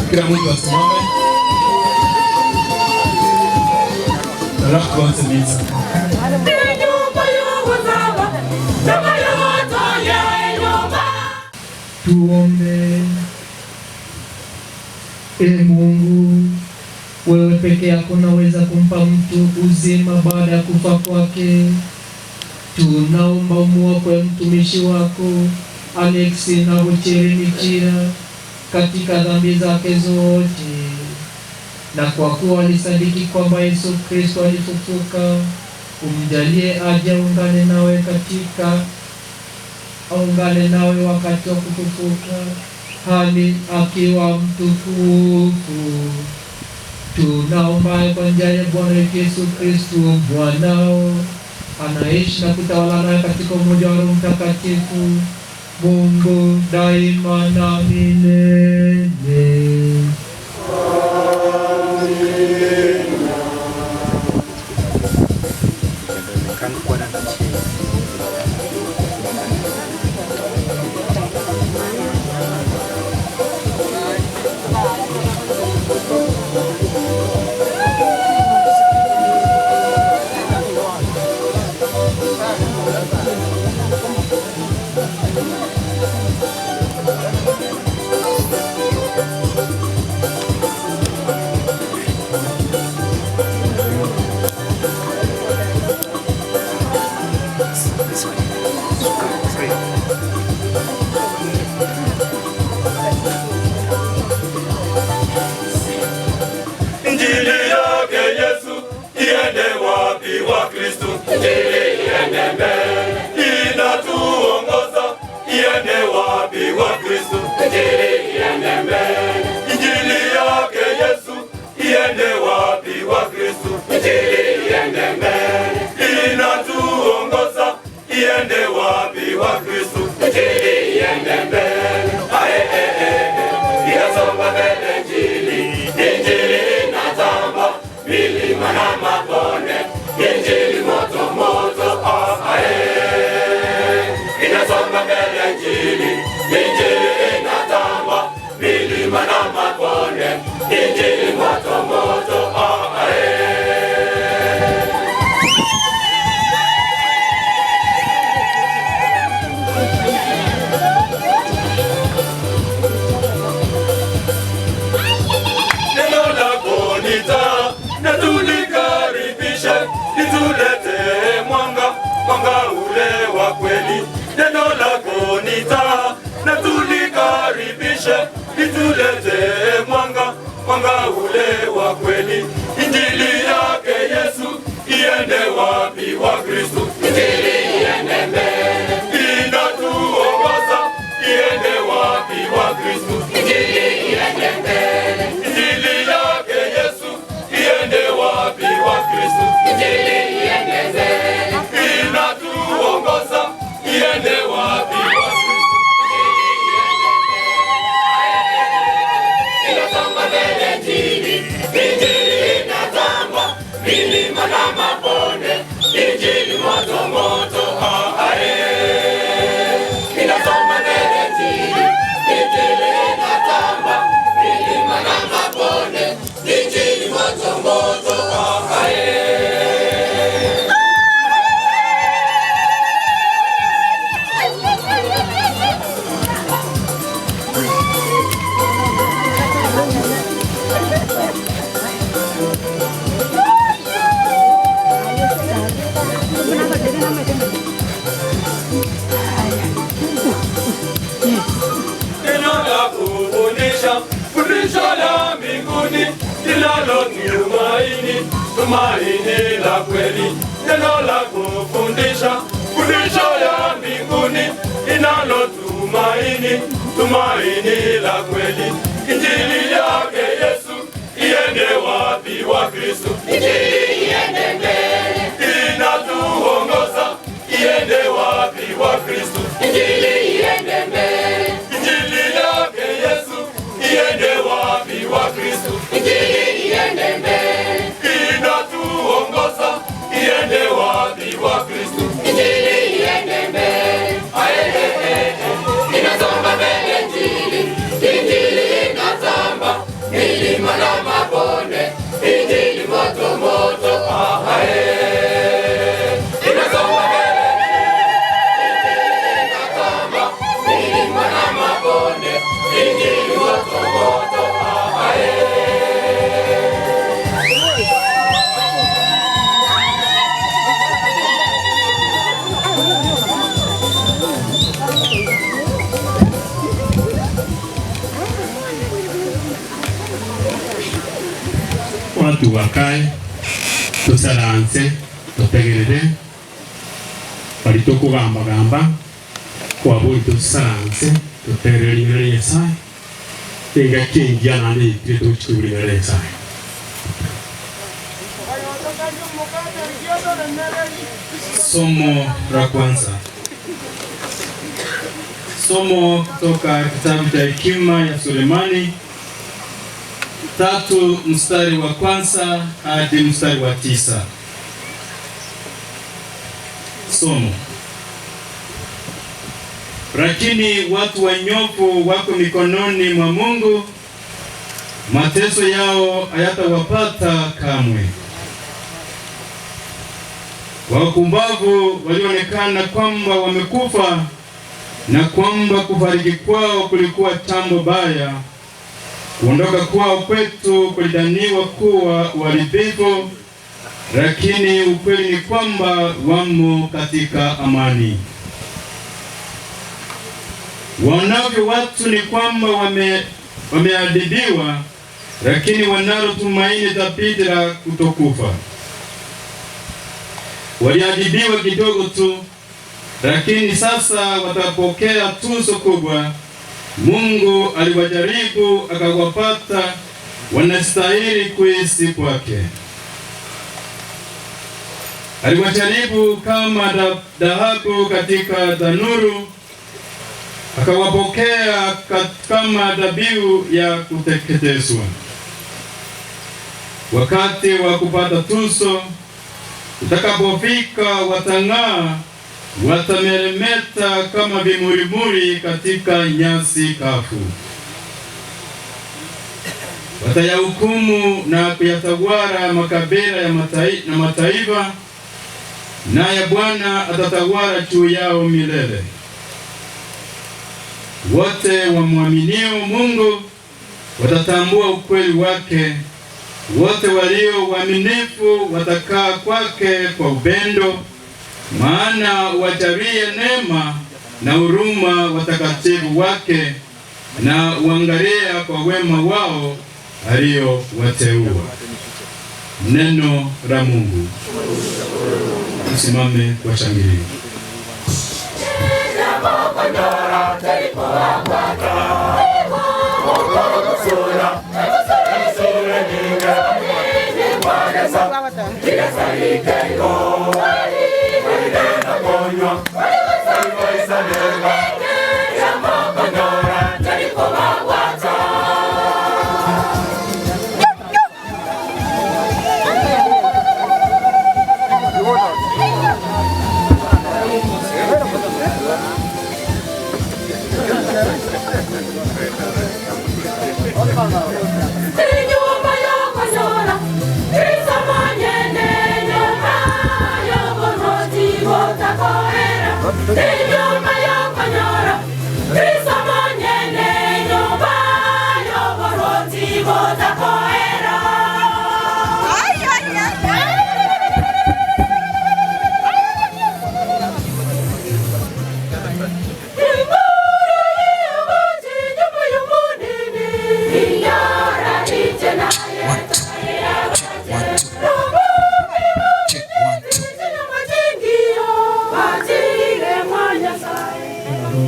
kila mtu asimame, alafu tuanze misa. Tuombe. Ee Mungu, wewe peke yako unaweza kumpa mtu uzima baada ya kufa kwake. Tunaomba umuokoe mtumishi wako Alexina Bonchere Mishira katika dhambi zake zote, na kwa kuwa alisadiki kwamba Yesu Kristo alifufuka, umjalie aje aungane nawe wakati wa kufufuka, hali akiwa mtukufu. Tunaomba kwa njia ya Bwana Yesu Kristo mwanao, anaishi na kutawala naye katika umoja wa Roho Mtakatifu, Mungu daima na milele. Injili iende mbele, inatuongoza iende wapi wa Kristo. Injili iende mbele, injili yake Yesu iende wapi wa Kristo. Injili iende mbele, inatuongoza iende wapi wa Kristo. Injili iende mbele, inasonga mbele injili, injili inatamba milima na mabonde, injili moto moto, inasonga mbele injili, injili inatamba milima na mabonde, injili moto moto, neno lako ni taa na tulikaribishe, litulete mwanga, mwanga ule wa kweli. Neno lako ni taa na tulikaribishe, litulete mwanga, mwanga ule wa kweli. Injili yake Yesu iende wapi wa Kristo. Injili iende mbele, inatuongoza iende wapi wa Kristo. Injili iende mbele, injili yake Yesu iende wapi wa Kristo. Injili iende mbele, inatuongoza iende wapi wa Kristo. Inasonga mbele injili, injili inatamba milima na mabonde, injili moto moto, inasonga mbele injili, injili inatamba milima na mabonde, injili moto moto, neno la kufundisha, fundisho la mbinguni linalo tumaini, tumaini la kweli. Neno la kufundisha, fundisho la mbinguni linalo tumaini, tumaini la kweli. Injili yake Yesu iende wapi wa Kristo. Injili iende mbele, inatuongoza iende wapi wa Kristo. Injili iende mbele, injili yake Yesu iende wapi wa Kristo. Injili iende mbele, inatuongoza iende wapi wa Kristo. Injili iende mbele, inasonga mbele injili, injili inatamba milima na mabonde, injili moto moto, inasonga mbele injili inatamba milima na mabonde, injili moto moto, watu wakae tusaranse tutegerere balitokugambagamba kwabuli tusaranse tutegerere imbere Nyasaye inga kingia nandi itire tukikubura imbere Nyasaye. Somo la kwanza. Somo kutoka kitabu cha Hekima ya Sulemani 3 mstari wa kwanza hadi mstari wa 9. Somo. Lakini watu wanyofu wako mikononi mwa Mungu, mateso yao hayatawapata kamwe. Wapumbavu walionekana kwamba wamekufa na kwamba kufariki kwao kulikuwa jambo baya. Kuondoka kwao kwetu kulidhaniwa kuwa uharibifu, lakini ukweli ni kwamba wamo katika amani. Wanavyo watu ni kwamba wameadhibiwa, lakini wanalo tumaini thabiti la kutokufa. waliadhibiwa kidogo tu, lakini sasa watapokea tuzo kubwa. Mungu aliwajaribu akawapata wanastahili kuishi kwake. Aliwajaribu kama dhahabu katika tanuru, akawapokea kama dhabihu ya kuteketezwa. Wakati wa kupata tuzo utakapofika, watang'aa, watameremeta kama vimurimuri katika nyasi kavu. Watayahukumu na kuyatawala makabila ya mataifa, naye Bwana atatawala juu yao milele. Wote wamwaminio Mungu watatambua ukweli wake. Wote walio waaminifu watakaa kwake kwa upendo, maana wajalie neema na huruma watakatifu wake, na uangalia kwa wema wao aliowateua. Neno la Mungu. Tusimame kwa shangilio.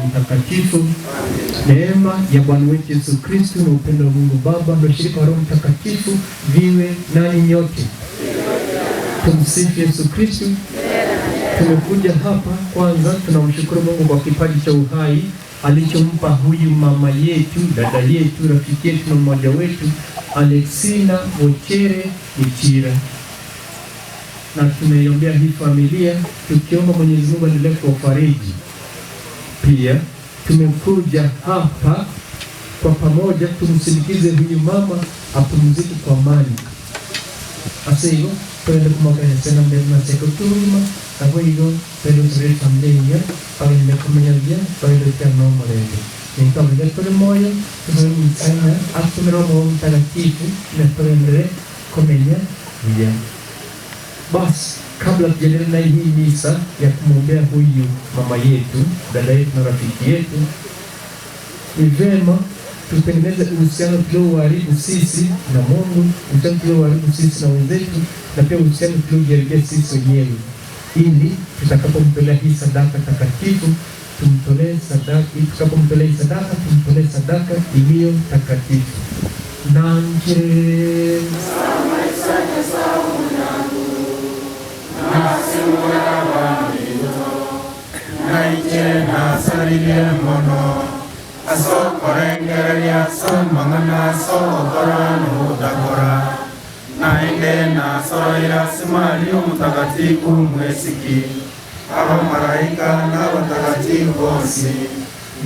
Mtakatifu, neema ya Bwana wetu Yesu Kristo na upendo wa Mungu Baba na ushirika wa Roho Mtakatifu viwe nanyi nyote. Tumsifu Yesu Kristo. Tumekuja hapa kwanza, tunamshukuru Mungu kwa kipaji cha uhai alichompa huyu mama yetu, dada yetu, rafiki yetu na mmoja wetu, Alexina Mochere Michira. Na tumeiombea hii familia tukiomba Mwenyezi Mungu aendelee kuwafariji. Pia tumekuja hapa kwa pamoja tumsindikize huyu mama apumzike kwa amani. Asio twende kumwagana tena mbele na sekutuma na hiyo pendo zile familia pale nimekumenya pale kwa mama leo. Nikamwambia kwa moyo tunamsaidia atumero Roho Mtakatifu na tuendelee kumenya vya. Basi kabla tuendelee na hii misa ya kumwombea huyu mama yetu, dada yetu na rafiki yetu, ni vema tutengeneze uhusiano tulioharibu sisi na Mungu, uhusiano tulioharibu sisi na wenzetu, na pia uhusiano tuliojaribia sisi wenyewe, ili tutakapomtolea hii sadaka takatifu tumtolee sadaka, tutakapomtolea hii sadaka tumtolee sadaka iliyo takatifu. Nanje mono aso korengeria so mangana so korano dagora naende na soira simali mtakatifu mwesiki aba malaika na watakatifu wote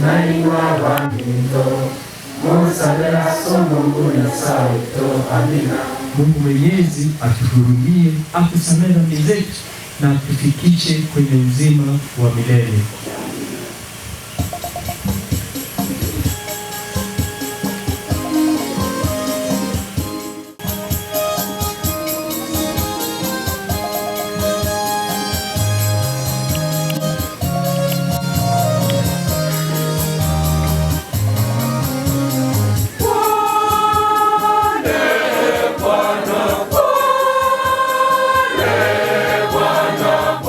naingwa bangindo musabira so Mungu na sauto. Amina. Mungu Mwenyezi atuhurumie, atusamehe dhambi zetu na atufikishe kwenye uzima wa milele. Bwana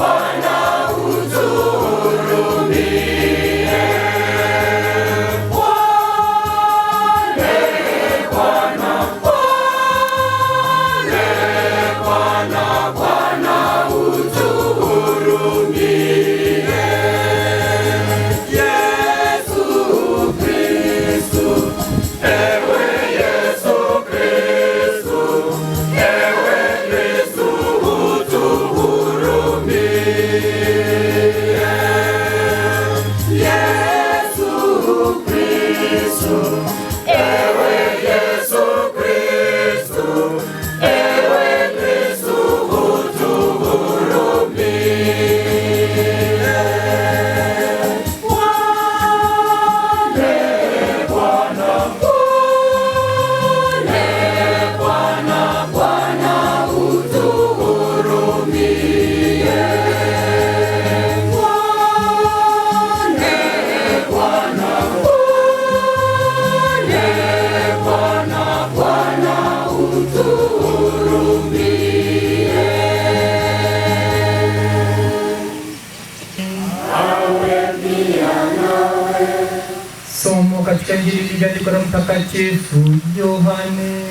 kilivyoandikwa na Mtakatifu Yohane.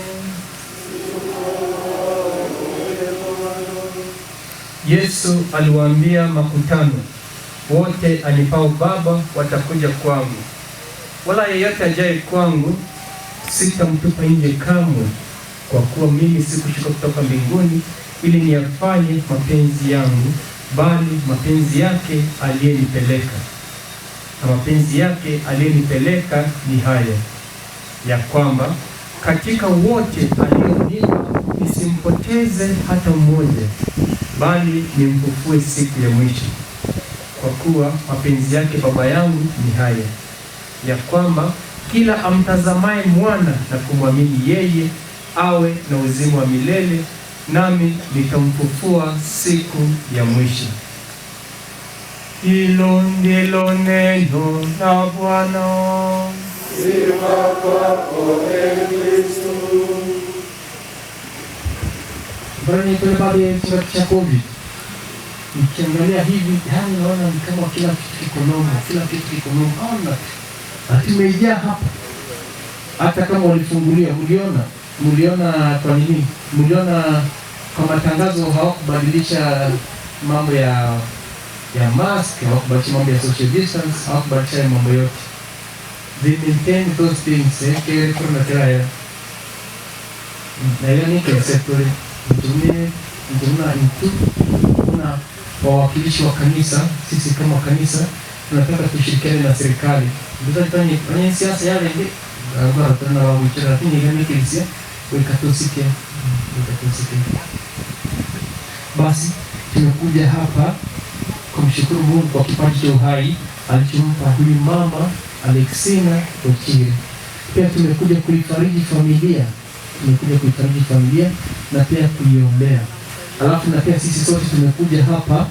Yesu aliwaambia makutano, wote anipao Baba watakuja kwangu, wala yeyote ajaye kwangu sitamtupa nje kamwe, kwa kuwa mimi sikushuka kutoka mbinguni ili niyafanye mapenzi yangu, bali mapenzi yake aliyenipeleka. Na mapenzi yake aliyenipeleka ni haya, ya kwamba katika wote alionipa nisimpoteze hata mmoja, bali nimfufue siku ya mwisho. Kwa kuwa mapenzi yake Baba yangu ni haya, ya kwamba kila amtazamaye mwana na kumwamini yeye awe na uzima wa milele, nami nitamfufua siku ya mwisho. Hilo ndilo neno la Bwana. Sifa kwako Ee Kristo. Barani kule baada ya cha COVID, nikiangalia hivi, yani naona ni kama kila kitu kiko normal, kila kitu kiko normal. Tumejaa hapa. Hata kama walifungulia, mliona kwa nini? Mliona kwa matangazo hawakubadilisha mambo ya mask, hawakubadilisha mambo ya social distance, hawakubadilisha mambo yote. They maintain those things, kile kuna kaya. Na yani konseptore kuna wawakilishi wa kanisa, sisi kama kanisa tunataka kushirikiana na serikali. Ndio tunafanya siasa yale ndio bora tunawawachana, lakini gani kilisia wekatosike. Basi tumekuja hapa kumshukuru Mungu kwa kipaji cha uhai alichompa huyu mama Alexina Ochiri. Pia tumekuja kuifariji familia, na pia kuiombea. Alafu na pia sisi sote tumekuja hapa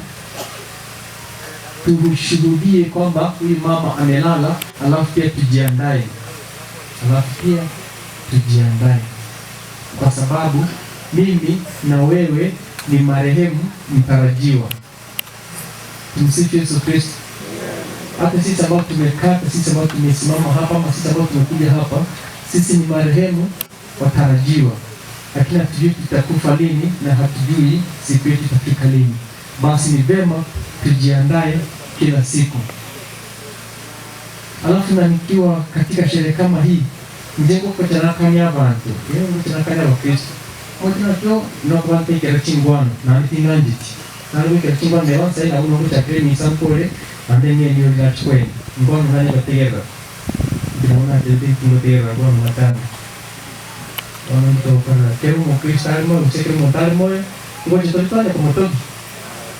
tushuhudie kwamba huyu mama amelala, alafu pia tujiandae. Kwa sababu mimi na wewe ni marehemu mtarajiwa. Tumsifu Yesu Kristo. Hata sisi ambao tumekata, sisi ambao tumesimama hapa, ama sisi ambao tumekuja hapa, sisi ni marehemu watarajiwa. Lakini hatujui tutakufa lini na hatujui siku yetu itafika lini. Basi ni vema tujiandae kila siku. Alafu na nikiwa katika sherehe kama hii, njengo kwa chanakanya abantu, chanakanya Wakristo. Mwana cho no kwa tekera chingwana na nitinganjiti. Na wika chingwana ne wansa ina uno kwa kremi sampole andenge ni yoga chwe. Ngono ngani bategera. Ndona dede kumotera kwa matana. Wanto para kero mo kristalmo, sekre montarmo, ngoja tolipane kwa motoki.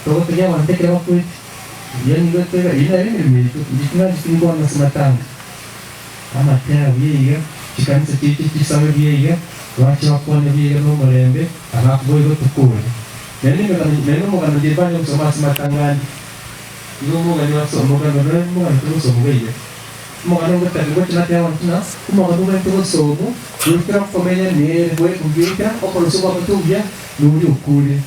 Todo kenya wante kero kwa yani ndio tega ina mimi ndikinga ndikingwa na simatanga. Ama tena wiga chikanisa titi kisawe wiga wacha wakone wiga no morembe alafu boyo tukule. Neno mo kana jipanya kusoma simatangani. Ndio mo kana wasoma kana mo kana kusoma wiga. Mo kana ngota tena wantina mo kana ngota kusoma yukira komenya ne boy kumbika okolosoba batubya nuri ukule.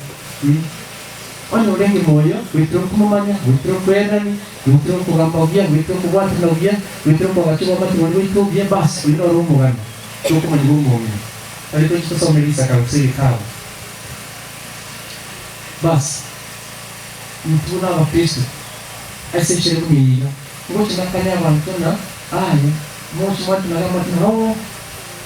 Ono lengi moyo, witro kumamanya, witro kwenani, witro kugamba ubia, witro kugwati na ubia, witro kugachuba matu wanu witro ubia basi, wino rumu gani. Chuko manigumu wami. Alito chito sa umelisa karusiri kawa. Basi, mtuna wa Kristo. Ese shere kumiiga. Ngochi nakanya wantuna, mochi watu na gama tuna,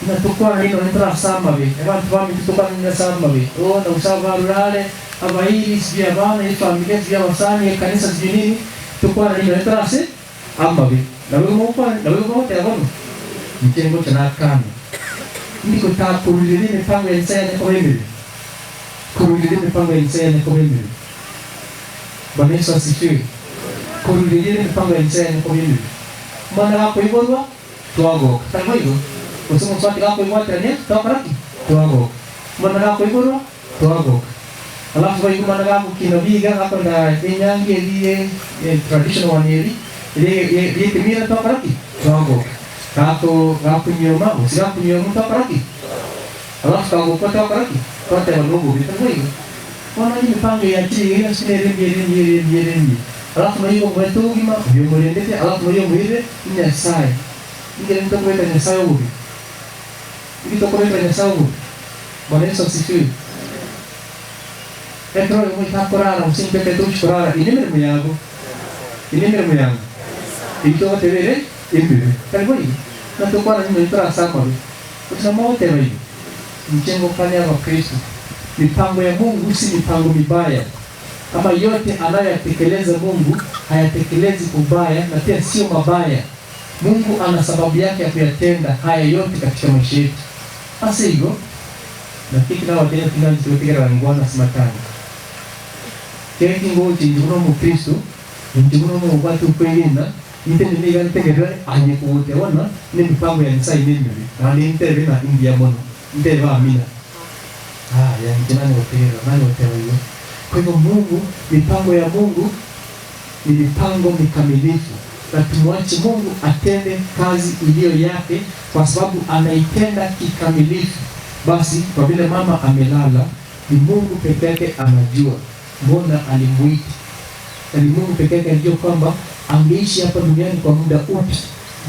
na tukua nino nitra sama be. Ewa tuwami tutuka nina sama be. Na usava rurale, abairi sijui abana ile familia sijui wasani kanisa sijui nini tukua na ile trase ambabe na wewe mwote abono mtengo tunakana ndiko takurudile mipango ya Isaya kwa mimi Bwana Yesu asifiwe. Kurudile mipango ya Isaya kwa mimi mwana wako iborwa tuago tango hiyo kusema swati wako iborwa tena tokaraki tuago mwana wako iborwa tuago. Alafu kwa mana gamu kinobiga hapa na enyangi eliye traditional waneli ile kimira tokaraki tuago kato gapu nyoma usigapu nyoma tokaraki alafu kago kwa tokaraki kote wanungu bitangoi wana ni mipango ya chini ile sinere alafu na hiyo mwetu gima yomolendete alafu na hiyo mwile nya sai Ngine nitakwenda ni Sauli. Nitakwenda ni Sauli. Bwana Yesu asifiwe. Petro yomwe takorara usimbe Petro chikorara inemere muyango. Inemere muyango. Ito tebere imbere. Kaliboi. Na tokwana ni mtra sama. Utamao tebere. Mjengo kani ya Kristo. Mipango ya Mungu si mipango mibaya. Kama yote anayoyatekeleza Mungu hayatekelezi kubaya na pia sio mabaya. Mungu ana sababu yake ya kuyatenda haya yote katika maisha yetu. Basi hivyo na kiki na wadena tunanzi kutika rangwana simatani. Keki ngoji njuno mu Kristo, njuno mu watu kwelina, intende ni gante gerani anye kuote wana ni mipango ya nisa inemi. Na ni intende na India mono. Intende wa amina. Ya njinani wapira, nani watewa hiyo. Kwa hivyo Mungu, mipango ya Mungu ni mipango mikamilifu. Na tumwache Mungu atende kazi iliyo yake kwa sababu anaitenda kikamilifu. Basi kwa vile mama amelala, ni Mungu peke yake anajua mbona alimuita. Na ni Mungu peke yake anajua kwamba angeishi hapa duniani kwa muda upi.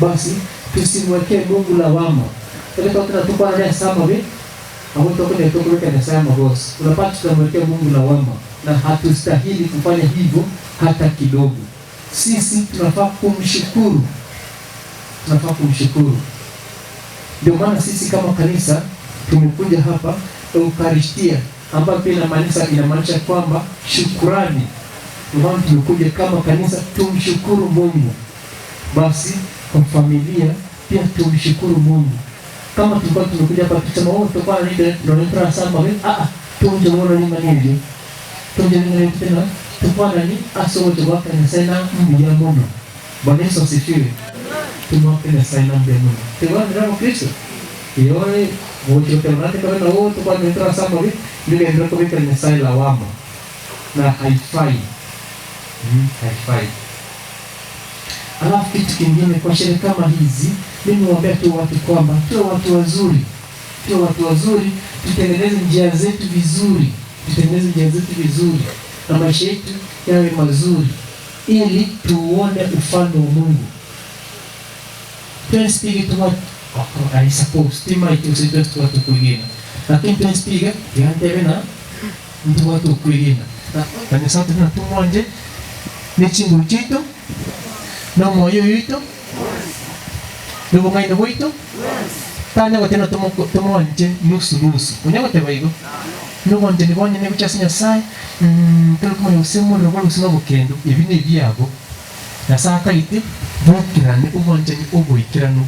Basi tusimwekee Mungu lawama. Kwa tunatupa na sama we hapo tokoni tokoni kana sama boss. Unapata tunamwekea Mungu lawama na hatustahili kufanya hivyo hata kidogo. Sisi tunafaa kumshukuru. Tunafaa kumshukuru. Ndio maana sisi kama kanisa tumekuja hapa Eucharistia ambayo pia inamaanisha kwamba shukrani. Ndio maana tumekuja kama kanisa tumshukuru Mungu. Basi kwa familia pia tumshukuru Mungu. Kama tulikuwa tumekuja hapa kusema tutakuwa ndio sana tunje mbona ni maneno. Tunje ni tena tupana ni asoje wake na sana mbi ya Mungu. Bwana Yesu asifiwe. Tumwapenda sana mbi ya Mungu. Tewa ndio Kristo. Yeye wote tunataka kama na wote kwa ndio sana mbi ndio ndio kwa kile sai la wama. Na haifai. Haifai. Alafu kitu kingine kwa sherehe kama hizi, mimi nawaambia tu watu kwamba tuwe watu wazuri. Tuwe watu wazuri, tutengeneze njia zetu vizuri. Tutengeneze njia zetu vizuri. Na maisha yetu yawe mazuri ili tuone ufalme wa Mungu. Tunaspiga tu watu I suppose tima itusiwe tu watu kwingine. Lakini tunaspiga yande na mtu watu kwingine. Na ni sauti na tumonje ni chingu chito na moyo yito ndio ngaino wito tanya wote na tumonje nusu nusu. Unyago tebaigo nuko ndeni bonye ne kuchasinya sai tulikuwa ni usemo na kwa usemo bukendo ibi ni byago na saka ite bukirane ubonje ni ubuyikirano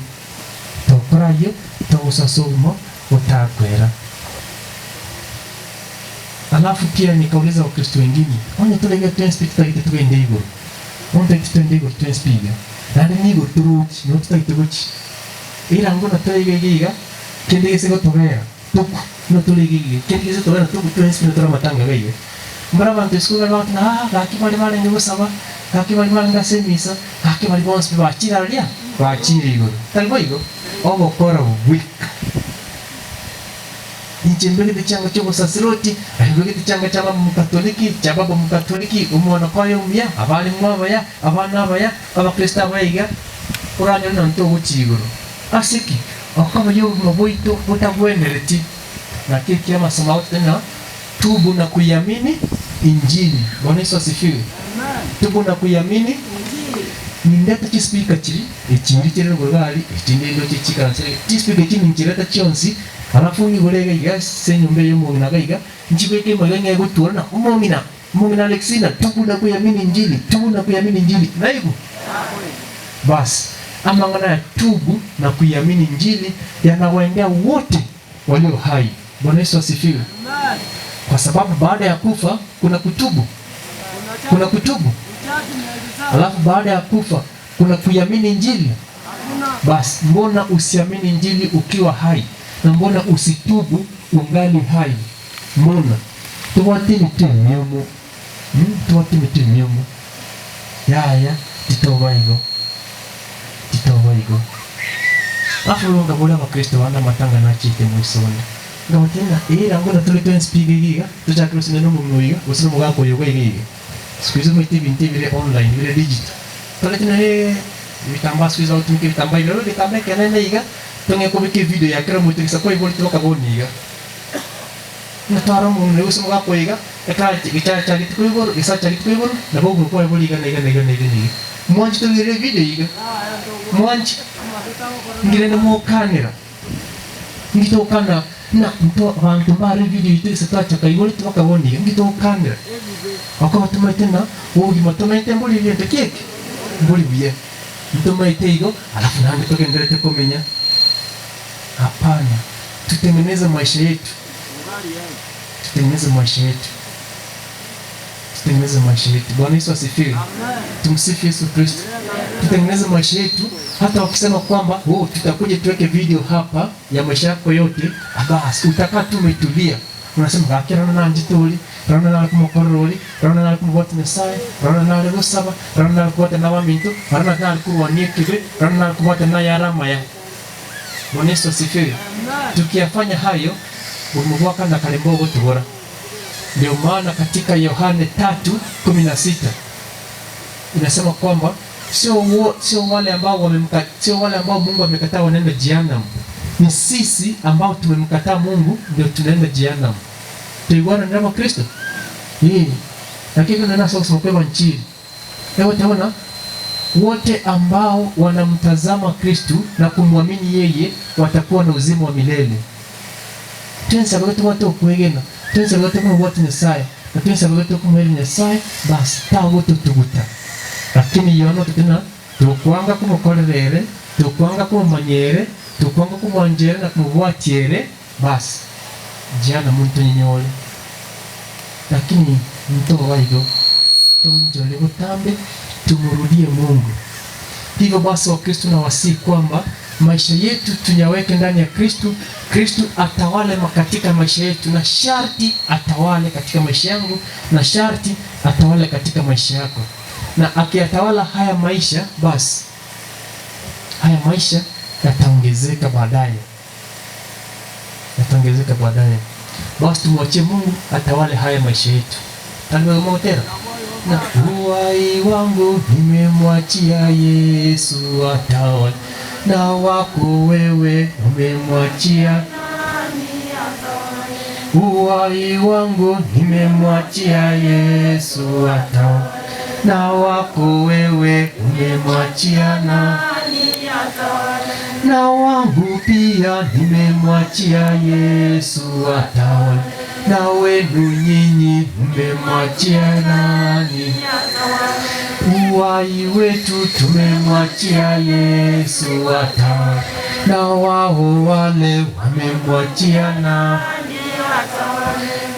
tokorayo tawusasomo utakwera. Alafu pia nikauliza Wakristo wengine onye tulege tenspita ite twende hivyo onte twende hivyo tenspiga nani nigo turuchi no tutaitochi ila ngona toyegeiga kende gesego tobera tuku no tuligigi kende gesego tobera tuku tenspita tora matanga gaiwe mbara bantu eskuga lot na gaki bali ngo saba gaki bali ngasemisa gaki bali bonse bachira lia bachira igo talbo igo obo kora week Inchembele tichanga chobo sasiroti, ahibwe tichanga chaba mukatoliki, chaba mukatoliki, umwana kwayo umya, abali mwabaya, abana abaya, abakristo abayiga, kuranya nanto guchigoro. Asiki, akaba yo maboito butabwenereti. Na kiki ya masomo tena tubu na kuiamini Injili. Bwana Yesu asifiwe. Tubu na kuiamini Injili. Nindeta chispika chiri, echindi chiri ngogali, echindi ndo chichika nsere. Chispika chiri njireta chionsi. Alafu ni golega iga senyumbe yo mungina gaiga njibeke magenge gutura umongina Alexina tubu na kuamini Injili naibu bas amangana ya tubu na kuamini Injili yanawaendea wote walio hai. Bwana Yesu asifiwe. Kwa sababu baada ya kufa kuna kutubu alafu baada ya kufa kuna kuamini Injili. Bas mbona usiamini Injili ukiwa hai? Na mbona usitubu ungali hai? Mbona tuwatini temyomo yaya titoba igo afu ngabula Wakristo wana matanga na chite mwisoni ngabotena ira ngona tulito speak giga tuchakiro sineno mumuiga usino mugako yoga igiga sikuizo mwiti binti vile online vile digital tuletena vitambaa siku hizo tumike vitambaa hivyo vitambaa kenene iga tunge kubiki video ya kila mtu kisa kwa hivyo tutoka boni iga na taro mun leo sema kwa iga ekra kicha chali kwa hivyo isa chali kwa hivyo na bogo kwa hivyo iga iga mwanji to ile video iga mwanji ngirenda mo kamera ngito kana na mtu abantu bari video itu setacha kwa hivyo tutoka boni iga ngito kamera wako tumaite na wogi matumaite mbuli vya keke mbuli vya mtumaite hiyo alafu nani toke ndelete kumenya. Hapana, tutengeneze maisha yetu, tutengeneze maisha yetu, tutengeneze maisha yetu. Bwana Yesu asifiwe. Tumsifu Yesu Kristo. Tutengeneze maisha yetu, hata wakisema kwamba tutakuja tuweke video hapa ya maisha yako yote, basi utakaa tu umetulia. Unasema kakira na njituli, rana na kumukorori, rana na kumwota Nyasaye, rana na gusaba, rana na kumwota na wamintu, rana na kuwania kibe, rana na kumwota na yarama ya. Bwana Yesu asifiwe. Tukiyafanya hayo, umugwaka na kalembogo tubora. Ndio maana katika Yohane 3:16 inasema kwamba sio wale ambao Mungu amekataa wanaenda jehanamu. Ni sisi ambao tumemkataa Mungu ndio tunaenda jehanamu. Tuigwana ndama Kristo. Lakini nana sasa kwa nchini. Leo utaona wote ambao wanamtazama Kristo na kumwamini yeye watakuwa na uzima wa milele. Tensa watu watu kuegena. Tensa watu kama watu Nyasaye. Na tensa watu kama Nyasaye basi tawo tutuguta. Lakini yono tena tukwanga kumukorere, tukwanga kumanyere, tukwanga kumwanjere na kumubwatiere basi jana muntu nyenyole. Lakini mtu waigo tonjole butambe tumurudie Mungu. Hivyo basi wa Kristo na wasi kwamba maisha yetu tunyaweke ndani ya Kristo. Kristo atawale katika maisha yetu, na sharti atawale katika maisha yangu, na sharti atawale katika maisha yako. Na akiyatawala haya maisha, basi haya maisha yataongezeka baadaye. Yataongezeka baadaye. Basi tumwachie Mungu atawale haya maisha yetu. Tangu tena na uhai wangu nimemwachia Yesu atawale, na wako wewe umemwachia. Uhai wangu nimemwachia Yesu atawale, na wako wewe umemwachia. Na wangu pia nimemwachia Yesu atawale, na wenu nyinyi mmemwachia nani? Uhai wetu tumemwachia Yesu atawale, na wao wale wamemwachia nani?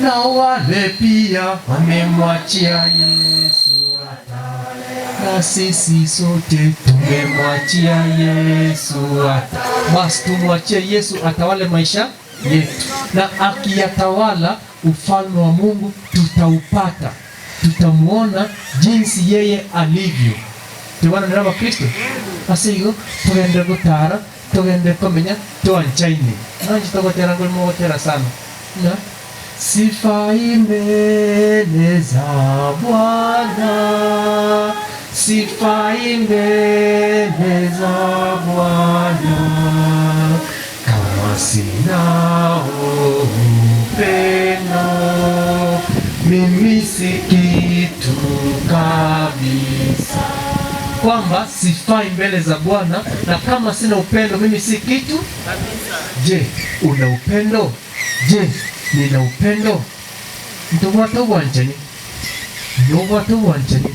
Na wale pia wamemwachia Yesu atawale, na sisi sote tumemwachia Yesu atawale. Basi tumwachie Yesu atawale maisha yetu, na akiyatawala ufalme wa Mungu tutaupata, tutamuona jinsi yeye alivyo. Tuwana niraba Kristo asigo tugende gutara, tugende komenya tuanchaine nanji togotera ngolimo gotera sana na sifa mbele za Bwana, sifa mbele za Bwana. Kama sina upendo mimi si kitu kabisa. Kwamba sifai mbele za Bwana, na kama sina upendo mimi si kitu kabisa. Je, una upendo? Je, nina upendo? Mtu watu wanchani. Ndio watu wanchani.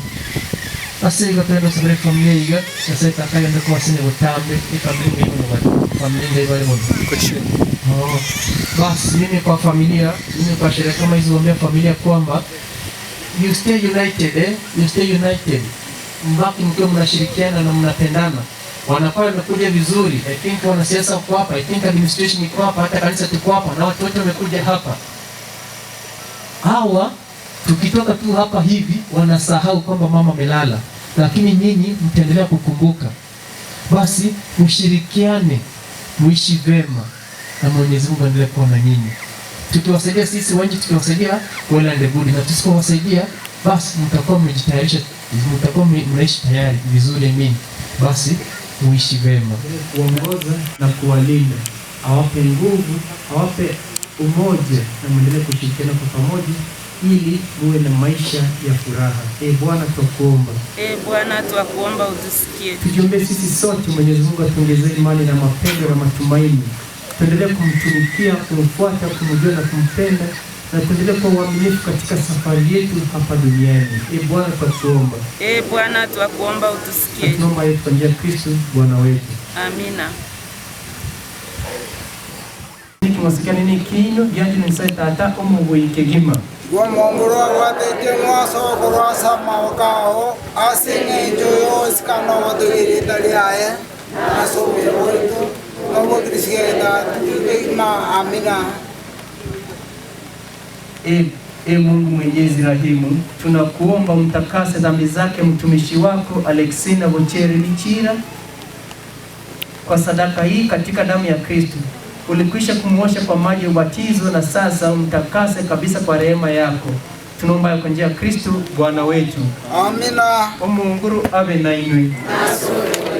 Asiga pendo sabere familia iga, sasa takaya ndiko wasini utambe, ifamilia ndio watu. Familia ndio wale mmoja. Basi mimi kwa familia, mimi kwa sherehe kama hizo huambia familia kwamba you stay united, you stay united. Mbaki mkiwa mnashirikiana na mnapendana. Wanakuwa wamekuja vizuri. I think wanasiasa wako hapa, I think administration iko hapa, hata kanisa tuko hapa, na watu wote wamekuja hapa. Hawa tukitoka tu hapa hivi wanasahau kwamba mama amelala, lakini nyinyi mtaendelea kukumbuka. Basi mshirikiane, muishi vema, na Mwenyezi Mungu aendelee kuwa na nyinyi. Tukiwasaidia sisi wengi, tukiwasaidia wala ndebudi, na tusipowasaidia basi mtakuwa mmejitayarisha, mtakuwa mnaishi tayari vizuri. Mimi basi muishi vema, kuongoza na kuwalinda, awape nguvu, awape umoja na mwendelee kushirikiana kwa pamoja ili muwe na maisha ya furaha. Bwana tukuomba. Bwana tukuomba utusikie. Tujiombee sisi sote, Mwenyezi Mungu atuongezee imani na mapendo na matumaini. Tuendelee kumtumikia, kumfuata, kumjua na kumpenda, na tuendelee kwa uaminifu katika safari yetu hapa duniani. Bwana tukuomba. Bwana tukuomba utusikie. Tunaomba yetu kwa njia ya Kristo Bwana wetu. Amina. Nikiwasikia nini kinyo yaje nisai tata omubuyi kegima. Wa mongoro wa tete mwaso kwa sama wakao asinge joyo skano wadugiri daliaye asobe woito nobo krisieta ima amina. Mungu Mwenyezi Rahimu, tunakuomba mtakase dhambi zake mtumishi wako Alexina Vochere Lichira kwa sadaka hii katika damu ya Kristo. Ulikwisha kumwosha kwa maji ya ubatizo na sasa umtakase kabisa kwa rehema yako. Tunaomba kwa njia ya Kristo Bwana wetu. Amina. Omunguru abe na inui.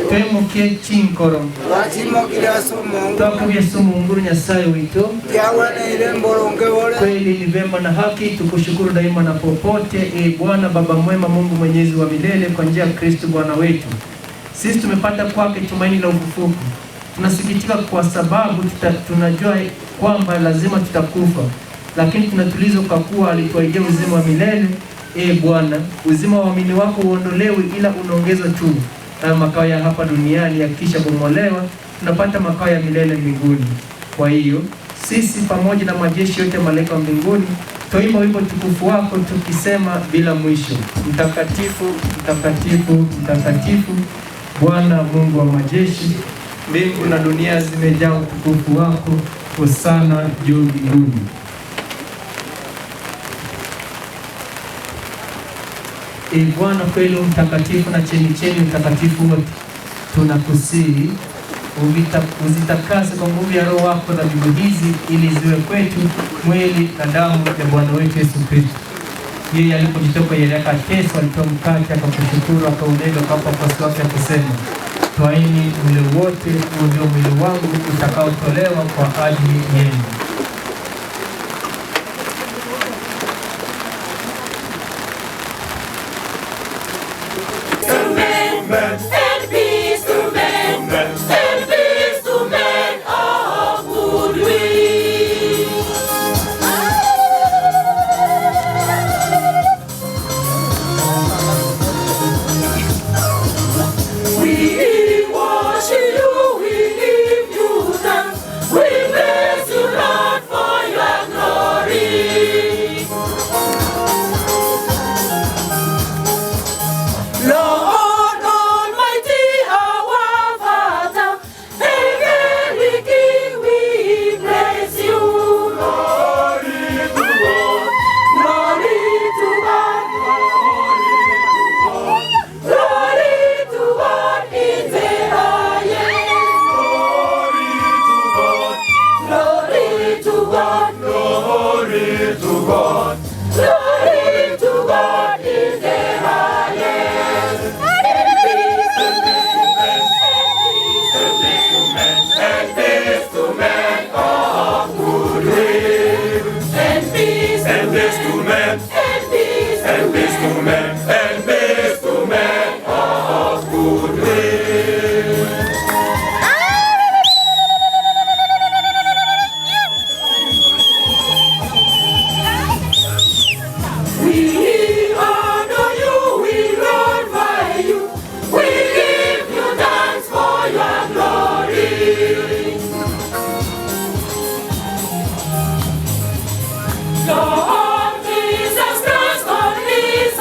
Twemuke chinkoro. Wachimokira sumu. Twakabia sumu Munguru Nyasaye wito. Yawe na ile mboronge wole. Kweli ni vema na haki tukushukuru daima na popote. Bwana Baba mwema, Mungu Mwenyezi wa milele, kwa njia ya Kristo Bwana wetu. Sisi tumepata kwake tumaini la ufufuko. Tunasikitika kwa sababu tunajua kwamba lazima tutakufa, lakini tunatulizwa kwa kuwa alituahidia uzima wa milele. Bwana, uzima wa mwili wako uondolewe, ila unaongezwa tu. Na makao ya hapa duniani yakisha bomolewa, tunapata makao ya milele mbinguni. Kwa hiyo sisi pamoja na majeshi yote malaika wa mbinguni toimba wimbo tukufu wako tukisema bila mwisho: mtakatifu, mtakatifu, mtakatifu, Bwana Mungu wa majeshi, mbingu na dunia zimejaa utukufu wako, hosana juu mbinguni. Bwana kweli mtakatifu na chemichemi mtakatifu wote, tunakusihi uzitakase kwa nguvu ya Roho wako dhabihu hizi, ili ziwe kwetu mwili na damu ya Bwana wetu Yesu Kristo. Yeye alipojitoka yeye akateswa, alitoa mkate, akakushukuru, akaumega, akawapa wafuasi wake akisema, twaini mwili wote, huu ndio mwili wangu utakaotolewa kwa ajili yenu. Lord Jesus Christ, on His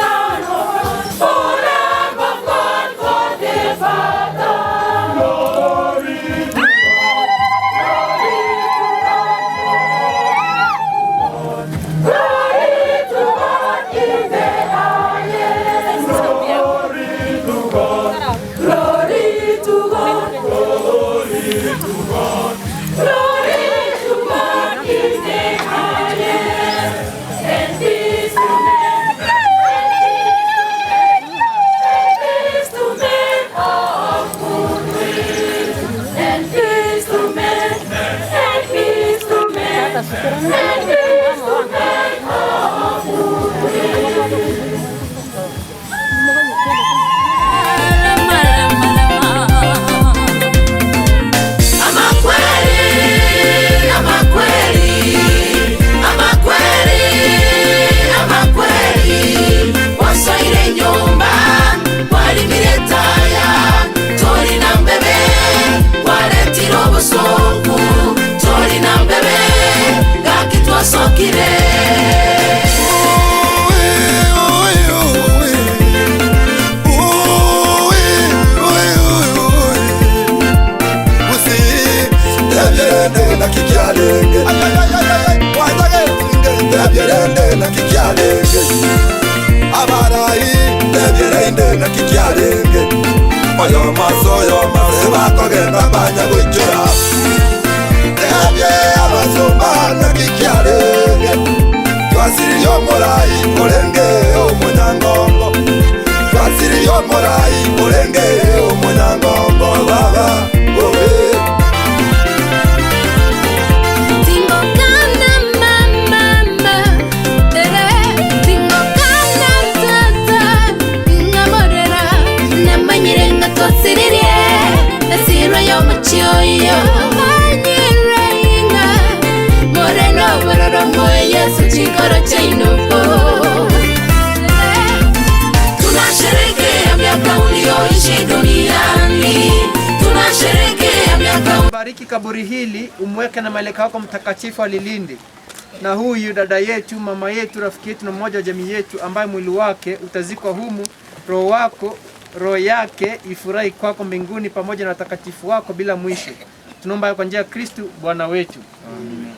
Bariki kaburi hili, umweke na malaika wako mtakatifu alilinde. Na huyu dada yetu, mama yetu, rafiki yetu na mmoja wa jamii yetu ambaye mwili wake utazikwa humu, roho yake ifurahi kwako mbinguni pamoja na watakatifu wako bila mwisho. Tunaomba kwa njia ya Kristo Bwana wetu. Amen.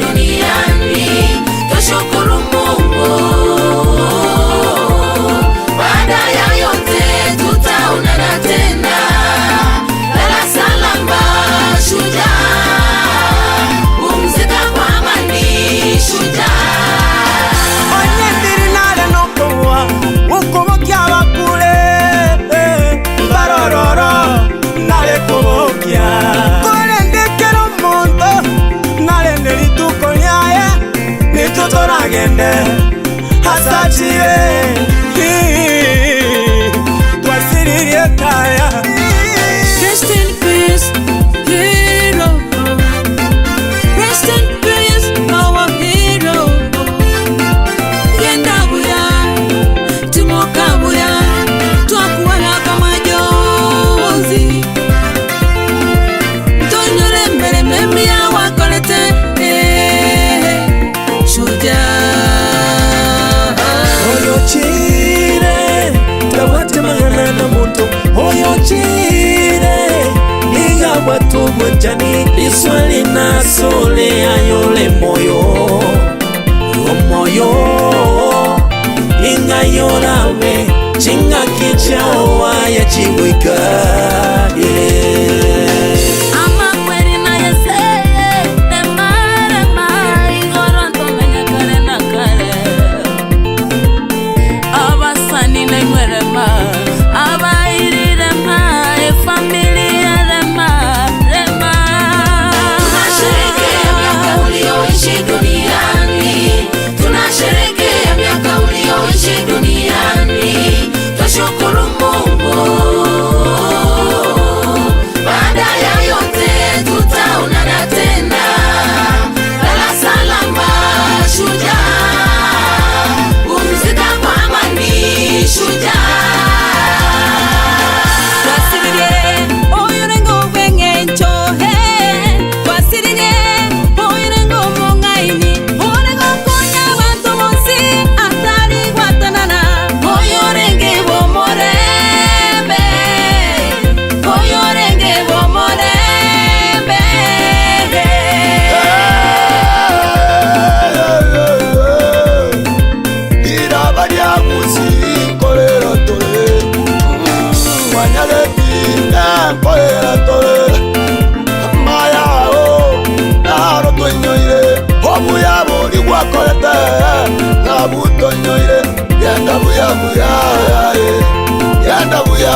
Duniani tushukuru Mungu, baada ya yote tutaonana tena. Lala salama shujaa, pumzika kwa amani shujaa. Onyendiri nale nokowa ukobokia bakule barororo nale kobokia kolendekero mondo nale nelituko nyaye nitutoragende hasachire twasiririe kaya. Rest in peace, hero. Rest in peace, our hero. Yenda buya, tumoka buya, twakuwala kama jozi. Tonyore mbele memia wakolete, shujaa. Oyo chire, tawate magana na moto. Oyo chire, iga watu mwenjani. Liswali na sole ayole moyo. Omoyo, inga yorawe. Chinga kichawa ya chiwika. Ama kweli na yese, rema igoronto menye kare na kare. Abasani na imwerema, abairi rema, familia rema. Tunasherehekea miaka ulioishi duniani, tunasherehekea miaka ulioishi duniani. Twashukuru Mungu.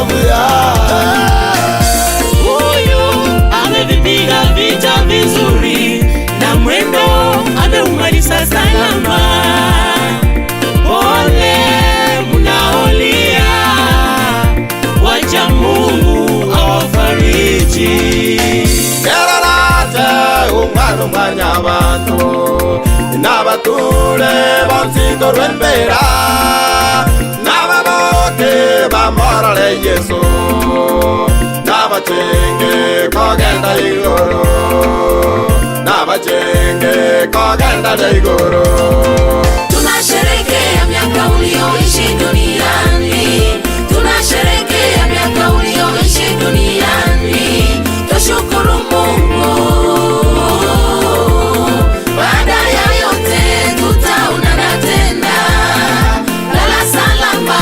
vuya. Huyu amevipiga vita vizuri na mwendo ameumaliza salama. Pole mnaolia, wacha Mungu awafariji. Kerarate umwana mwanyabantu nabature bonsingo rwembera nababote bamorale Yesu nabachenge kogenda igoro nabachenge kogenda igoro. Tunasherehekea miaka ulioishi duniani, tunasherehekea miaka ulioishi duniani, tushukuru Mungu. Baada ya yote tutaonana tena, lala salama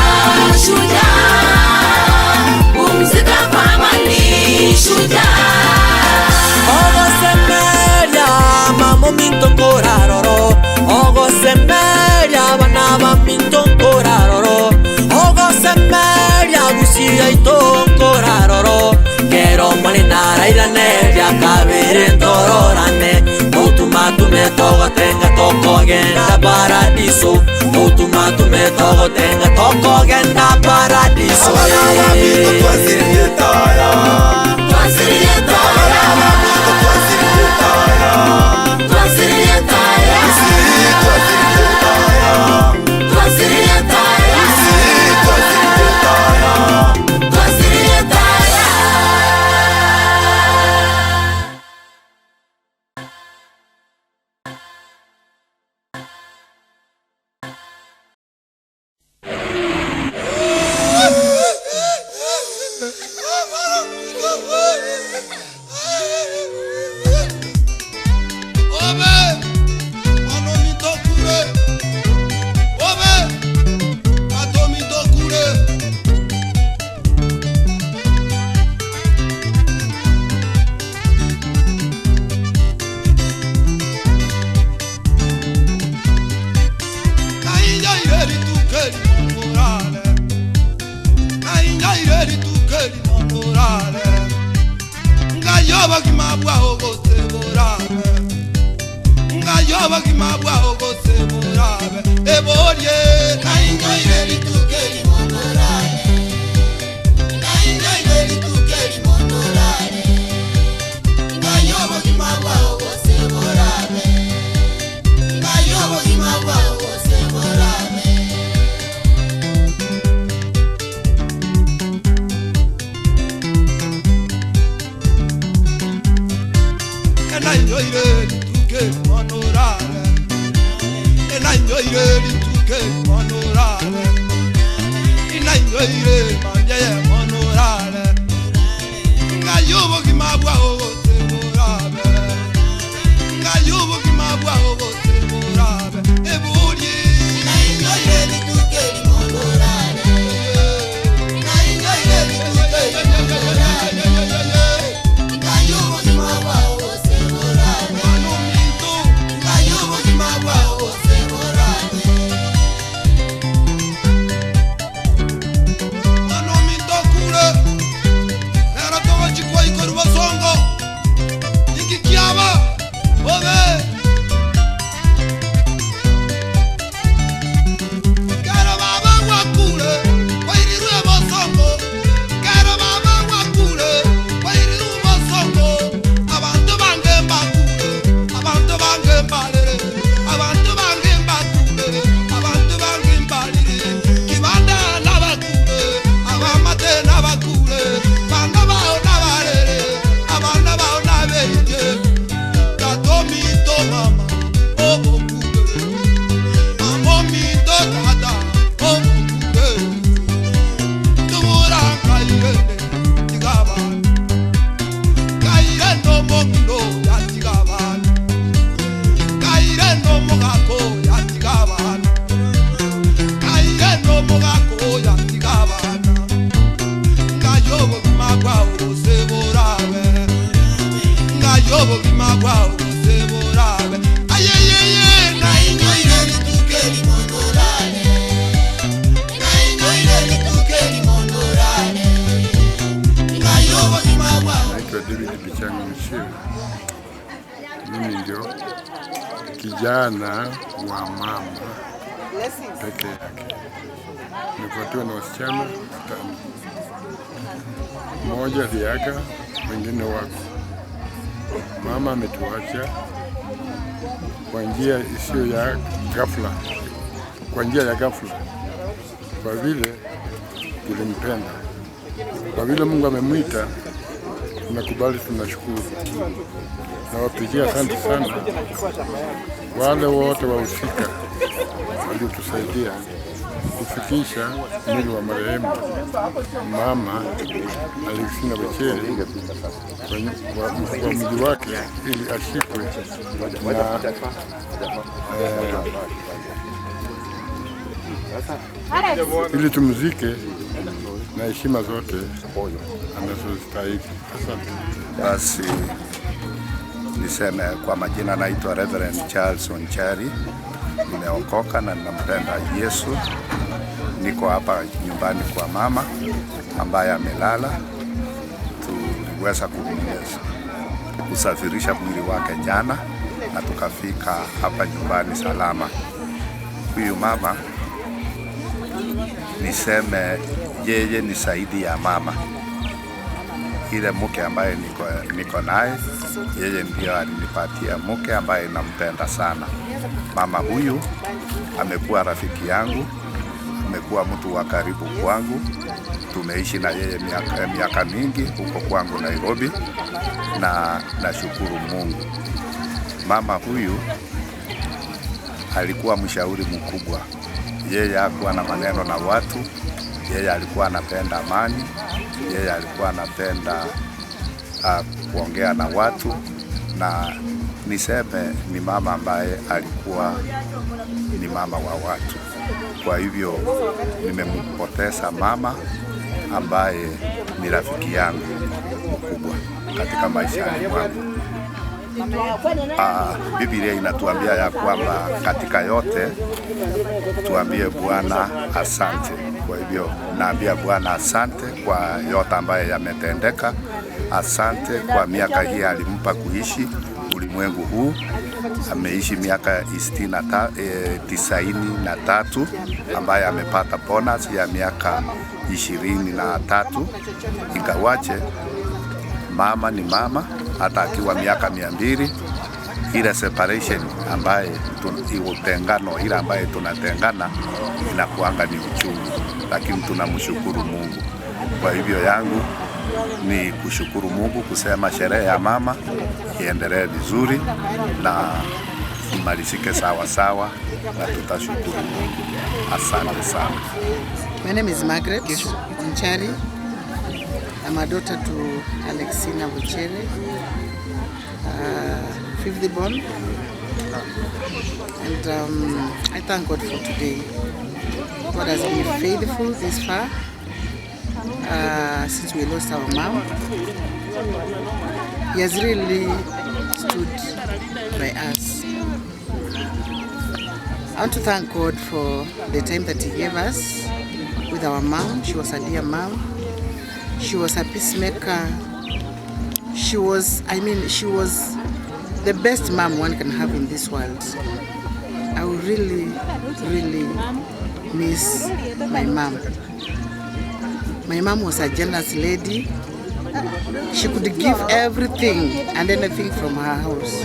shujaa, pumzika kwa amani shujaa. Ogo semeria mamo minto koraroro, ogo semeria banaba minto koraroro, ogo semeria gusia ito koraroro, kero malinara iraneria kabire tororane, utuma tume togo tenga toko genda paradiso, utuma tume togo tenga toko genda paradiso. Mano mi toco David Bichanga Mshiri. Mimi ndio kijana wa mama peke yake. Nimefuatiwa na wasichana 5. Mmoja aliaga, wengine wako. Mama ametuacha kwa njia isiyo ya ghafla, kwa njia ya ghafla, kwa vile tulimpenda, kwa vile Mungu amemwita, tunakubali, tunashukuru. Nawapigia asante sana wale wote wahusika waliotusaidia kufikisha mwili wa marehemu Mama Alexina Buchere kwa mji wake ili ashikwe na ili tumzike na heshima zote anazostahili. Asante. Basi niseme kwa majina, naitwa Reverend Charles Onchari. Nimeokoka na ninampenda Yesu. Niko hapa nyumbani kwa mama ambaye amelala. Tuliweza kusafirisha mwili wake jana na tukafika hapa nyumbani salama. Huyu mama, niseme yeye ni zaidi ya mama. Ile mke ambaye niko naye, yeye ndio alinipatia mke ambaye nampenda sana. Mama huyu amekuwa rafiki yangu, amekuwa mtu wa karibu kwangu. Tumeishi na yeye miaka mingi huko kwangu Nairobi, na nashukuru Mungu. Mama huyu alikuwa mshauri mkubwa. Yeye hakuwa na maneno na watu. Yeye alikuwa anapenda amani. Yeye alikuwa anapenda kuongea na watu, na niseme ni mama ambaye alikuwa ni mama wa watu. Kwa hivyo nimempoteza mama ambaye ni rafiki yangu mkubwa katika maisha yangu. Biblia inatuambia ya kwamba katika yote tuambie Bwana asante. Kwa hivyo naambia Bwana asante kwa yote ambaye yametendeka. Asante kwa miaka hii alimpa kuishi ulimwengu huu. Ameishi miaka 93 ambaye amepata bonus ya miaka 23. Ingawaje mama ni mama, hata akiwa miaka 200, ile separation ambaye utengano ile ambaye tunatengana inakuanga ni uchungu, lakini tunamshukuru Mungu. Kwa hivyo yangu ni kushukuru Mungu, kusema sherehe ya mama iendelee vizuri na imalizike sawa sawa, na tutashukuru Mungu. Asante sana. My name is Margaret Onchari. I'm a daughter to Alexina Buchere, 5th born, and I thank God for today. God has been faithful this far since we lost our mom. He has really stood by us. I want to thank God for the time that He gave us with our mom. She was a dear mom. She was a peacemaker. She was the best mom one can have in this world. I will really, really miss my mom. My mom was a generous lady. She could give everything and anything from her house.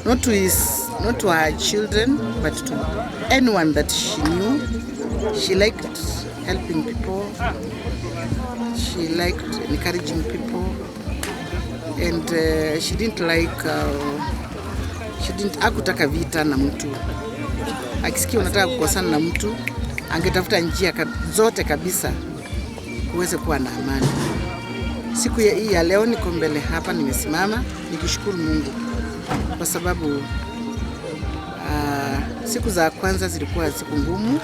Not to her children, but to anyone that she knew. She liked helping people. She liked encouraging people, and she didn't hakutaka vita na mtu. Akisikia unataka kukosana na mtu, angetafuta njia zote kabisa uweze kuwa na amani. Siku hii ya leo niko mbele hapa, nimesimama nikishukuru Mungu kwa sababu siku za kwanza zilikuwa siku ngumu.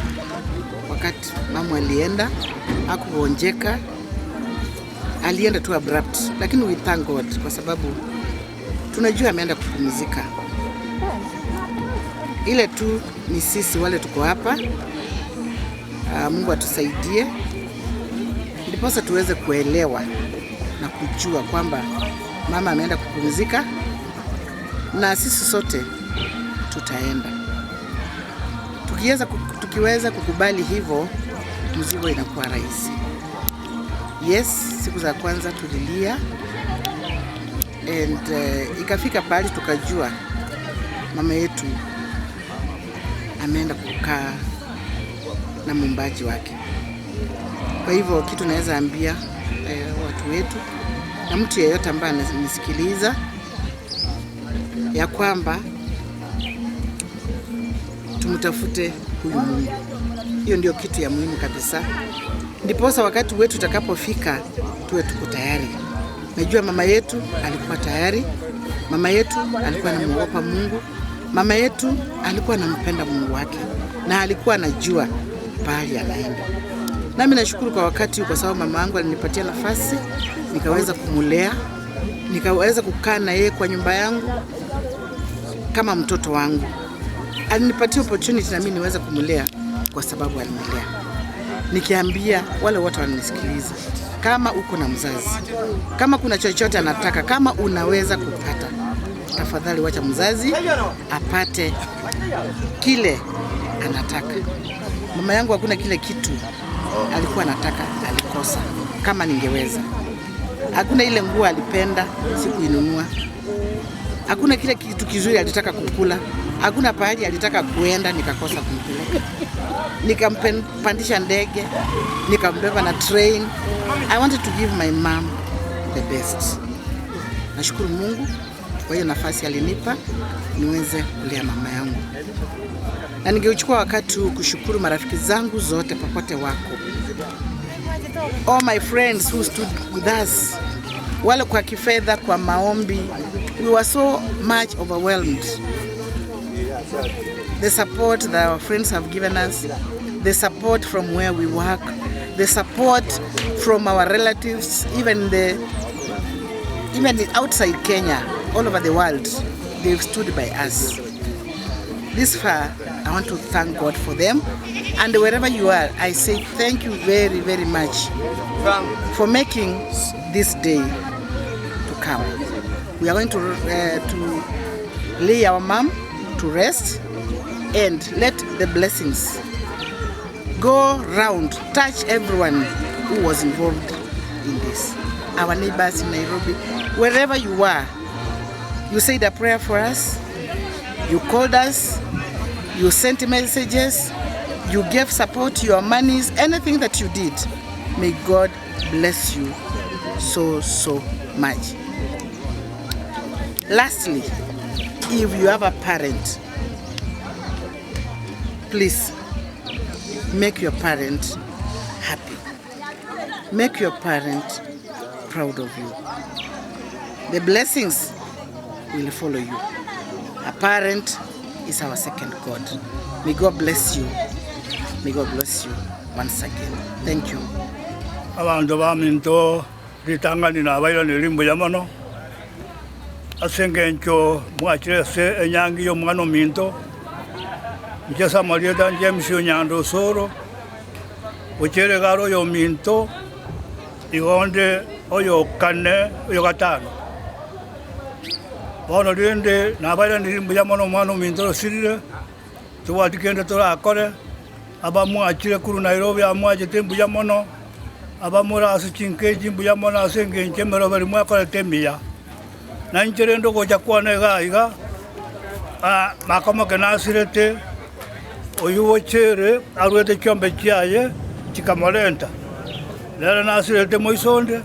Wakati mama alienda, hakuonjeka, alienda tu abrupt, lakini we thank God kwa sababu tunajua ameenda kupumzika. Ile tu ni sisi wale tuko hapa, Mungu atusaidie ndiposa tuweze kuelewa na kujua kwamba mama ameenda kupumzika na sisi sote tutaenda. Tukiweza kukubali hivyo, mzigo inakuwa rahisi. Yes, siku za kwanza tulilia and ikafika pale tukajua mama yetu ameenda kukaa na mumbaji wake. Kwa hivyo kitu naweza ambia watu wetu na mtu yeyote ambaye ananisikiliza ya kwamba tumtafute huyu Mungu. Hiyo ndio kitu ya muhimu kabisa. Ndiposa wakati wetu utakapofika tuwe tuko tayari. Najua mama yetu alikuwa tayari. Mama yetu alikuwa anamuogopa Mungu. Mama yetu alikuwa anampenda Mungu wake na alikuwa anajua pahali anaenda. Nami nashukuru kwa wakati kwa sababu mama yangu alinipatia nafasi nikaweza kumulea, nikaweza kukaa na yeye kwa nyumba yangu kama mtoto wangu. Alinipatia opportunity na mimi niweze kumulea kwa sababu alinilea. Nikiambia wale wote wananisikiliza, kama uko na mzazi, kama kuna chochote anataka, kama unaweza kupata, tafadhali wacha mzazi apate kile anataka. Mama yangu hakuna kile kitu alikuwa anataka alikosa kama ningeweza. Hakuna ile nguo alipenda sikuinunua. Hakuna kile kitu kizuri alitaka kukula. Hakuna pahali alitaka kuenda nikakosa kumpeleka. Nikampandisha ndege, nikambeba na train. I wanted to give my mom the best. Nashukuru Mungu kwa hiyo nafasi alinipa niweze kulea mama yangu. Na ningeuchukua wakati kushukuru marafiki zangu zote popote wako. All my friends who stood with us. Wale kwa kifedha, kwa maombi. We were so much overwhelmed. The support that our friends have given us, the support from where we work, the support from our relatives, even outside Kenya, all over the world, they've stood by us. This far, I want to thank God for them. And wherever you are, I say thank you very, very much for making this day to come. We are going to lay our mom to rest and let the blessings go round, touch everyone who was involved in this. Our neighbors in Nairobi, wherever you are, you said a prayer for us, you called us, you sent messages, you gave support, your monies, anything that you did. May God bless you so, so much. Lastly, if you have a parent, please make your parent happy. Make your parent proud of you. The blessings will follow you. A parent is our second God. May God bless you. May God bless you once again. Thank you. Abantu baminto ritangani na baila nilimbo yamano. Asengencho mwachire se enyangi yo mwana minto. Njesa marieta James Nyando Soro. Uchere garo yo minto. Igonde oyo kane oyo gatano. Bono rende na baila nilimbo yamano mwana minto sirire. Tuwatikende tora akore. Aba mwachire kuru Nairobi amwachite mbuyamono. Aba mura asichinkeji mbuyamono asengenche mero bari mwakore tembia. Na ncherendo goja kwane iga makama kenasirete oyuwo chere arwete chombe chiaye chikamolenta lera nasirete moisonde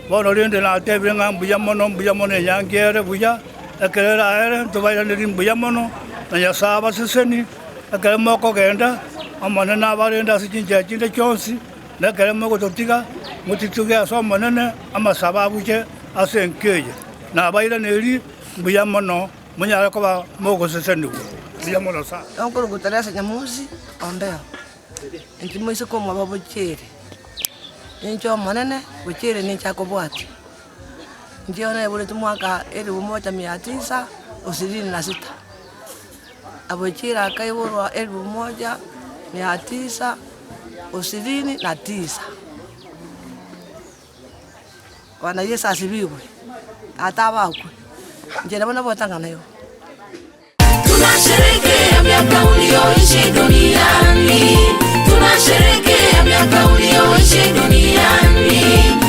bono rende na tebe mbuyamono yangere buya ekerera ere tobaira ndi mbuyamono na yasaba seseni ekere moko genda amane na barenda sichinja chinde chonsi na ekere moko totiga mutituge asomanene amasaba buche asenkeje na baira neri mbuyamono munyara ko ba moko seseni mbuyamono sa onkoro gutarasa nyamuzi ondeo ndimo isoko mwa bochire nincho manene bochire ni chako bwati ndio na bure tumwaka 1926 abochira akaiburwa 1929 Bwana Yesu asifiwe. Hata wakwe. Njena bwana botanga nayo. Tunasherehekea miaka ulioishi duniani. Tunasherehekea miaka ulioishi duniani.